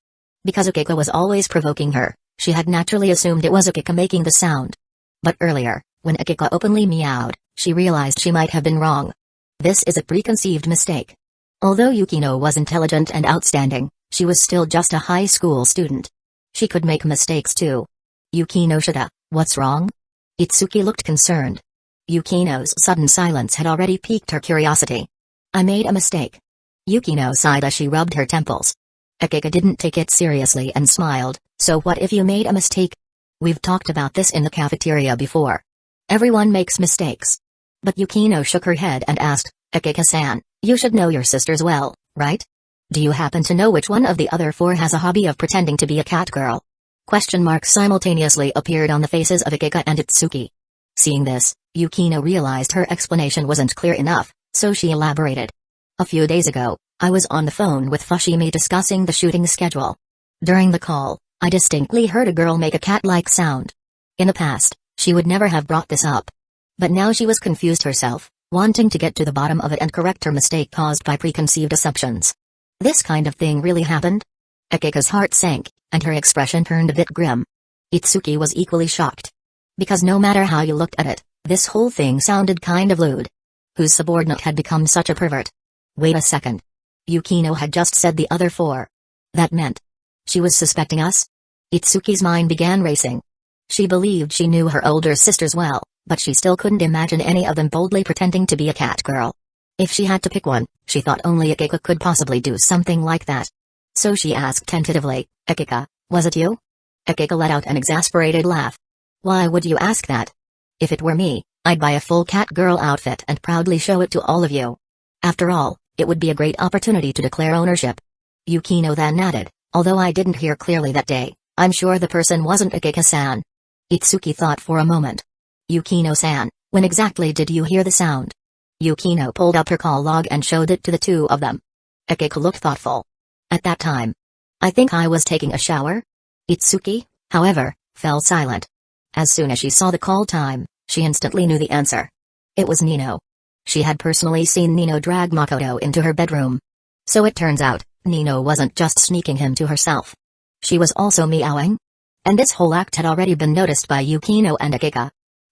Because Akika was always provoking her, she had naturally assumed it was Akika making the sound. But earlier, when Akika openly meowed, she realized she might have been wrong. This is a preconceived mistake. Although Yukino was intelligent and outstanding, she was still just a high school student. She could make mistakes too. "Yukino Shida, what's wrong?" Itsuki looked concerned. Yukino's sudden silence had already piqued her curiosity. "I made a mistake." Yukino sighed as she rubbed her temples. Akiko didn't take it seriously and smiled. So what if you made a mistake? We've talked about this in the cafeteria before. Everyone makes mistakes. But Yukino shook her head and asked, Akiko-san, you should know your sisters well, right? Do you happen to know which one of the other four has a hobby of pretending to be a cat girl? Question marks simultaneously appeared on the faces of Akiko and Itsuki. Seeing this, Yukino realized her explanation wasn't clear enough, so she elaborated. A few days ago, I was on the phone with Fushimi discussing the shooting schedule. During the call, I distinctly heard a girl make a cat-like sound. In the past, she would never have brought this up. But now she was confused herself, wanting to get to the bottom of it and correct her mistake caused by preconceived assumptions. This kind of thing really happened? Akiko's heart sank, and her expression turned a bit grim. Itsuki was equally shocked. Because no matter how you looked at it, this whole thing sounded kind of lewd. Whose subordinate had become such a pervert? Wait a second. Yukino had just said the other four. That meant she was suspecting us? Itsuki's mind began racing. She believed she knew her older sisters well, but she still couldn't imagine any of them boldly pretending to be a cat girl. If she had to pick one, she thought only Akiko could possibly do something like that. So she asked tentatively, Akiko, was it you? Akiko let out an exasperated laugh. Why would you ask that? If it were me, I'd buy a full cat girl outfit and proudly show it to all of you. After all, it would be a great opportunity to declare ownership. Yukino then added, although I didn't hear clearly that day, I'm sure the person wasn't Akiko-san. Itsuki thought for a moment. Yukino-san, when exactly did you hear the sound? Yukino pulled up her call log and showed it to the two of them. Akiko looked thoughtful. At that time, I think I was taking a shower. Itsuki, however, fell silent. As soon as she saw the call time, she instantly knew the answer. It was Nino. She had personally seen Nino drag Makoto into her bedroom. So it turns out, Nino wasn't just sneaking him to herself. She was also meowing. And this whole act had already been noticed by Yukino and Akiko.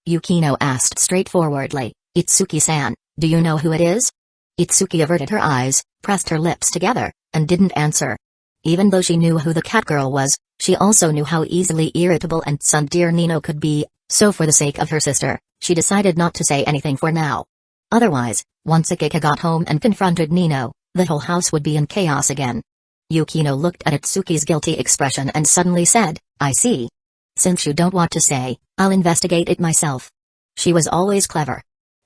Yukino asked straightforwardly, Itsuki-san, do you know who it is? Itsuki averted her eyes, pressed her lips together, and didn't answer. Even though she knew who the cat girl was, she also knew how easily irritable and tsundere Nino could be, so for the sake of her sister, she decided not to say anything for now. Otherwise, once Akiko got home and confronted Nino, the whole house would be in chaos again. Yukino looked at Itsuki's guilty expression and suddenly said, I see. Since you don't want to say, I'll investigate it myself. She was always clever.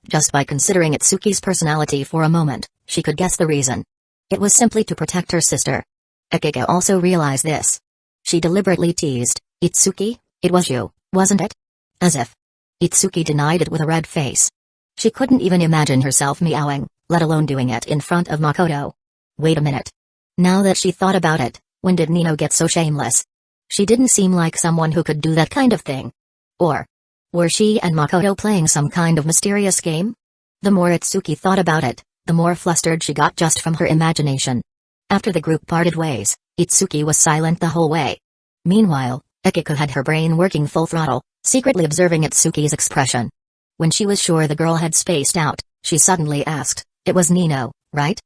Just by considering Itsuki's personality for a moment, she could guess the reason. It was simply to protect her sister. Akiko also realized this. She deliberately teased, Itsuki, it was you, wasn't it? As if. Itsuki denied it with a red face. She couldn't even imagine herself meowing, let alone doing it in front of Makoto. Wait a minute. Now that she thought about it, when did Nino get so shameless? She didn't seem like someone who could do that kind of thing. Or were she and Makoto playing some kind of mysterious game? The more Itsuki thought about it, the more flustered she got just from her imagination. After the group parted ways, Itsuki was silent the whole way. Meanwhile, Akiko had her brain working full throttle, secretly observing Itsuki's expression. When she was sure the girl had spaced out, she suddenly asked, it was Nino, right?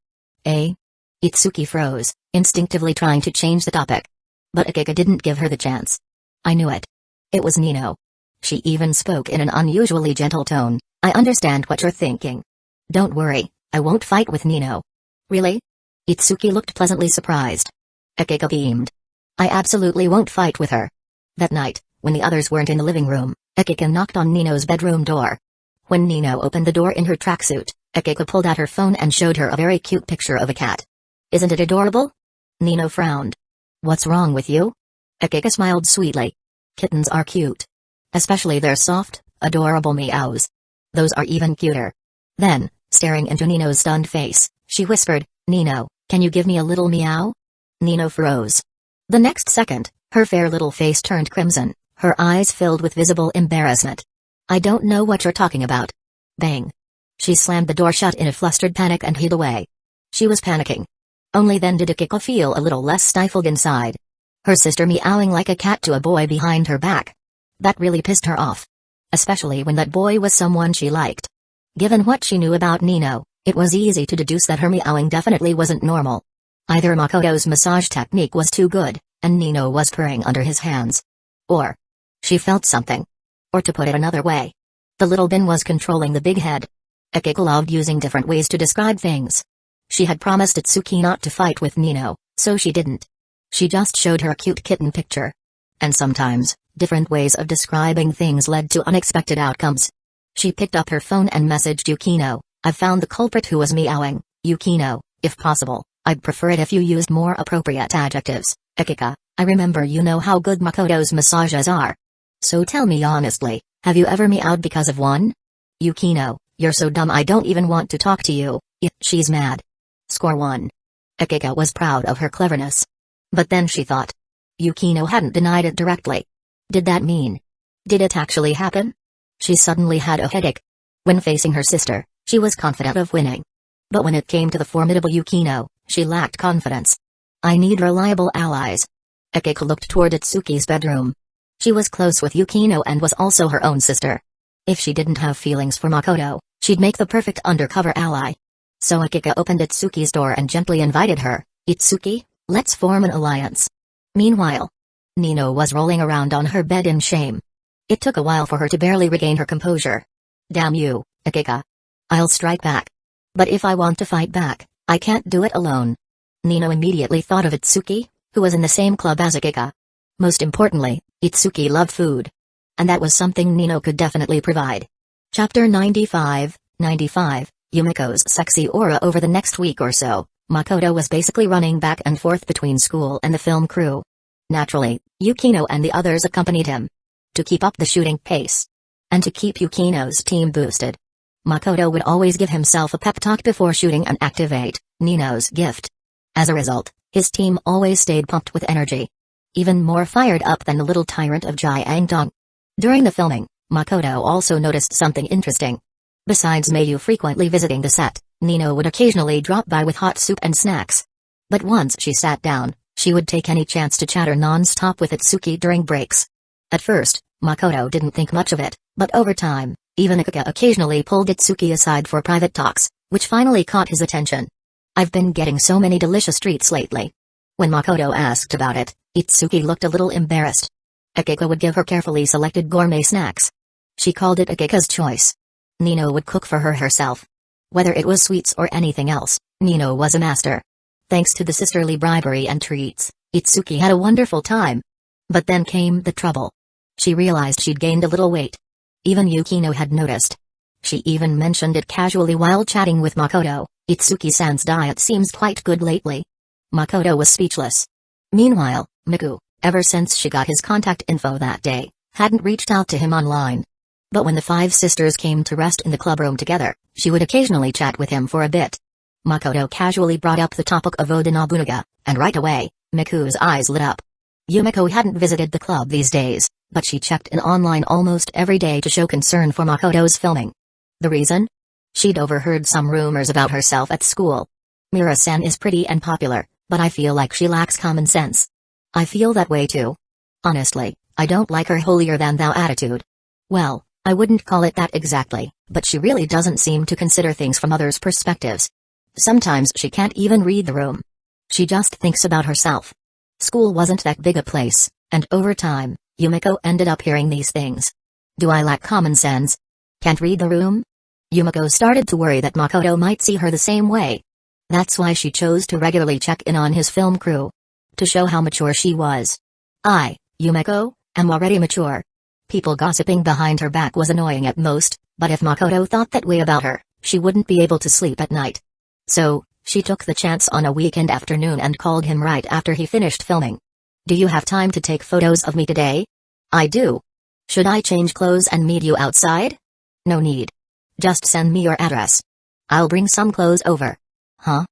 Eh? Itsuki froze, instinctively trying to change the topic. But Akiko didn't give her the chance. I knew it. It was Nino. She even spoke in an unusually gentle tone, I understand what you're thinking. Don't worry, I won't fight with Nino. Really? Itsuki looked pleasantly surprised. Akiko beamed. I absolutely won't fight with her. That night, when the others weren't in the living room, Akiko knocked on Nino's bedroom door. When Nino opened the door in her tracksuit, Akiko pulled out her phone and showed her a very cute picture of a cat. Isn't it adorable? Nino frowned. What's wrong with you? Akiko smiled sweetly. Kittens are cute. Especially their soft, adorable meows. Those are even cuter. Then, staring into Nino's stunned face, she whispered, Nino, can you give me a little meow? Nino froze. The next second, her fair little face turned crimson, her eyes filled with visible embarrassment. I don't know what you're talking about. Bang. She slammed the door shut in a flustered panic and hid away. She was panicking. Only then did Akiko feel a little less stifled inside. Her sister meowing like a cat to a boy behind her back. That really pissed her off. Especially when that boy was someone she liked. Given what she knew about Nino, it was easy to deduce that her meowing definitely wasn't normal. Either Makoto's massage technique was too good, and Nino was purring under his hands. Or she felt something. Or to put it another way, the little bin was controlling the big head. Akiko loved using different ways to describe things. She had promised Itsuki not to fight with Nino, so she didn't. She just showed her a cute kitten picture. And sometimes, different ways of describing things led to unexpected outcomes. She picked up her phone and messaged Yukino, "I've found the culprit who was meowing. Yukino, if possible, I'd prefer it if you used more appropriate adjectives. Akika, I remember you know how good Makoto's massages are. So tell me honestly, have you ever meowed because of one? Yukino, you're so dumb I don't even want to talk to you." She's mad. Score 1. Akika was proud of her cleverness. But then she thought. Yukino hadn't denied it directly. Did that mean? Did it actually happen? She suddenly had a headache. When facing her sister, she was confident of winning. But when it came to the formidable Yukino, she lacked confidence. I need reliable allies. Akika looked toward Itsuki's bedroom. She was close with Yukino and was also her own sister. If she didn't have feelings for Makoto, she'd make the perfect undercover ally. So Akika opened Itsuki's door and gently invited her, "Itsuki, let's form an alliance." Meanwhile, Nino was rolling around on her bed in shame. It took a while for her to barely regain her composure. "Damn you, Akika. I'll strike back. But if I want to fight back, I can't do it alone." Nino immediately thought of Itsuki, who was in the same club as Akika. Most importantly, Itsuki loved food. And that was something Nino could definitely provide. Chapter 95, Yumiko's sexy aura. Over the next week or so, Makoto was basically running back and forth between school and the film crew. Naturally, Yukino and the others accompanied him. To keep up the shooting pace. And to keep Yukino's team boosted. Makoto would always give himself a pep talk before shooting and activate Nino's gift. As a result, his team always stayed pumped with energy. Even more fired up than the little tyrant of Jiangdong. During the filming, Makoto also noticed something interesting. Besides Mayu frequently visiting the set, Nino would occasionally drop by with hot soup and snacks. But once she sat down, she would take any chance to chatter non-stop with Itsuki during breaks. At first, Makoto didn't think much of it, but over time, even Akika occasionally pulled Itsuki aside for private talks, which finally caught his attention. "I've been getting so many delicious treats lately." When Makoto asked about it, Itsuki looked a little embarrassed. Akika would give her carefully selected gourmet snacks. She called it Akika's choice. Nino would cook for her herself. Whether it was sweets or anything else, Nino was a master. Thanks to the sisterly bribery and treats, Itsuki had a wonderful time. But then came the trouble. She realized she'd gained a little weight. Even Yukino had noticed. She even mentioned it casually while chatting with Makoto. "Itsuki-san's diet seems quite good lately." Makoto was speechless. Meanwhile, Miku, ever since she got his contact info that day, hadn't reached out to him online. But when the five sisters came to rest in the clubroom together, she would occasionally chat with him for a bit. Makoto casually brought up the topic of Oda Nobunaga, and right away, Miku's eyes lit up. Yumiko hadn't visited the club these days, but she checked in online almost every day to show concern for Makoto's filming. The reason? She'd overheard some rumors about herself at school. "Mira-san is pretty and popular, but I feel like she lacks common sense." "I feel that way too. Honestly, I don't like her holier-than-thou attitude." "Well, I wouldn't call it that exactly, but she really doesn't seem to consider things from others' perspectives. Sometimes she can't even read the room. She just thinks about herself." School wasn't that big a place, and over time, Yumiko ended up hearing these things. "Do I lack common sense? Can't read the room?" Yumiko started to worry that Makoto might see her the same way. That's why she chose to regularly check in on his film crew. To show how mature she was. "I, Yumiko, am already mature." People gossiping behind her back was annoying at most, but if Makoto thought that way about her, she wouldn't be able to sleep at night. So, she took the chance on a weekend afternoon and called him right after he finished filming. "Do you have time to take photos of me today?" "I do. Should I change clothes and meet you outside?" "No need. Just send me your address. I'll bring some clothes over." "Huh?"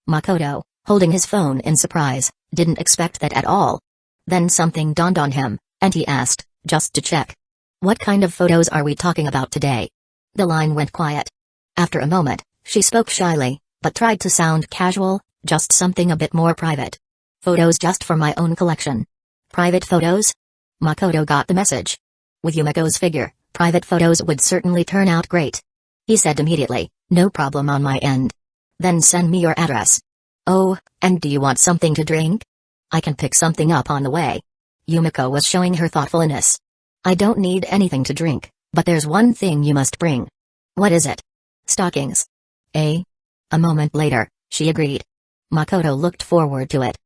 Makoto, holding his phone in surprise, didn't expect that at all. Then something dawned on him, and he asked, just to check. "What kind of photos are we talking about today?" The line went quiet. After a moment, she spoke shyly, but tried to sound casual, just something a bit more private. "Photos just for my own collection." "Private photos?" Makoto got the message. With Yumiko's figure, private photos would certainly turn out great. He said immediately, "No problem on my end." "Then send me your address." "Oh, and do you want something to drink?" "I can pick something up on the way." Yumiko was showing her thoughtfulness. "I don't need anything to drink, but there's one thing you must bring." "What is it?" "Stockings." "Eh?" A moment later, she agreed. Makoto looked forward to it.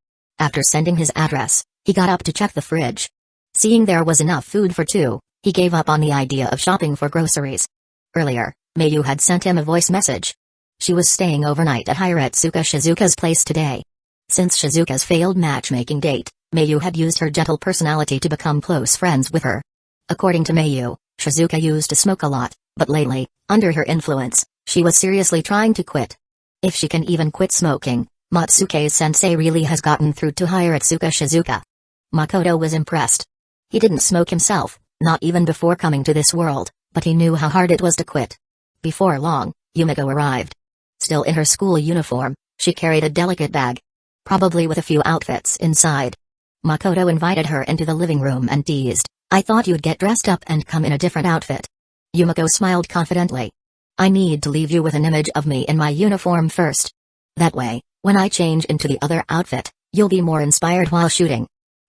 After sending his address, he got up to check the fridge. Seeing there was enough food for two, he gave up on the idea of shopping for groceries. Earlier, Mayu had sent him a voice message. She was staying overnight at Hiratsuka Shizuka's place today. Since Shizuka's failed matchmaking date, Mayu had used her gentle personality to become close friends with her. According to Mayu, Shizuka used to smoke a lot, but lately, under her influence, she was seriously trying to quit. If she can even quit smoking, Matsuke's sensei really has gotten through to Hiratsuka Shizuka. Makoto was impressed. He didn't smoke himself, not even before coming to this world, but he knew how hard it was to quit. Before long, Yumiko arrived. Still in her school uniform, she carried a delicate bag. Probably with a few outfits inside. Makoto invited her into the living room and teased, "I thought you'd get dressed up and come in a different outfit." Yumiko smiled confidently. "I need to leave you with an image of me in my uniform first. That way, when I change into the other outfit, you'll be more inspired while shooting."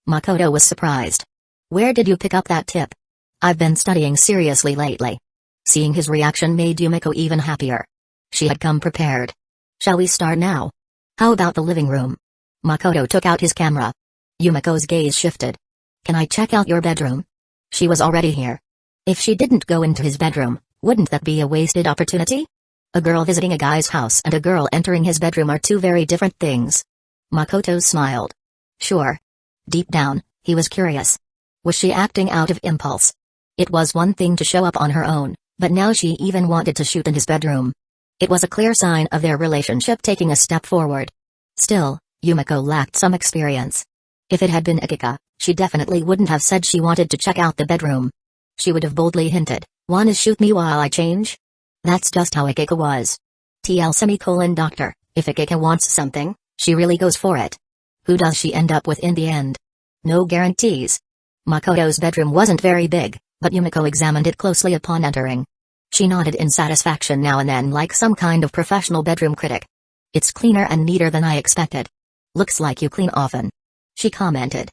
Makoto was surprised. "Where did you pick up that tip?" "I've been studying seriously lately." Seeing his reaction made Yumiko even happier. She had come prepared. "Shall we start now? How about the living room?" Makoto took out his camera. Yumiko's gaze shifted. "Can I check out your bedroom?" She was already here. If she didn't go into his bedroom, wouldn't that be a wasted opportunity? A girl visiting a guy's house and a girl entering his bedroom are two very different things. Makoto smiled. Sure. Deep down, he was curious. Was she acting out of impulse? It was one thing to show up on her own, but now she even wanted to shoot in his bedroom. It was a clear sign of their relationship taking a step forward. Still, Yumiko lacked some experience. If it had been Akika, she definitely wouldn't have said she wanted to check out the bedroom. She would have boldly hinted, "Wanna shoot me while I change?" That's just how Akika was. Doctor, if Akika wants something, she really goes for it. Who does she end up with in the end? No guarantees. Makoto's bedroom wasn't very big, but Yumiko examined it closely upon entering. She nodded in satisfaction now and then like some kind of professional bedroom critic. "It's cleaner and neater than I expected. Looks like you clean often," she commented.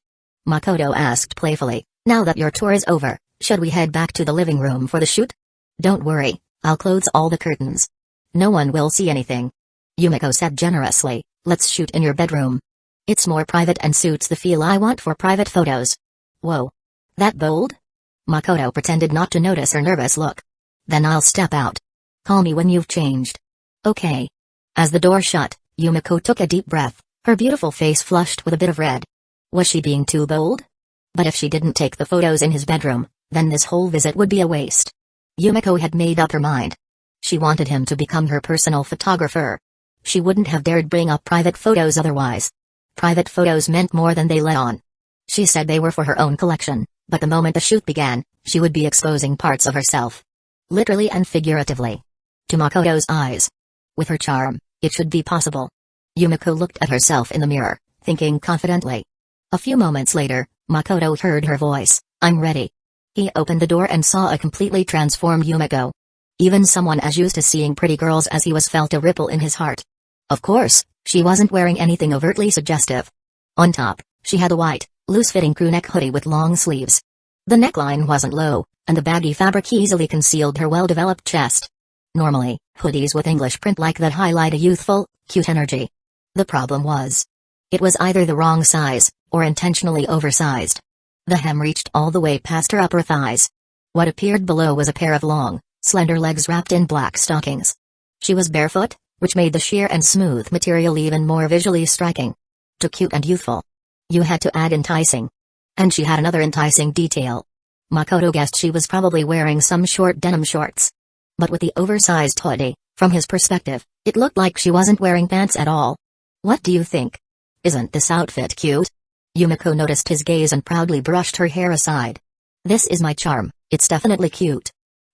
Makoto asked playfully, "Now that your tour is over, should we head back to the living room for the shoot?" "Don't worry, I'll close all the curtains. No one will see anything." Yumiko said generously, "Let's shoot in your bedroom. It's more private and suits the feel I want for private photos." "Whoa. That bold?" Makoto pretended not to notice her nervous look. "Then I'll step out. Call me when you've changed." "Okay." As the door shut, Yumiko took a deep breath, her beautiful face flushed with a bit of red. Was she being too bold? But if she didn't take the photos in his bedroom, then this whole visit would be a waste. Yumiko had made up her mind. She wanted him to become her personal photographer. She wouldn't have dared bring up private photos otherwise. Private photos meant more than they let on. She said they were for her own collection, but the moment the shoot began, she would be exposing parts of herself. Literally and figuratively. To Makoto's eyes. With her charm, it should be possible. Yumiko looked at herself in the mirror, thinking confidently. A few moments later, Makoto heard her voice, "I'm ready." He opened the door and saw a completely transformed Yumiko. Even someone as used to seeing pretty girls as he was felt a ripple in his heart. Of course, she wasn't wearing anything overtly suggestive. On top, she had a white, loose-fitting crewneck hoodie with long sleeves. The neckline wasn't low, and the baggy fabric easily concealed her well-developed chest. Normally, hoodies with English print like that highlight a youthful, cute energy. The problem was, it was either the wrong size, or intentionally oversized. The hem reached all the way past her upper thighs. What appeared below was a pair of long, slender legs wrapped in black stockings. She was barefoot, which made the sheer and smooth material even more visually striking. To cute and youthful, you had to add enticing. And she had another enticing detail. Makoto guessed she was probably wearing some short denim shorts. But with the oversized hoodie, from his perspective, it looked like she wasn't wearing pants at all. "What do you think? Isn't this outfit cute?" Yumiko noticed his gaze and proudly brushed her hair aside. "This is my charm, it's definitely cute."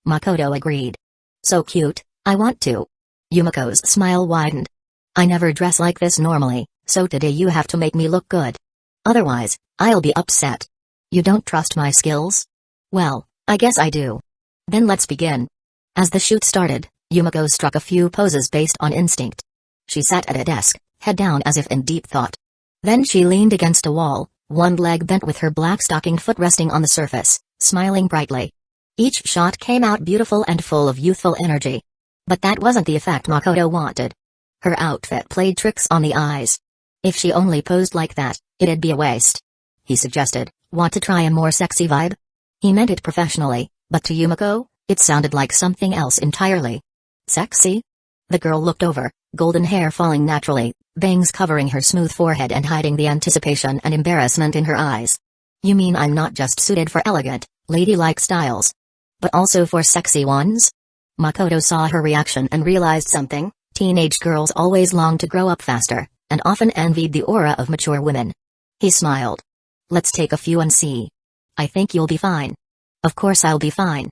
Makoto agreed. "So cute, I want to." Yumiko's smile widened. "I never dress like this normally, so today you have to make me look good. Otherwise, I'll be upset." "You don't trust my skills?" "Well, I guess I do." "Then let's begin." As the shoot started, Yumiko struck a few poses based on instinct. She sat at a desk, head down as if in deep thought. Then she leaned against a wall, one leg bent with her black stockinged foot resting on the surface, smiling brightly. Each shot came out beautiful and full of youthful energy. But that wasn't the effect Makoto wanted. Her outfit played tricks on the eyes. If she only posed like that, It'd be a waste. He suggested, want to try a more sexy vibe? He meant it professionally, but to Yumiko, it sounded like something else entirely. Sexy? The girl looked over, golden hair falling naturally, bangs covering her smooth forehead and hiding the anticipation and embarrassment in her eyes. You mean I'm not just suited for elegant, ladylike styles, but also for sexy ones? Makoto saw her reaction and realized something. Teenage girls always long to grow up faster, and often envied the aura of mature women. He smiled. Let's take a few and see. I think you'll be fine. Of course I'll be fine.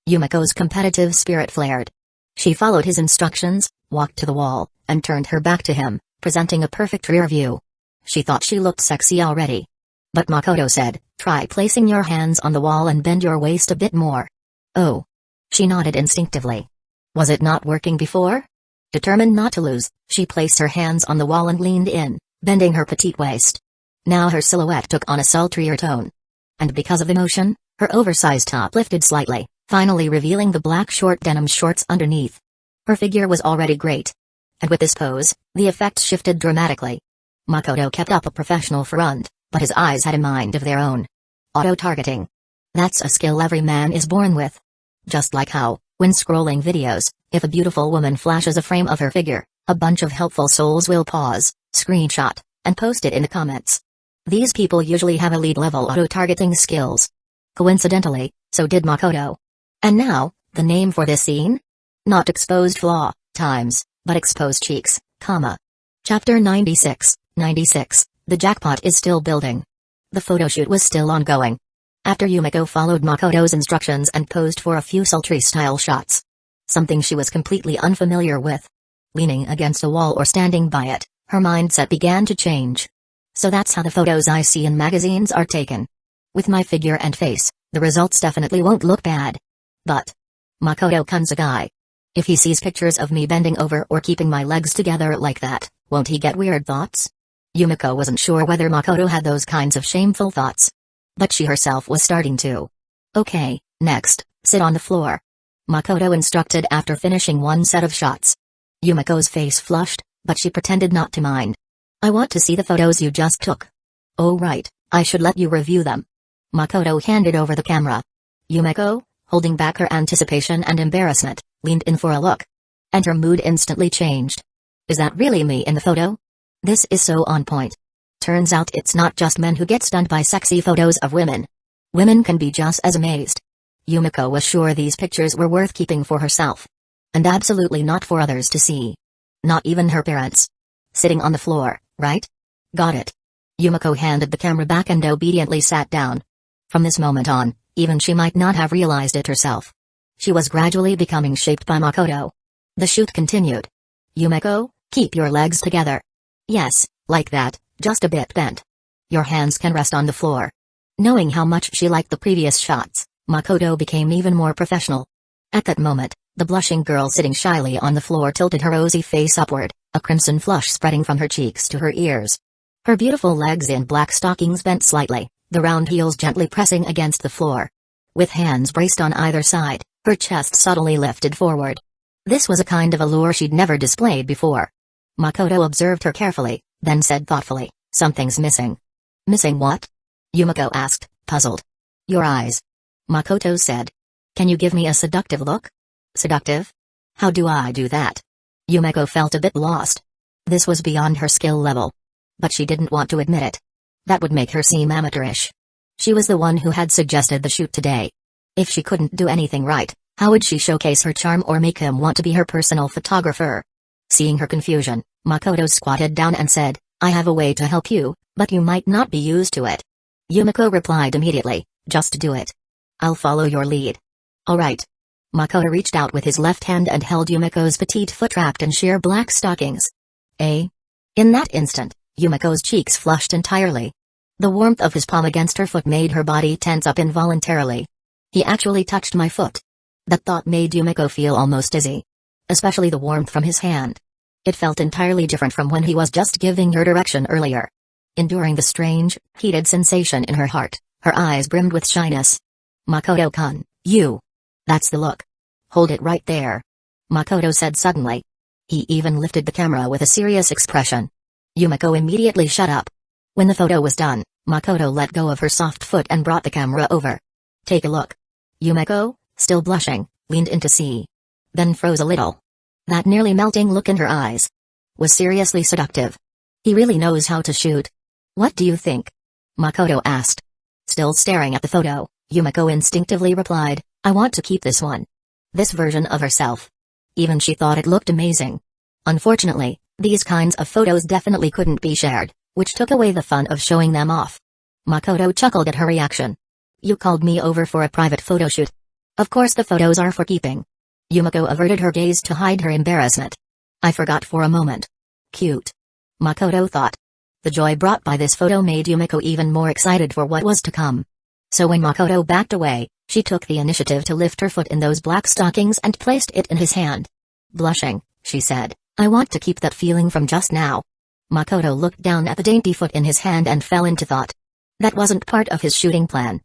Yumiko's competitive spirit flared. She followed his instructions, walked to the wall, and turned her back to him, presenting a perfect rear view. She thought she looked sexy already. But Makoto said, try placing your hands on the wall and bend your waist a bit more. Oh. She nodded instinctively. Was it not working before? Determined not to lose, she placed her hands on the wall and leaned in, bending her petite waist. Now her silhouette took on a sultrier tone. And because of emotion, her oversized top lifted slightly, finally revealing the black short denim shorts underneath. Her figure was already great. And with this pose, the effect shifted dramatically. Makoto kept up a professional front, but his eyes had a mind of their own. Auto-targeting. That's a skill every man is born with. Just like how, when scrolling videos, if a beautiful woman flashes a frame of her figure, a bunch of helpful souls will pause, screenshot, and post it in the comments. These people usually have elite-level auto-targeting skills. Coincidentally, so did Makoto. And now, the name for this scene? Not exposed flaw, times, but exposed cheeks, comma. Chapter 96, the jackpot is still building. The photoshoot was still ongoing. After Yumiko followed Makoto's instructions and posed for a few sultry-style shots. Something she was completely unfamiliar with. Leaning against a wall or standing by it, her mindset began to change. So that's how the photos I see in magazines are taken. With my figure and face, the results definitely won't look bad. But Makoto-kun's a guy. If he sees pictures of me bending over or keeping my legs together like that, won't he get weird thoughts? Yumiko wasn't sure whether Makoto had those kinds of shameful thoughts. But she herself was starting to. Okay, next, sit on the floor. Makoto instructed after finishing one set of shots. Yumiko's face flushed, but she pretended not to mind. I want to see the photos you just took. Oh right, I should let you review them. Makoto handed over the camera. Yumiko, holding back her anticipation and embarrassment, leaned in for a look. And her mood instantly changed. Is that really me in the photo? This is so on point. Turns out it's not just men who get stunned by sexy photos of women. Women can be just as amazed. Yumiko was sure these pictures were worth keeping for herself. And absolutely not for others to see. Not even her parents. Sitting on the floor, right? Got it. Yumiko handed the camera back and obediently sat down. From this moment on, even she might not have realized it herself. She was gradually becoming shaped by Makoto. The shoot continued. Yumiko, keep your legs together. Yes, like that, just a bit bent. Your hands can rest on the floor. Knowing how much she liked the previous shots, Makoto became even more professional. At that moment, the blushing girl sitting shyly on the floor tilted her rosy face upward, a crimson flush spreading from her cheeks to her ears. Her beautiful legs in black stockings bent slightly, the round heels gently pressing against the floor. With hands braced on either side, her chest subtly lifted forward. This was a kind of allure she'd never displayed before. Makoto observed her carefully, then said thoughtfully, something's missing. Missing what? Yumiko asked, puzzled. Your eyes. Makoto said. Can you give me a seductive look? Seductive? How do I do that? Yumiko felt a bit lost. This was beyond her skill level. But she didn't want to admit it. That would make her seem amateurish. She was the one who had suggested the shoot today. If she couldn't do anything right, how would she showcase her charm or make him want to be her personal photographer? Seeing her confusion, Makoto squatted down and said, I have a way to help you, but you might not be used to it. Yumiko replied immediately, just do it. I'll follow your lead. Alright. Makoto reached out with his left hand and held Yumiko's petite foot wrapped in sheer black stockings. In that instant, Yumiko's cheeks flushed entirely. The warmth of his palm against her foot made her body tense up involuntarily. He actually touched my foot. That thought made Yumiko feel almost dizzy. Especially the warmth from his hand. It felt entirely different from when he was just giving her direction earlier. Enduring the strange, heated sensation in her heart, her eyes brimmed with shyness. Makoto-kun, you. That's the look. Hold it right there. Makoto said suddenly. He even lifted the camera with a serious expression. Yumiko immediately shut up. When the photo was done, Makoto let go of her soft foot and brought the camera over. Take a look. Yumeko, still blushing, leaned in to see. Then froze a little. That nearly melting look in her eyes was seriously seductive. He really knows how to shoot. What do you think? Makoto asked. Still staring at the photo, Yumeko instinctively replied, I want to keep this one. This version of herself. Even she thought it looked amazing. Unfortunately, these kinds of photos definitely couldn't be shared, which took away the fun of showing them off. Makoto chuckled at her reaction. You called me over for a private photo shoot. Of course the photos are for keeping. Yumeko averted her gaze to hide her embarrassment. I forgot for a moment. Cute. Makoto thought. The joy brought by this photo made Yumeko even more excited for what was to come. So when Makoto backed away, she took the initiative to lift her foot in those black stockings and placed it in his hand. Blushing, she said, I want to keep that feeling from just now. Makoto looked down at the dainty foot in his hand and fell into thought. That wasn't part of his shooting plan.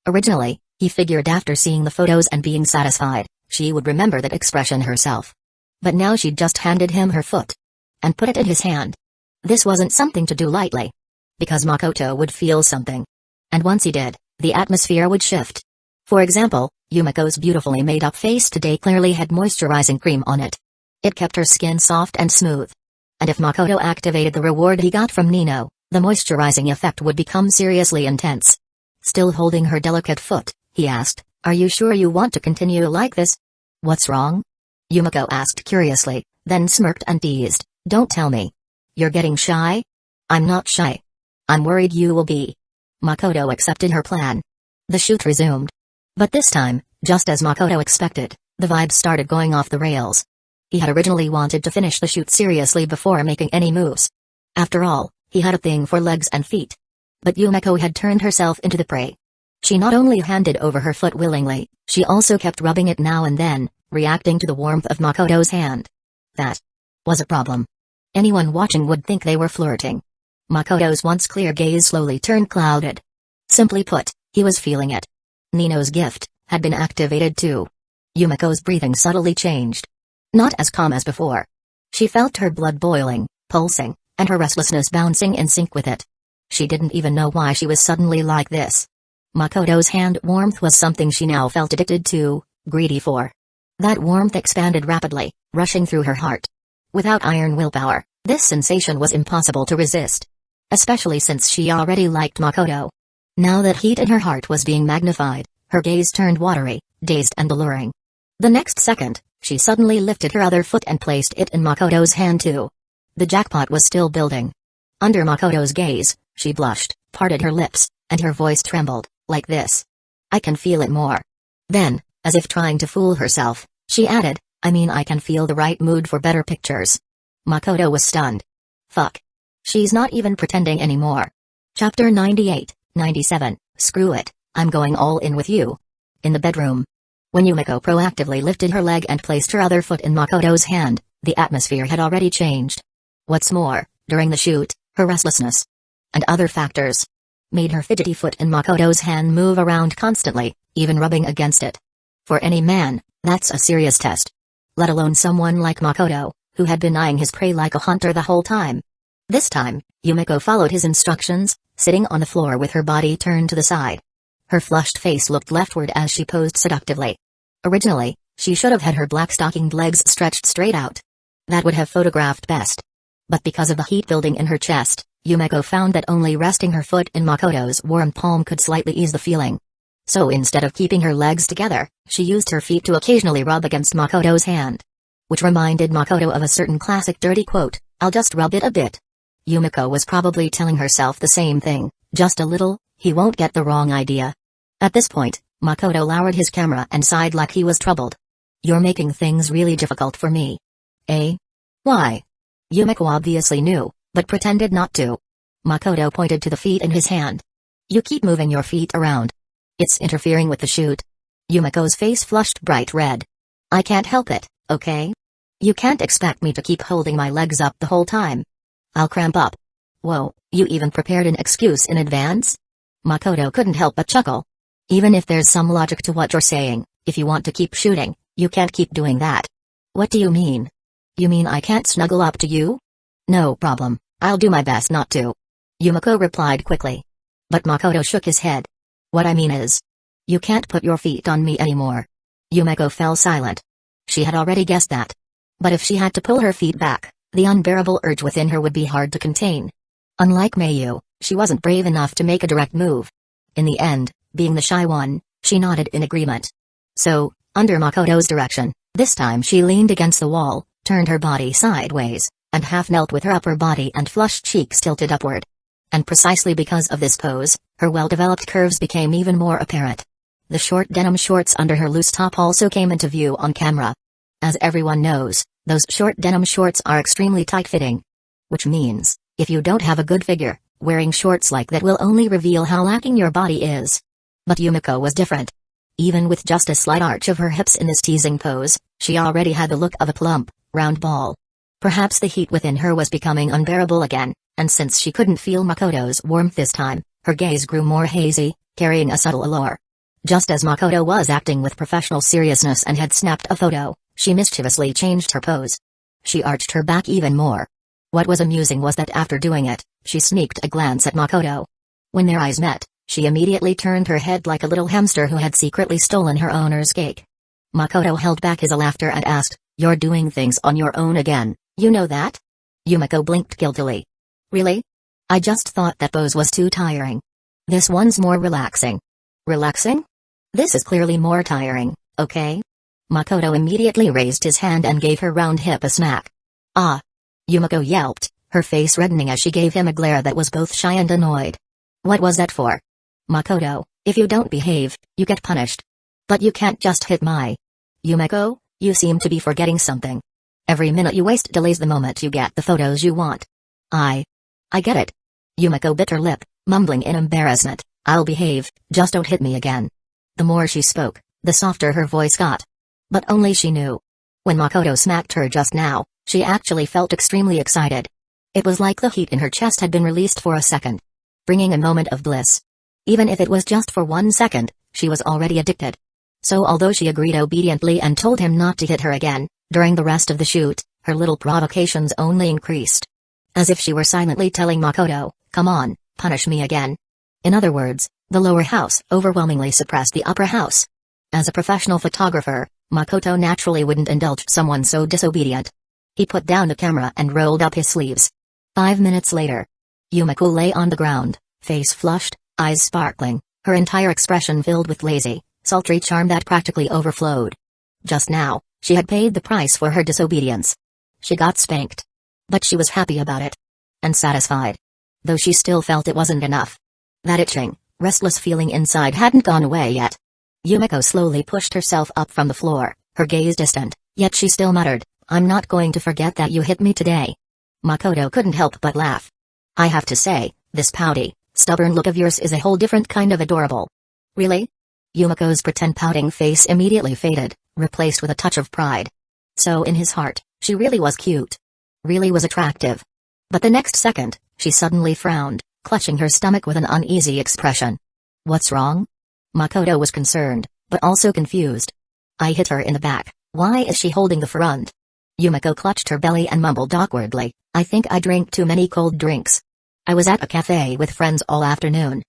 Originally, he figured after seeing the photos and being satisfied, she would remember that expression herself. But now she'd just handed him her foot and put it in his hand. This wasn't something to do lightly. Because Makoto would feel something. And once he did, the atmosphere would shift. For example, Yumeko's beautifully made-up face today clearly had moisturizing cream on it. It kept her skin soft and smooth. And if Makoto activated the reward he got from Nino, the moisturizing effect would become seriously intense. Still holding her delicate foot, he asked, Are you sure you want to continue like this? What's wrong? Yumeko asked curiously, then smirked and teased, Don't tell me. You're getting shy? I'm not shy. I'm worried you will be. Makoto accepted her plan. The shoot resumed. But this time, just as Makoto expected, the vibes started going off the rails. He had originally wanted to finish the shoot seriously before making any moves. After all, he had a thing for legs and feet. But Yumeko had turned herself into the prey. She not only handed over her foot willingly, she also kept rubbing it now and then, reacting to the warmth of Makoto's hand. That was a problem. Anyone watching would think they were flirting. Makoto's once clear gaze slowly turned clouded. Simply put, he was feeling it. Nino's gift had been activated too. Yumeko's breathing subtly changed. Not as calm as before. She felt her blood boiling, pulsing, and her restlessness bouncing in sync with it. She didn't even know why she was suddenly like this. Makoto's hand warmth was something she now felt addicted to, greedy for. That warmth expanded rapidly, rushing through her heart. Without iron willpower, this sensation was impossible to resist. Especially since she already liked Makoto. Now that heat in her heart was being magnified, her gaze turned watery, dazed and alluring. The next second, she suddenly lifted her other foot and placed it in Makoto's hand too. The jackpot was still building. Under Makoto's gaze, she blushed, parted her lips, and her voice trembled, like this. I can feel it more. Then, as if trying to fool herself, she added, I can feel the right mood for better pictures. Makoto was stunned. Fuck. She's not even pretending anymore. Chapter 98, 97, Screw it, I'm going all in with you. In the bedroom. When Yumeko proactively lifted her leg and placed her other foot in Makoto's hand, the atmosphere had already changed. What's more, during the shoot, her restlessness and other factors made her fidgety foot in Makoto's hand move around constantly, even rubbing against it. For any man, that's a serious test. Let alone someone like Makoto, who had been eyeing his prey like a hunter the whole time. This time, Yumeko followed his instructions, sitting on the floor with her body turned to the side. Her flushed face looked leftward as she posed seductively. Originally, she should have had her black stockinged legs stretched straight out. That would have photographed best. But because of the heat building in her chest, Yumeko found that only resting her foot in Makoto's warm palm could slightly ease the feeling. So instead of keeping her legs together, she used her feet to occasionally rub against Makoto's hand. Which reminded Makoto of a certain classic dirty quote, I'll just rub it a bit. Yumeko was probably telling herself the same thing, just a little, he won't get the wrong idea. At this point, Makoto lowered his camera and sighed like he was troubled. You're making things really difficult for me. Eh? Why? Yumeko obviously knew, but pretended not to. Makoto pointed to the feet in his hand. You keep moving your feet around. It's interfering with the shoot. Yumeko's face flushed bright red. I can't help it, okay? You can't expect me to keep holding my legs up the whole time. I'll cramp up. Whoa, you even prepared an excuse in advance? Makoto couldn't help but chuckle. Even if there's some logic to what you're saying, if you want to keep shooting, you can't keep doing that. What do you mean? You mean I can't snuggle up to you? No problem, I'll do my best not to. Yumiko replied quickly. But Makoto shook his head. What I mean is, you can't put your feet on me anymore. Yumiko fell silent. She had already guessed that. But if she had to pull her feet back, the unbearable urge within her would be hard to contain. Unlike Mayu, she wasn't brave enough to make a direct move. In the end, being the shy one, she nodded in agreement. So, under Makoto's direction, this time she leaned against the wall, turned her body sideways, and half knelt with her upper body and flushed cheeks tilted upward. And precisely because of this pose, her well-developed curves became even more apparent. The short denim shorts under her loose top also came into view on camera. As everyone knows, those short denim shorts are extremely tight-fitting. Which means, if you don't have a good figure, wearing shorts like that will only reveal how lacking your body is. But Yumiko was different. Even with just a slight arch of her hips in this teasing pose, she already had the look of a plump, round ball. Perhaps the heat within her was becoming unbearable again, and since she couldn't feel Makoto's warmth this time, her gaze grew more hazy, carrying a subtle allure. Just as Makoto was acting with professional seriousness and had snapped a photo, she mischievously changed her pose. She arched her back even more. What was amusing was that after doing it, she sneaked a glance at Makoto. When their eyes met, she immediately turned her head like a little hamster who had secretly stolen her owner's cake. Makoto held back his laughter and asked, "You're doing things on your own again, you know that?" Yumiko blinked guiltily. "Really? I just thought that pose was too tiring. This one's more relaxing." "Relaxing? This is clearly more tiring, okay?" Makoto immediately raised his hand and gave her round hip a smack. "Ah!" Yumiko yelped, her face reddening as she gave him a glare that was both shy and annoyed. "What was that for?" "Makoto, if you don't behave, you get punished. But you can't just hit my..." "Yumiko, you seem to be forgetting something. Every minute you waste delays the moment you get the photos you want." I get it." Yumiko bit her lip, mumbling in embarrassment, "I'll behave, just don't hit me again." The more she spoke, the softer her voice got. But only she knew. When Makoto smacked her just now, she actually felt extremely excited. It was like the heat in her chest had been released for a second, bringing a moment of bliss. Even if it was just for 1 second, she was already addicted. So although she agreed obediently and told him not to hit her again, during the rest of the shoot, her little provocations only increased. As if she were silently telling Makoto, "Come on, punish me again." In other words, the lower house overwhelmingly suppressed the upper house. As a professional photographer, Makoto naturally wouldn't indulge someone so disobedient. He put down the camera and rolled up his sleeves. 5 minutes later, Yumiko lay on the ground, face flushed, eyes sparkling, her entire expression filled with lazy, sultry charm that practically overflowed. Just now, she had paid the price for her disobedience. She got spanked. But she was happy about it. And satisfied. Though she still felt it wasn't enough. That itching, restless feeling inside hadn't gone away yet. Yumiko slowly pushed herself up from the floor, her gaze distant, yet she still muttered, "I'm not going to forget that you hit me today." Makoto couldn't help but laugh. "I have to say, this pouty, stubborn look of yours is a whole different kind of adorable." "Really?" Yumiko's pretend pouting face immediately faded, replaced with a touch of pride. So in his heart, she really was cute. Really was attractive. But the next second, she suddenly frowned, clutching her stomach with an uneasy expression. "What's wrong?" Makoto was concerned, but also confused. "I hit her in the back, why is she holding the front?" Yumiko clutched her belly and mumbled awkwardly, "I think I drank too many cold drinks. I was at a cafe with friends all afternoon."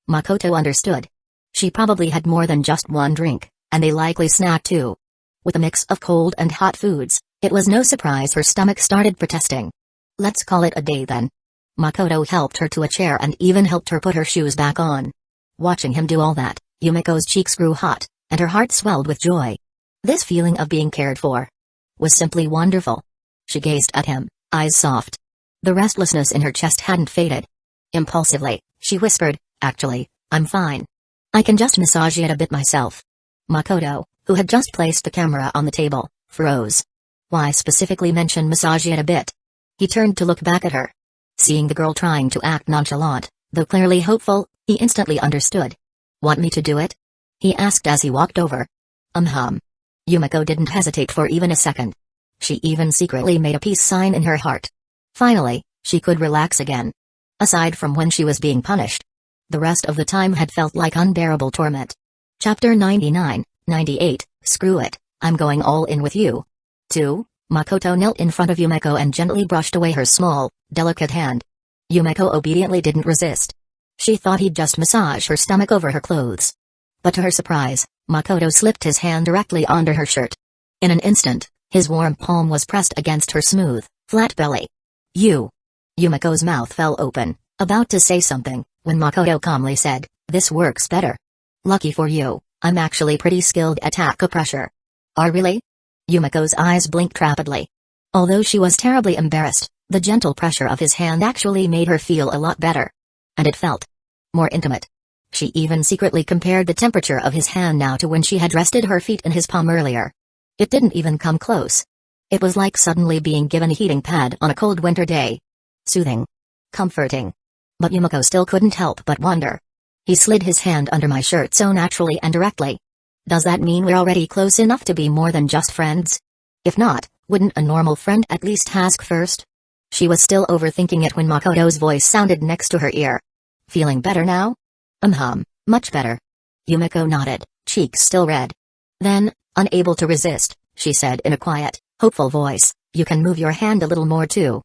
Makoto understood. She probably had more than just one drink, and they likely snacked too. With a mix of cold and hot foods, it was no surprise her stomach started protesting. "Let's call it a day then." Makoto helped her to a chair and even helped her put her shoes back on. Watching him do all that, Yumiko's cheeks grew hot, and her heart swelled with joy. This feeling of being cared for was simply wonderful. She gazed at him, eyes soft. The restlessness in her chest hadn't faded. Impulsively, she whispered, "Actually, I'm fine. I can just massage it a bit myself." Makoto, who had just placed the camera on the table, froze. Why specifically mention massage it a bit? He turned to look back at her. Seeing the girl trying to act nonchalant, though clearly hopeful, he instantly understood. "Want me to do it?" he asked as he walked over. Yumiko didn't hesitate for even a second. She even secretly made a peace sign in her heart. Finally, she could relax again. Aside from when she was being punished, the rest of the time had felt like unbearable torment. Chapter 99, 98, Screw it, I'm going all in with you. 2. Makoto knelt in front of Yumiko and gently brushed away her small, delicate hand. Yumeko obediently didn't resist. She thought he'd just massage her stomach over her clothes. But to her surprise, Makoto slipped his hand directly onto her shirt. In an instant, his warm palm was pressed against her smooth, flat belly. Yumeko's mouth fell open, about to say something, when Makoto calmly said, "This works better. Lucky for you, I'm actually pretty skilled at acupressure." "Are really?" Yumeko's eyes blinked rapidly. Although she was terribly embarrassed, the gentle pressure of his hand actually made her feel a lot better. And it felt more intimate. She even secretly compared the temperature of his hand now to when she had rested her feet in his palm earlier. It didn't even come close. It was like suddenly being given a heating pad on a cold winter day. Soothing. Comforting. But Yumeko still couldn't help but wonder. He slid his hand under my shirt so naturally and directly. Does that mean we're already close enough to be more than just friends? If not, wouldn't a normal friend at least ask first? She was still overthinking it when Makoto's voice sounded next to her ear. "Feeling better now?" Much better." Yumeko nodded, cheeks still red. Then, unable to resist, she said in a quiet, hopeful voice, "You can move your hand a little more too."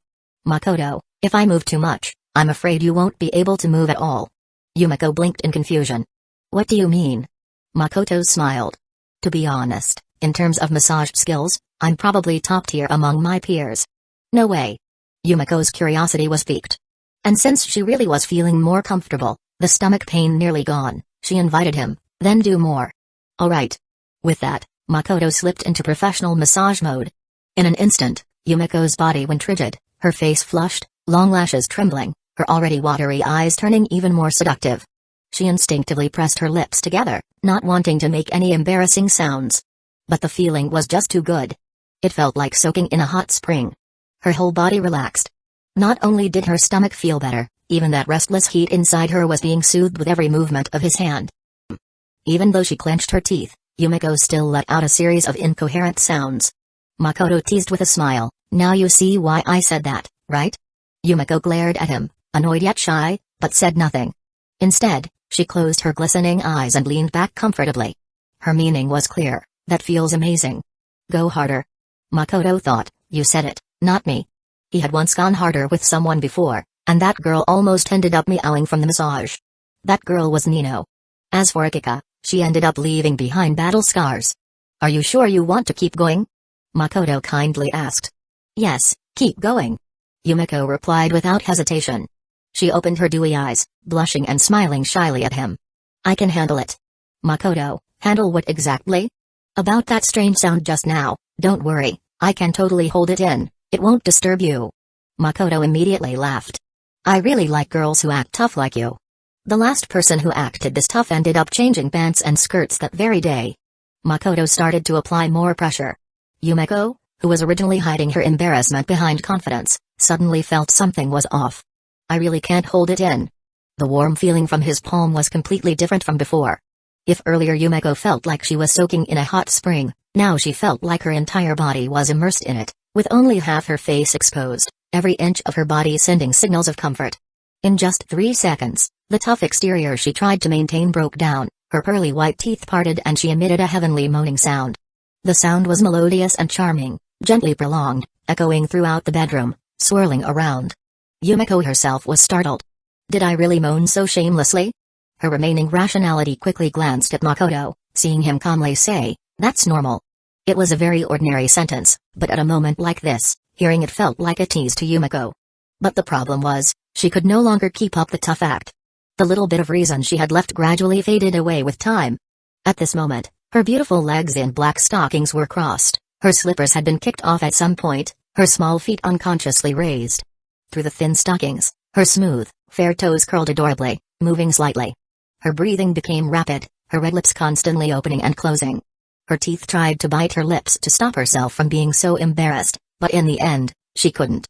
"Makoto, if I move too much, I'm afraid you won't be able to move at all." Yumeko blinked in confusion. "What do you mean?" Makoto smiled. "To be honest, in terms of massage skills, I'm probably top tier among my peers." "No way." Yumeko's curiosity was piqued. And since she really was feeling more comfortable, the stomach pain nearly gone, she invited him, "Then do more." "Alright." With that, Makoto slipped into professional massage mode. In an instant, Yumeko's body went rigid, her face flushed, long lashes trembling, her already watery eyes turning even more seductive. She instinctively pressed her lips together, not wanting to make any embarrassing sounds. But the feeling was just too good. It felt like soaking in a hot spring. Her whole body relaxed. Not only did her stomach feel better, even that restless heat inside her was being soothed with every movement of his hand. Even though she clenched her teeth, Yumeko still let out a series of incoherent sounds. Makoto teased with a smile, "Now you see why I said that, right?" Yumeko glared at him, annoyed yet shy, but said nothing. Instead, she closed her glistening eyes and leaned back comfortably. Her meaning was clear, "That feels amazing. Go harder." Makoto thought, "You said it, not me." He had once gone harder with someone before, and that girl almost ended up meowing from the massage. That girl was Nino. As for Akika, she ended up leaving behind battle scars. "Are you sure you want to keep going?" Makoto kindly asked. "Yes, keep going." Yumeko replied without hesitation. She opened her dewy eyes, blushing and smiling shyly at him. "I can handle it." "Makoto, handle what exactly?" "About that strange sound just now, don't worry, I can totally hold it in. It won't disturb you." Makoto immediately laughed. "I really like girls who act tough like you." The last person who acted this tough ended up changing pants and skirts that very day. Makoto started to apply more pressure. Yumeko, who was originally hiding her embarrassment behind confidence, suddenly felt something was off. "I really can't hold it in." The warm feeling from his palm was completely different from before. If earlier Yumeko felt like she was soaking in a hot spring, now she felt like her entire body was immersed in it, with only half her face exposed, every inch of her body sending signals of comfort. In just 3 seconds, the tough exterior she tried to maintain broke down, her pearly white teeth parted and she emitted a heavenly moaning sound. The sound was melodious and charming, gently prolonged, echoing throughout the bedroom, swirling around. Yumeko herself was startled. Did I really moan so shamelessly? Her remaining rationality quickly glanced at Makoto, seeing him calmly say, "That's normal." It was a very ordinary sentence, but at a moment like this, hearing it felt like a tease to Yumeko. But the problem was, she could no longer keep up the tough act. The little bit of reason she had left gradually faded away with time. At this moment, her beautiful legs in black stockings were crossed, her slippers had been kicked off at some point, her small feet unconsciously raised. Through the thin stockings, her smooth, fair toes curled adorably, moving slightly. Her breathing became rapid, her red lips constantly opening and closing. Her teeth tried to bite her lips to stop herself from being so embarrassed, but in the end, she couldn't.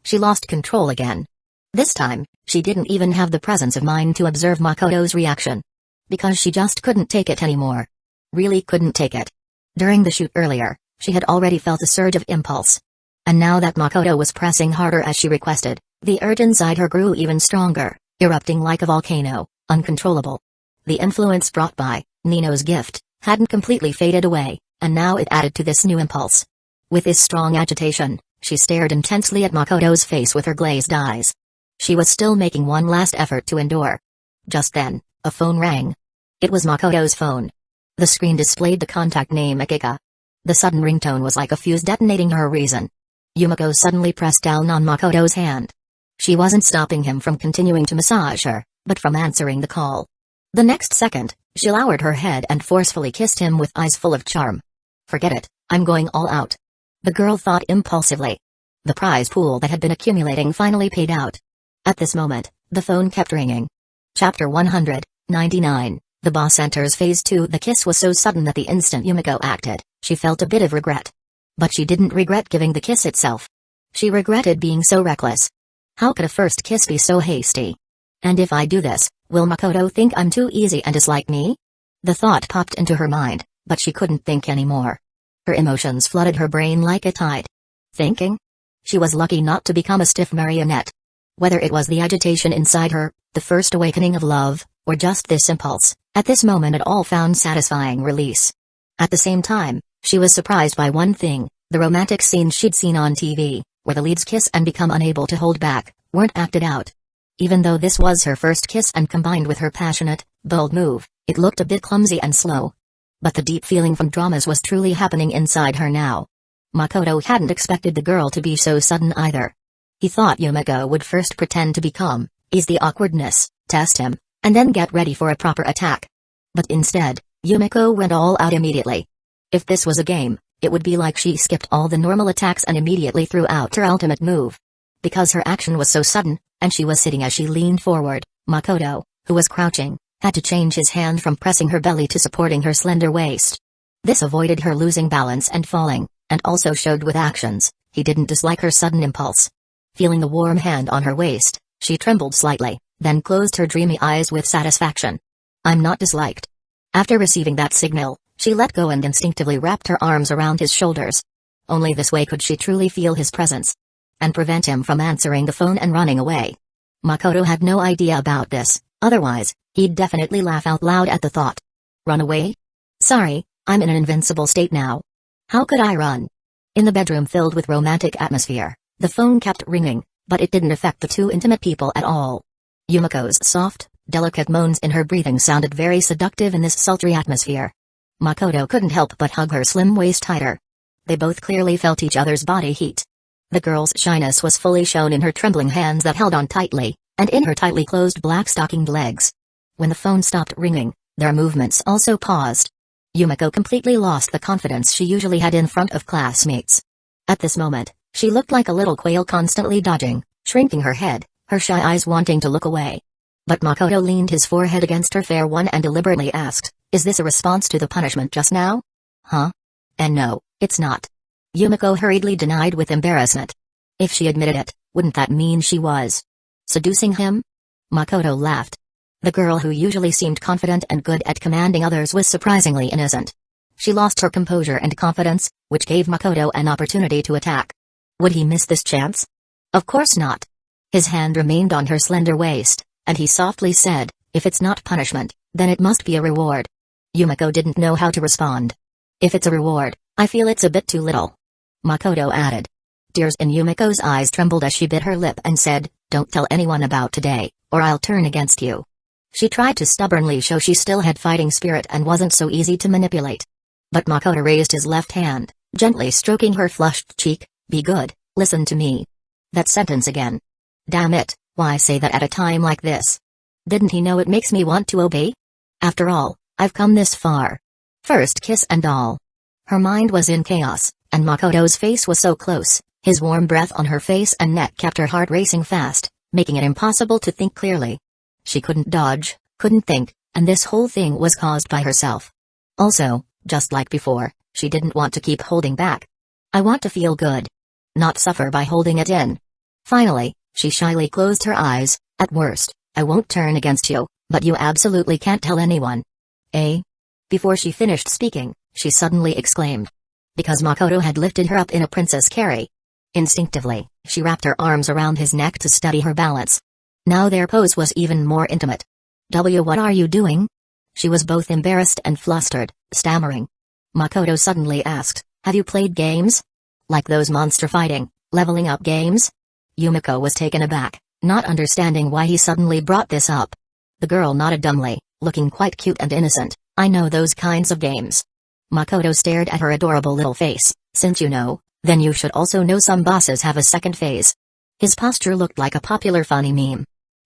She lost control again. This time, she didn't even have the presence of mind to observe Makoto's reaction. Because she just couldn't take it anymore. Really couldn't take it. During the shoot earlier, she had already felt a surge of impulse. And now that Makoto was pressing harder as she requested, the urge inside her grew even stronger, erupting like a volcano, uncontrollable. The influence brought by Nino's gift hadn't completely faded away, and now it added to this new impulse. With this strong agitation, she stared intensely at Makoto's face with her glazed eyes. She was still making one last effort to endure. Just then, a phone rang. It was Makoto's phone. The screen displayed the contact name Akika. The sudden ringtone was like a fuse detonating her reason. Yumiko suddenly pressed down on Makoto's hand. She wasn't stopping him from continuing to massage her, but from answering the call. The next second, she lowered her head and forcefully kissed him with eyes full of charm. "Forget it, I'm going all out," the girl thought impulsively. The prize pool that had been accumulating finally paid out. At this moment, the phone kept ringing. Chapter 199, The Boss Enters Phase 2. The kiss was so sudden that the instant Yumiko acted, she felt a bit of regret. But she didn't regret giving the kiss itself. She regretted being so reckless. How could a first kiss be so hasty? And if I do this, will Makoto think I'm too easy and dislike me? The thought popped into her mind, but she couldn't think anymore. Her emotions flooded her brain like a tide. Thinking? She was lucky not to become a stiff marionette. Whether it was the agitation inside her, the first awakening of love, or just this impulse, at this moment it all found satisfying release. At the same time, she was surprised by one thing: the romantic scenes she'd seen on TV, where the leads kiss and become unable to hold back, weren't acted out. Even though this was her first kiss and combined with her passionate, bold move, it looked a bit clumsy and slow. But the deep feeling from dramas was truly happening inside her now. Makoto hadn't expected the girl to be so sudden either. He thought Yumiko would first pretend to be calm, ease the awkwardness, test him, and then get ready for a proper attack. But instead, Yumiko went all out immediately. If this was a game, it would be like she skipped all the normal attacks and immediately threw out her ultimate move. Because her action was so sudden, and she was sitting as she leaned forward, Makoto, who was crouching, had to change his hand from pressing her belly to supporting her slender waist. This avoided her losing balance and falling, and also showed with actions, he didn't dislike her sudden impulse. Feeling the warm hand on her waist, she trembled slightly, then closed her dreamy eyes with satisfaction. "I'm not disliked." After receiving that signal, she let go and instinctively wrapped her arms around his shoulders. Only this way could she truly feel his presence and prevent him from answering the phone and running away. Makoto had no idea about this, otherwise, he'd definitely laugh out loud at the thought. Run away? Sorry, I'm in an invincible state now. How could I run? In the bedroom filled with romantic atmosphere, the phone kept ringing, but it didn't affect the two intimate people at all. Yumiko's soft, delicate moans in her breathing sounded very seductive in this sultry atmosphere. Makoto couldn't help but hug her slim waist tighter. They both clearly felt each other's body heat. The girl's shyness was fully shown in her trembling hands that held on tightly, and in her tightly closed black stockinged legs. When the phone stopped ringing, their movements also paused. Yumiko completely lost the confidence she usually had in front of classmates. At this moment, she looked like a little quail constantly dodging, shrinking her head, her shy eyes wanting to look away. But Makoto leaned his forehead against her fair one and deliberately asked, "Is this a response to the punishment just now?" "Huh? And no, it's not." Yumiko hurriedly denied with embarrassment. If she admitted it, wouldn't that mean she was seducing him? Makoto laughed. The girl who usually seemed confident and good at commanding others was surprisingly innocent. She lost her composure and confidence, which gave Makoto an opportunity to attack. Would he miss this chance? Of course not. His hand remained on her slender waist, and he softly said, "If it's not punishment, then it must be a reward." Yumiko didn't know how to respond. "If it's a reward, I feel it's a bit too little," Makoto added. Tears in Yumiko's eyes trembled as she bit her lip and said, "Don't tell anyone about today, or I'll turn against you." She tried to stubbornly show she still had fighting spirit and wasn't so easy to manipulate. But Makoto raised his left hand, gently stroking her flushed cheek. "Be good, listen to me." That sentence again. Damn it, why say that at a time like this? Didn't he know it makes me want to obey? After all, I've come this far. First kiss and all. Her mind was in chaos, and Makoto's face was so close. His warm breath on her face and neck kept her heart racing fast, making it impossible to think clearly. She couldn't dodge, couldn't think, and this whole thing was caused by herself. Also, just like before, she didn't want to keep holding back. "I want to feel good. Not suffer by holding it in." Finally, she shyly closed her eyes. "At worst, I won't turn against you, but you absolutely can't tell anyone." "Eh?" Before she finished speaking, she suddenly exclaimed. Because Makoto had lifted her up in a princess carry. Instinctively, she wrapped her arms around his neck to steady her balance. Now their pose was even more intimate. What are you doing?" She was both embarrassed and flustered, stammering. Makoto suddenly asked, "Have you played games? Like those monster fighting, leveling up games?" Yumiko was taken aback. not understanding why he suddenly brought this up. The girl nodded dumbly, looking quite cute and innocent. I know those kinds of games. Makoto stared at her adorable little face. Since you know, then you should also know some bosses have a second phase. His posture looked like a popular funny meme.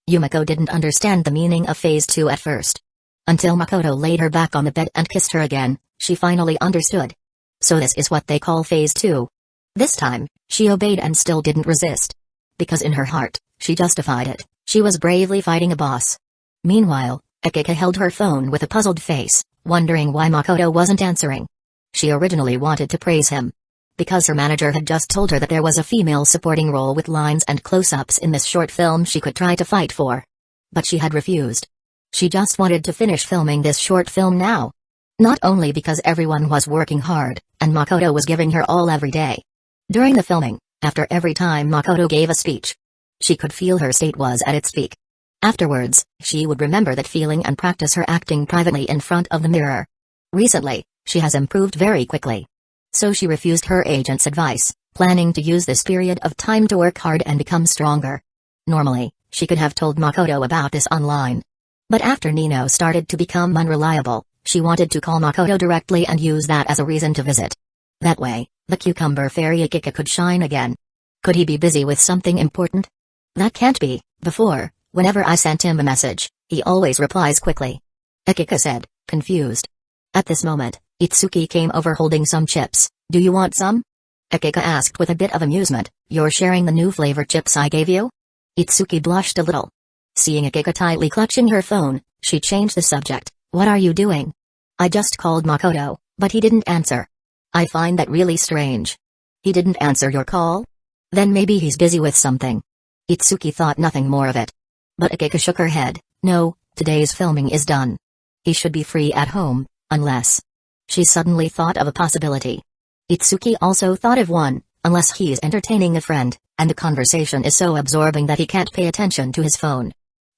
Yumiko didn't understand the meaning of phase 2 at first. Until Makoto laid her back on the bed and kissed her again, she finally understood. So this is what they call phase 2. This time, she obeyed and still didn't resist. Because in her heart, she justified it. She was bravely fighting a boss. Meanwhile, Akiko held her phone with a puzzled face, wondering why Makoto wasn't answering. She originally wanted to praise him. Because her manager had just told her that there was a female supporting role with lines and close-ups in this short film she could try to fight for. But she had refused. She just wanted to finish filming this short film now. Not only because everyone was working hard, and Makoto was giving her all every day. During the filming, after every time Makoto gave a speech, she could feel her state was at its peak. Afterwards, she would remember that feeling and practice her acting privately in front of the mirror. Recently, she has improved very quickly. So she refused her agent's advice, planning to use this period of time to work hard and become stronger. Normally, she could have told Makoto about this online. But after Nino started to become unreliable, she wanted to call Makoto directly and use that as a reason to visit. That way, the cucumber fairy Akiko could shine again. Could he be busy with something important? That can't be. Before, whenever I sent him a message, he always replies quickly. Akiko said, confused. At this moment, Itsuki came over holding some chips. Do you want some? Akiko asked with a bit of amusement. You're sharing the new flavor chips I gave you? Itsuki blushed a little. Seeing Akiko tightly clutching her phone, she changed the subject. What are you doing? I just called Makoto, but he didn't answer. I find that really strange. He didn't answer your call? Then maybe he's busy with something. Itsuki thought nothing more of it. But Akiko shook her head. No, today's filming is done. He should be free at home, unless... She suddenly thought of a possibility. Itsuki also thought of one, unless he's entertaining a friend, and the conversation is so absorbing that he can't pay attention to his phone.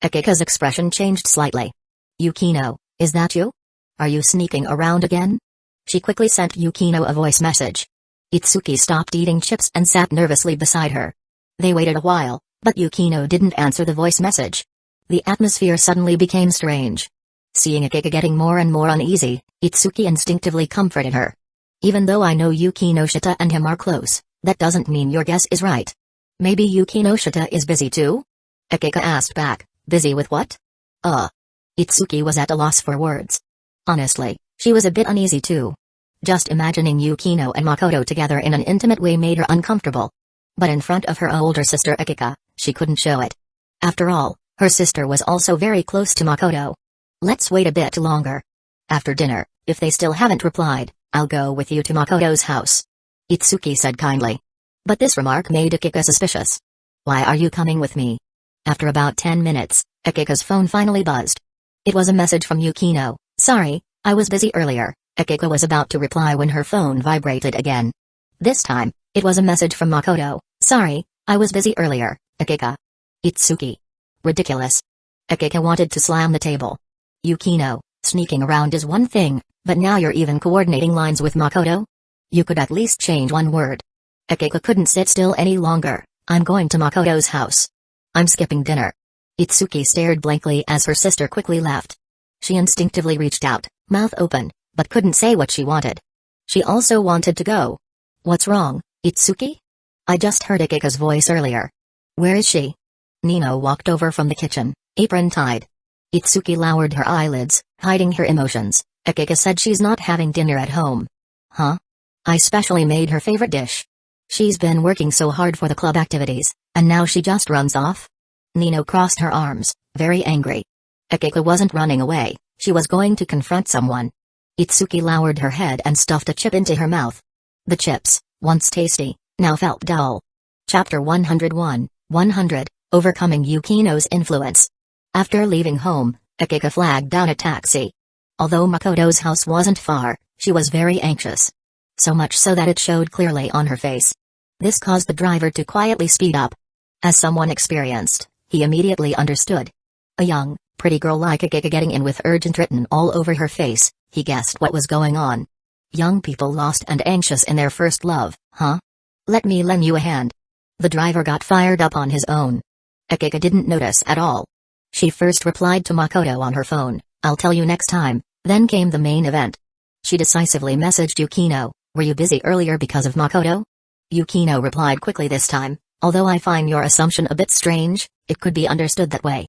Akiko's expression changed slightly. Yukino, is that you? Are you sneaking around again? She quickly sent Yukino a voice message. Itsuki stopped eating chips and sat nervously beside her. They waited a while, but Yukino didn't answer the voice message. The atmosphere suddenly became strange. Seeing Akiko getting more and more uneasy, Itsuki instinctively comforted her. Even though I know Yukino Shita and him are close, that doesn't mean your guess is right. Maybe Yukino Shita is busy too? Akiko asked back, busy with what? Itsuki was at a loss for words. Honestly, she was a bit uneasy too. Just imagining Yukino and Makoto together in an intimate way made her uncomfortable. But in front of her older sister Akiko, she couldn't show it. After all, her sister was also very close to Makoto. Let's wait a bit longer. After dinner, if they still haven't replied, I'll go with you to Makoto's house. Itsuki said kindly. But this remark made Akiko suspicious. Why are you coming with me? After about 10 minutes, Akiko's phone finally buzzed. It was a message from Yukino. Sorry, I was busy earlier. Akiko was about to reply when her phone vibrated again. This time, it was a message from Makoto. Sorry, I was busy earlier, Akiko. Itsuki. Ridiculous. Akiko wanted to slam the table. Yukino, sneaking around is one thing, but now you're even coordinating lines with Makoto? You could at least change one word. Akiko couldn't sit still any longer. I'm going to Makoto's house. I'm skipping dinner. Itsuki stared blankly as her sister quickly left. She instinctively reached out, mouth open, but couldn't say what she wanted. She also wanted to go. What's wrong, Itsuki? I just heard Akiko's voice earlier. Where is she? Nino walked over from the kitchen, apron tied. Itsuki lowered her eyelids, hiding her emotions. Akiko said she's not having dinner at home. Huh? I specially made her favorite dish. She's been working so hard for the club activities, and now she just runs off? Nino crossed her arms, very angry. Akiko wasn't running away, she was going to confront someone. Itsuki lowered her head and stuffed a chip into her mouth. The chips, once tasty, now felt dull. Chapter 101, 100, Overcoming Yukino's Influence. After leaving home, Akiko flagged down a taxi. Although Makoto's house wasn't far, she was very anxious. So much so that it showed clearly on her face. This caused the driver to quietly speed up. As someone experienced, he immediately understood. A young, pretty girl like Akiko getting in with urgent written all over her face, he guessed what was going on. Young people lost and anxious in their first love, huh? Let me lend you a hand. The driver got fired up on his own. Akiko didn't notice at all. She first replied to Makoto on her phone, "I'll tell you next time." Then came the main event. She decisively messaged Yukino, "Were you busy earlier because of Makoto?" Yukino replied quickly this time, "Although I find your assumption a bit strange, it could be understood that way."